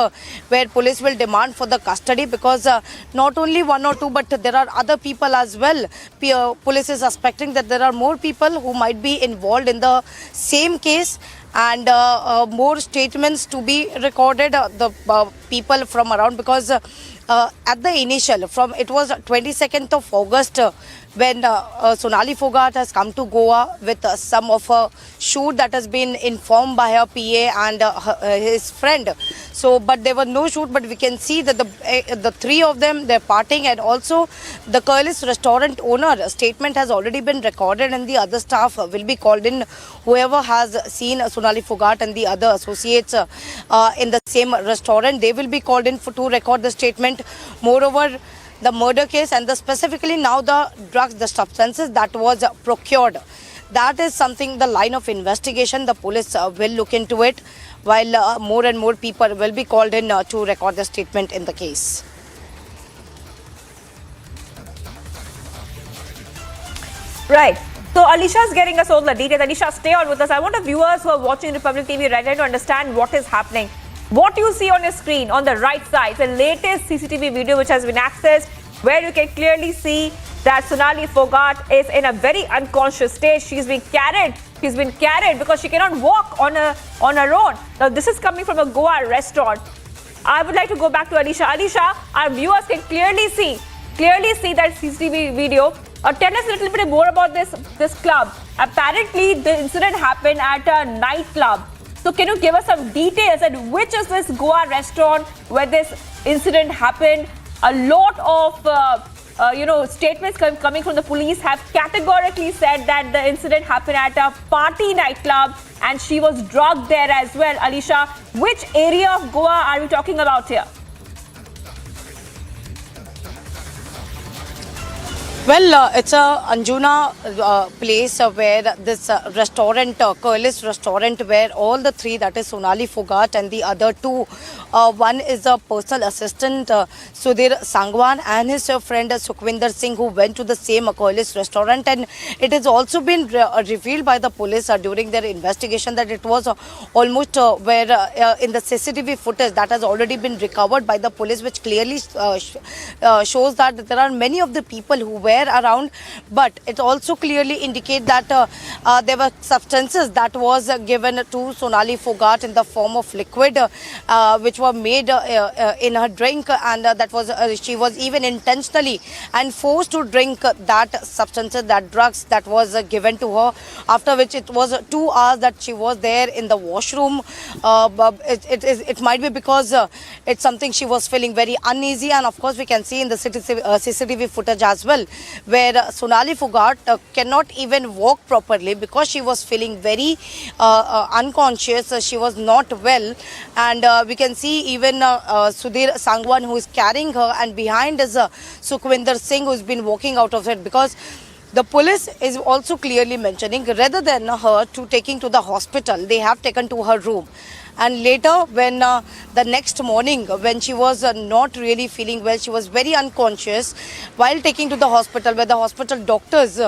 where police will demand for the custody, because not only one or two, but there are other people as well. Police is suspecting that there are more people who might be involved in the same case, and more statements to be recorded, the people from around, because at the initial, it was 22nd of August when Sonali Phogat has come to Goa with some of her shoot that has been informed by her PA and his friend. So, but there was no shoot, but we can see that the three of them, they're partying, and also the Curly's restaurant owner statement has already been recorded, and the other staff will be called in. Whoever has seen Sonali Phogat and the other associates in the same restaurant, they will be called in to record the statement. Moreover, the murder case and specifically now the drugs, the substances that was procured, that is something, the line of investigation, the police will look into it, while more and more people will be called in to record the statement in the case. Right. So Alisha is getting us all the details. Alisha, stay on with us. I want the viewers who are watching Republic TV right now to understand what is happening. What you see on your screen on the right side, the latest CCTV video which has been accessed, where you can clearly see that Sonali Phogat is in a very unconscious state. She's been carried because she cannot walk on her own. Now this is coming from a Goa restaurant. I would like to go back to Alisha. Alisha, our viewers can clearly see that CCTV video. Tell us a little bit more about this club. Apparently, the incident happened at a nightclub. So can you give us some details and which is this Goa restaurant where this incident happened? A lot of statements coming from the police have categorically said that the incident happened at a party nightclub and she was drugged there as well. Alisha, which area of Goa are we talking about here? Well, it's a Anjuna place where this restaurant, Curlis restaurant, where all the three, that is Sonali Phogat and the other two, one is a personal assistant, Sudhir Sangwan, and his friend Sukhwinder Singh, who went to the same Curlis restaurant. And it has also been revealed by the police during their investigation that it was almost where in the CCTV footage that has already been recovered by the police, which clearly shows that there are many of the people who were around, but it also clearly indicates that there were substances that was given to Sonali Phogat in the form of liquid, which were made in her drink, and that was she was even intentionally and forced to drink that substances, that drugs that was given to her, after which it was 2 hours that she was there in the washroom. It might be because it's something she was feeling very uneasy, and of course we can see in the CCTV footage as well, where Sonali Phogat cannot even walk properly because she was feeling very unconscious. She was not well, and we can see even Sudhir Sangwan, who is carrying her, and behind is Sukhwinder Singh, who has been walking out of it, because the police is also clearly mentioning rather than her to taking to the hospital, they have taken to her room. And later, when the next morning, when she was not really feeling well, she was very unconscious, while taking to the hospital, where the hospital doctors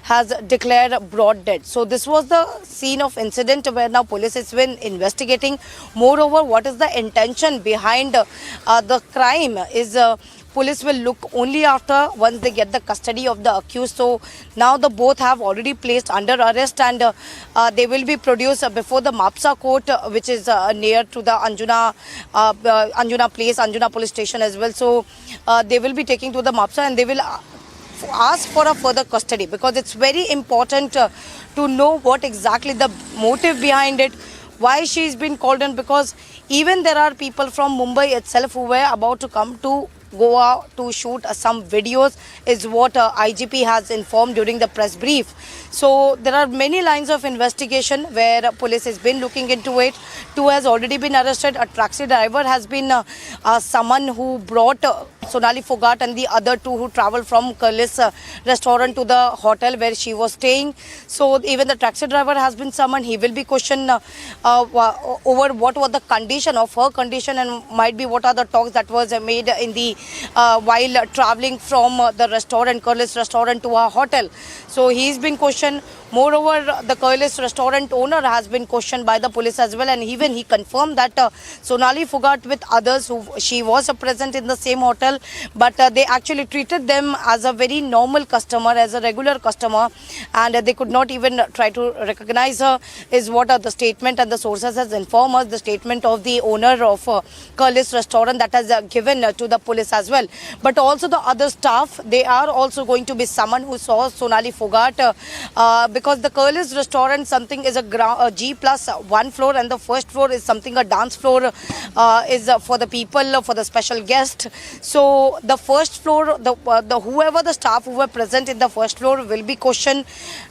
has declared broad dead. So this was the scene of incident where now police has been investigating. Moreover, what is the intention behind the crime is police will look only after once they get the custody of the accused. So now the both have already placed under arrest, and they will be produced before the Mapsa court, which is near to the Anjuna place, Anjuna police station as well. So they will be taking to the Mapsa, and they will ask for a further custody, because it's very important to know what exactly the motive behind it, why she's been called in, because even there are people from Mumbai itself who were about to come to Goa to shoot some videos, is what IGP has informed during the press brief. So there are many lines of investigation where police has been looking into it. 2 has already been arrested. A taxi driver has been someone who brought Sonali Phogat and the other 2 who travelled from Curlis restaurant to the hotel where she was staying. So even the taxi driver has been summoned. He will be questioned over what was the condition of her condition, and might be what are the talks that was made in the while travelling from the restaurant, Curlis restaurant, to her hotel. So he's been questioned. Moreover, the Curlis restaurant owner has been questioned by the police as well, and even he confirmed that Sonali Phogat with others, she was present in the same hotel, but they actually treated them as a very normal customer, as a regular customer, and they could not even try to recognize her, is what the statement and the sources has informed us, the statement of the owner of Curlis restaurant that has given to the police as well. But also the other staff, they are also going to be summoned who saw Sonali Phogat, because the Curlis restaurant something is a G+1 floor, and the first floor is something a dance floor, is for the people, for the special guest. So the first floor, the whoever the staff who were present in the first floor will be questioned.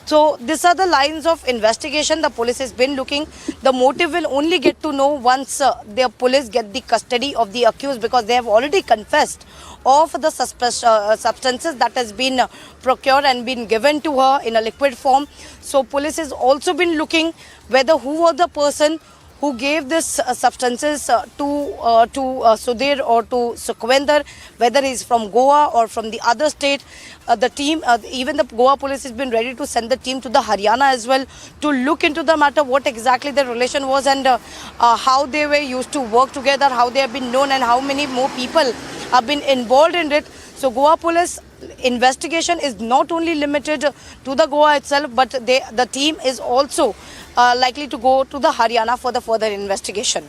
So these are the lines of investigation the police has been looking. The motive will only get to know once the police get the custody of the accused, because they have already confessed of the substances that has been procured and been given to her in a liquid form. So police has also been looking whether who was the person who gave this substances to Sudhir or to Sukhwinder, whether he's from Goa or from the other state. The team, even the Goa police has been ready to send the team to the Haryana as well to look into the matter, what exactly the relation was, and how they were used to work together, how they have been known, and how many more people have been involved in it. So Goa police investigation is not only limited to the Goa itself, but the team is also likely to go to the Haryana for the further investigation.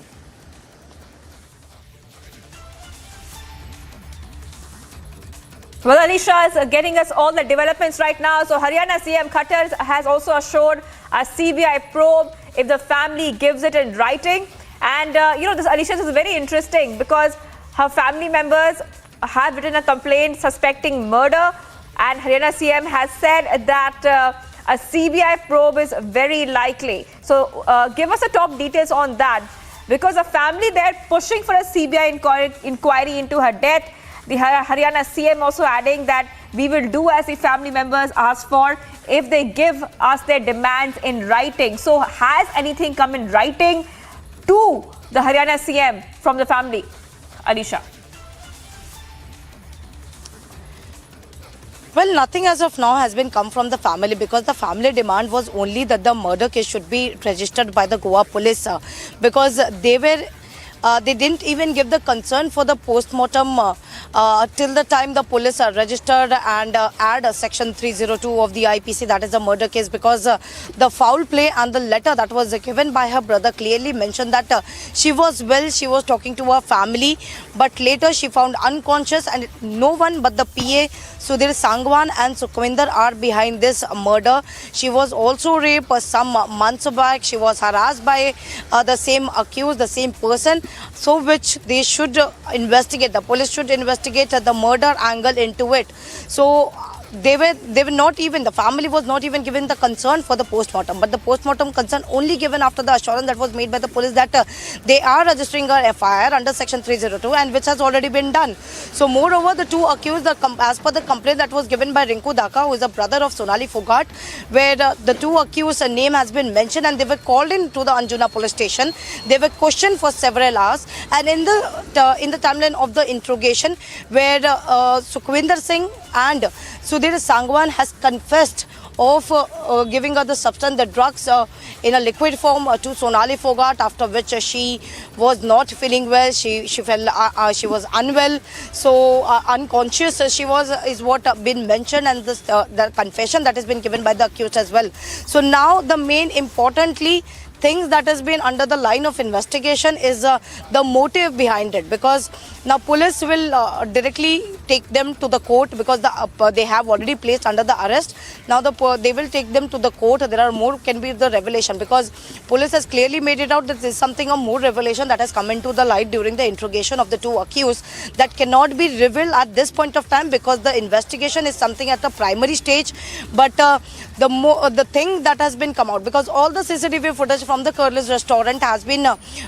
Well, Alicia is getting us all the developments right now. So Haryana CM Khattar has also assured a CBI probe if the family gives it in writing. And, this Alicia is very interesting because her family members have written a complaint suspecting murder, and Haryana CM has said that a CBI probe is very likely. So give us the top details on that, because the family, they're pushing for a CBI inquiry into her death. The Haryana CM also adding that we will do as the family members ask for if they give us their demands in writing. So has anything come in writing to the Haryana CM from the family? Alisha. Well, nothing as of now has been come from the family, because the family demand was only that the murder case should be registered by the Goa police, because they didn't even give the concern for the post-mortem till the time the police are registered and add section 302 of the IPC, that is the murder case, because the foul play and the letter that was given by her brother clearly mentioned that she was well, she was talking to her family, but later she found unconscious, and no one but the PA Sudhir Sangwan and Sukhwinder are behind this murder. She was also raped some months back. She was harassed by the same accused, the same person, so which they should investigate. The police should investigate the murder angle into it. So they were not even, the family was not even given the concern for the post-mortem, but the post-mortem concern only given after the assurance that was made by the police that they are registering a FIR under section 302, and which has already been done. So moreover, the two accused, as per the complaint that was given by Rinku Daka, who is a brother of Sonali Phogat, where the two accused name has been mentioned, and they were called into the Anjuna police station. They were questioned for several hours, and in the timeline of the interrogation, where Sukhwinder Singh and Sudhir Sangwan has confessed of giving her the substance, the drugs in a liquid form to Sonali Phogat, after which she was not feeling well. She felt she was unwell, so unconscious she was, is what been mentioned, and this the confession that has been given by the accused as well. So now the main importantly things that has been under the line of investigation is the motive behind it, because now police will directly take them to the court, because they have already placed under the arrest. Now they will take them to the court. There are more can be the revelation, because police has clearly made it out that there is something of more revelation that has come into the light during the interrogation of the two accused that cannot be revealed at this point of time, because the investigation is something at the primary stage. But the thing that has been come out, because all the CCTV footage from the Curly's restaurant has been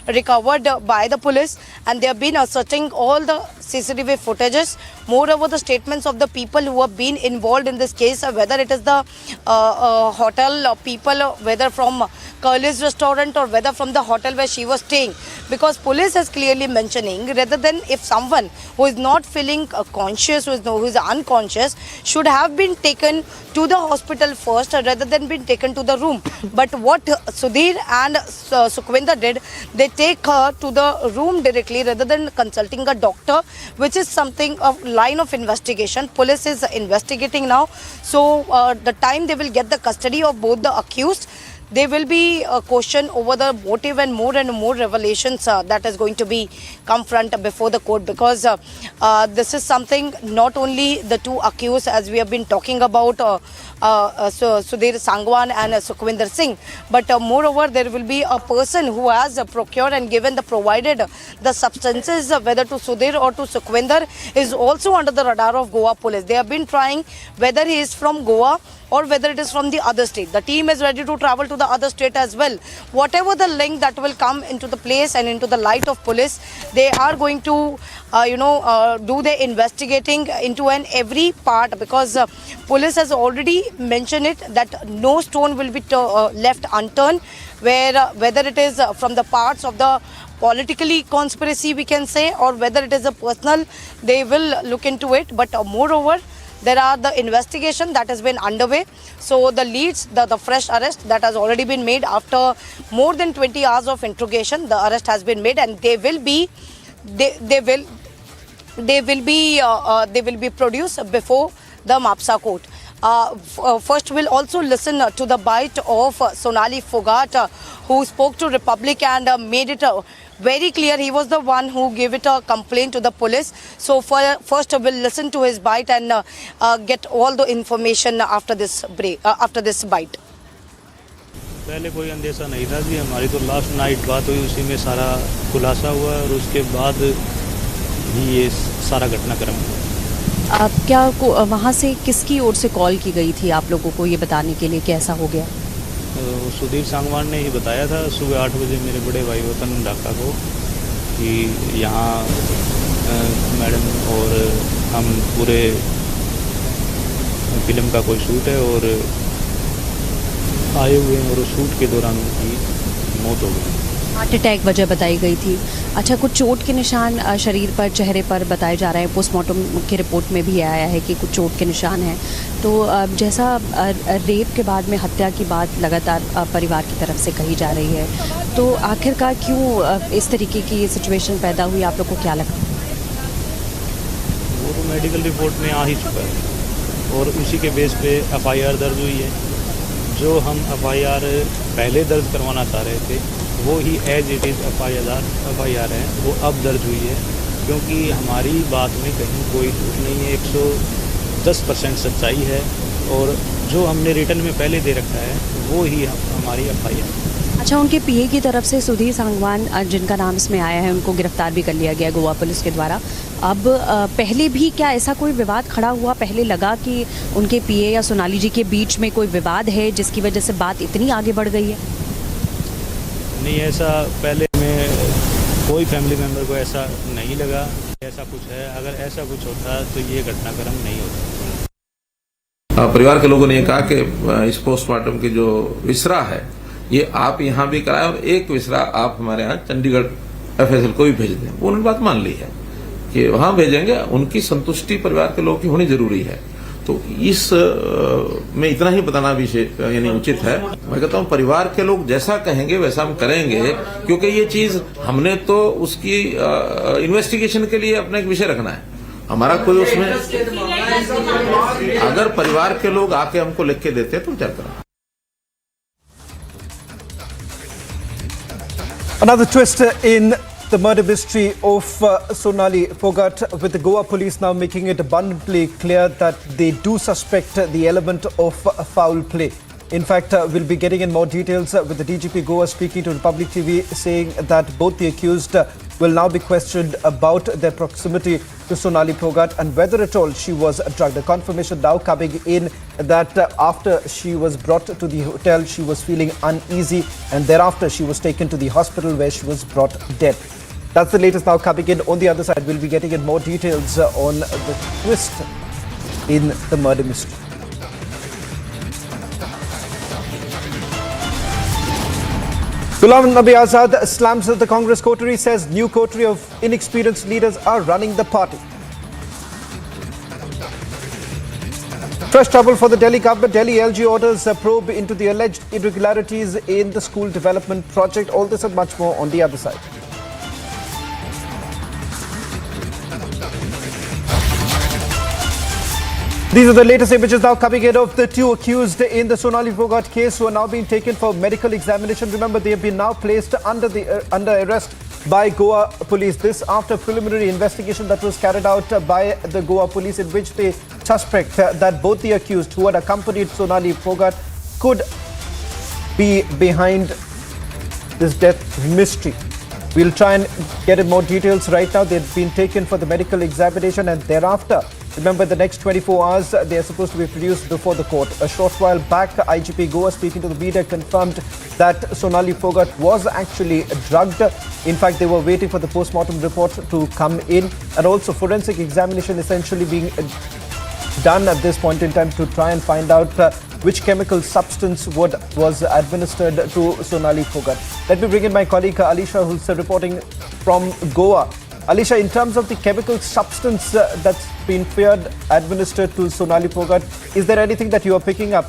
recovered by the police, and they have been searching all the CCTV footages. Moreover, the statements of the people who have been involved in this case, whether it is the hotel people, whether from Curly's restaurant or whether from the hotel where she was staying, because police is clearly mentioning, rather than if someone who is not feeling conscious, who is unconscious, should have been taken to the hospital first rather than been taken to the room. But what Sudhir and Sukhwinder did, they take her to the room directly rather than consulting a doctor, which is something of line of investigation. Police is investigating now. So the time they will get the custody of both the accused, there will be a question over the motive and more revelations that is going to be come front before the court, because this is something not only the two accused as we have been talking about, Sudhir Sangwan and Sukhwinder Singh, but moreover there will be a person who has procured and provided the substances, whether to Sudhir or to Sukhwinder, is also under the radar of Goa police. They have been trying whether he is from Goa or whether it is from the other state. The team is ready to travel to the other state as well. Whatever the link that will come into the place and into the light of police, they are going to do their investigating into every part, because police has already mentioned it that no stone will be left unturned, whether it is from the parts of the politically conspiracy we can say, or whether it is a personal, they will look into it. But moreover, there are the investigation that has been underway. So the leads, the fresh arrest that has already been made after more than 20 hours of interrogation, the arrest has been made, and they will be produced before the MAPSA court. First, we'll also listen to the bite of Sonali Phogat, who spoke to Republic and made it very clear he was the one who gave it a complaint to the police. So first we'll listen to his bite and get all the information after this bite. पहले कोई अंदेशा नहीं था जी, हमारी तो last night बात हुई, उसी में सारा खुलासा हुआ और उसके बाद ही ये सारा घटनाक्रम हुआ। आप क्या वहाँ से किसकी ओर से कॉल की गई थी आप लोगों को ये बताने के लिए कैसा हो गया? सुधीर सांगवान ने ही बताया था सुबह 8 बजे मेरे बड़े भाई वतन ढाका को कि यहाँ मैडम और हम पूरे फिल्म का कोई शूट है और आए हुए हैं और उस शूट के दौरान उनकी मौत हो गई। हार्ट अटैक वजह बताई गई थी। अच्छा, कुछ चोट के निशान शरीर पर, चेहरे पर बताए जा रहे हैं। पोस्टमार्टम की रिपोर्ट में भी आया है कि कुछ चोट के निशान हैं। तो जैसा रेप के बाद में हत्या की बात लगातार परिवार की तरफ से कही जा रही है, तो आखिरकार क्यों इस तरीके की सिचुएशन पैदा हुई, आप लोग को क्या लगता है? वो तो मेडिकल रिपोर्ट में आ ही चुका है और उसी के बेस पे FIR दर्ज हुई है। जो हम FIR पहले दर्ज करवाना चाह रहे थे वो ही एज इट इज़ FIR है, वो अब दर्ज हुई है, क्योंकि हमारी बात में कहीं कोई झूठ नहीं है, 110% सच्चाई है और जो हमने रिटर्न में पहले दे रखा है वो ही हमारी FIR। अच्छा, उनके PA की तरफ से सुधीर सांगवान, जिनका नाम इसमें आया है, उनको गिरफ्तार भी कर लिया गया गोवा पुलिस के द्वारा। अब पहले भी क्या ऐसा कोई विवाद खड़ा हुआ? पहले लगा कि उनके PA या सोनाली जी के बीच में कोई विवाद है जिसकी वजह से बात इतनी आगे बढ़ गई है? नहीं, ऐसा पहले में कोई फैमिली मेम्बर को ऐसा नहीं लगा ऐसा कुछ है। अगर ऐसा कुछ होता तो ये घटनाक्रम नहीं होता। परिवार के लोगों ने कहा कि इस पोस्टमार्टम की जो विसरा है ये आप यहाँ भी कराएं और एक विसरा आप हमारे यहाँ चंडीगढ़ FSL को भी भेज दें। उन्होंने बात मान ली है कि वहाँ भेजेंगे। उनकी संतुष्टि परिवार के लोगों की होनी जरूरी है, तो इस में इतना ही बताना भी यानी उचित है। मैं कहता हूँ परिवार के लोग जैसा कहेंगे वैसा हम करेंगे, क्योंकि ये चीज हमने तो उसकी इन्वेस्टिगेशन के लिए अपना एक विषय रखना है। हमारा कोई उसमें अगर परिवार के लोग आके हमको लिख के देते तो विचार करें। Another twist in the murder mystery of Sonali Phogat, with the Goa police now making it abundantly clear that they do suspect the element of foul play. In fact, we'll be getting in more details with the DGP Goa speaking to Republic TV, saying that both the accused will now be questioned about their proximity to Sonali Phogat and whether at all she was drugged. A confirmation now coming in that after she was brought to the hotel, she was feeling uneasy and thereafter she was taken to the hospital where she was brought dead. That's the latest now coming in. On the other side, we'll be getting in more details on the twist in the murder mystery. Ghulam Nabi Azad slams at the Congress coterie, says new coterie of inexperienced leaders are running the party. Fresh trouble for the Delhi government. Delhi LG orders a probe into the alleged irregularities in the school development project. All this and much more on the other side. These are the latest images now coming in of the two accused in the Sonali Phogat case who are now being taken for medical examination. Remember, they have been now placed under arrest by Goa police. This after preliminary investigation that was carried out by the Goa police, in which they suspect that both the accused who had accompanied Sonali Phogat could be behind this death mystery. We'll try and get in more details right now. They've been taken for the medical examination and thereafter, remember, the next 24 hours, they are supposed to be produced before the court. A short while back, IGP Goa, speaking to the media, confirmed that Sonali Phogat was actually drugged. In fact, they were waiting for the post-mortem report to come in, and also forensic examination essentially being done at this point in time to try and find out which chemical substance was administered to Sonali Phogat. Let me bring in my colleague Alisha, who's reporting from Goa. Alisha, in terms of the chemical substance that's been feared administered to Sonali Phogat, is there anything that you are picking up?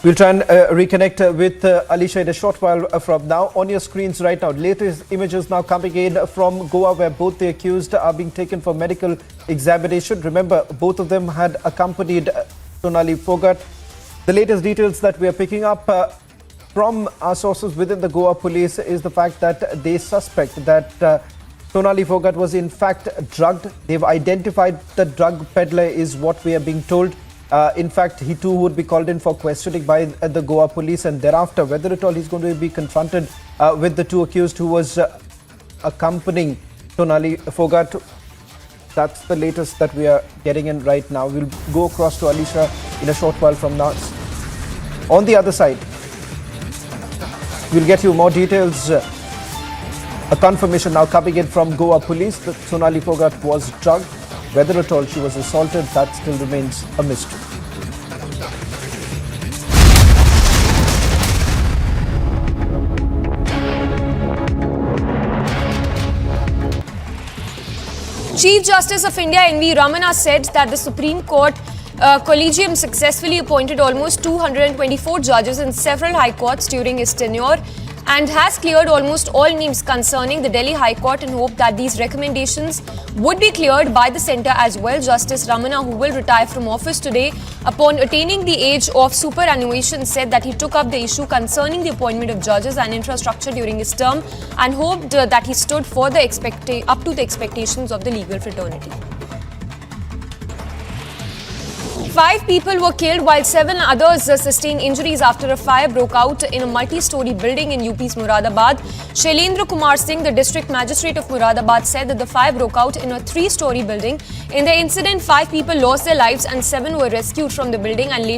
We'll try and reconnect with Alisha in a short while from now. On your screens right now, latest images now coming in from Goa, where both the accused are being taken for medical examination. Remember, both of them had accompanied Sonali Phogat. The latest details that we are picking up from our sources within the Goa police is the fact that they suspect that Sonali Phogat was in fact drugged. They've identified the drug peddler is what we are being told. In fact, he too would be called in for questioning by the Goa police, and thereafter, whether at all he's going to be confronted with the two accused who was accompanying Sonali Phogat. That's the latest that we are getting in right now. We'll go across to Alisha in a short while from now. On the other side, We'll get you more details. A confirmation now coming in from Goa police that Sonali Phogat was drugged. Whether at all she was assaulted, that still remains a mystery. Chief Justice of India N.V. Ramana said that the Supreme Court Collegium successfully appointed almost 224 judges in several high courts during his tenure and has cleared almost all names concerning the Delhi High Court, and hope that these recommendations would be cleared by the centre as well. Justice Ramana, who will retire from office today upon attaining the age of superannuation, said that he took up the issue concerning the appointment of judges and infrastructure during his term and hoped that he stood for the up to the expectations of the legal fraternity. 5 people were killed while 7 others sustained injuries after a fire broke out in a multi-story building in UP's Moradabad. Shailendra Kumar Singh, the district magistrate of Moradabad, said that the fire broke out in a 3-story building. In the incident, 5 people lost their lives and 7 were rescued from the building and later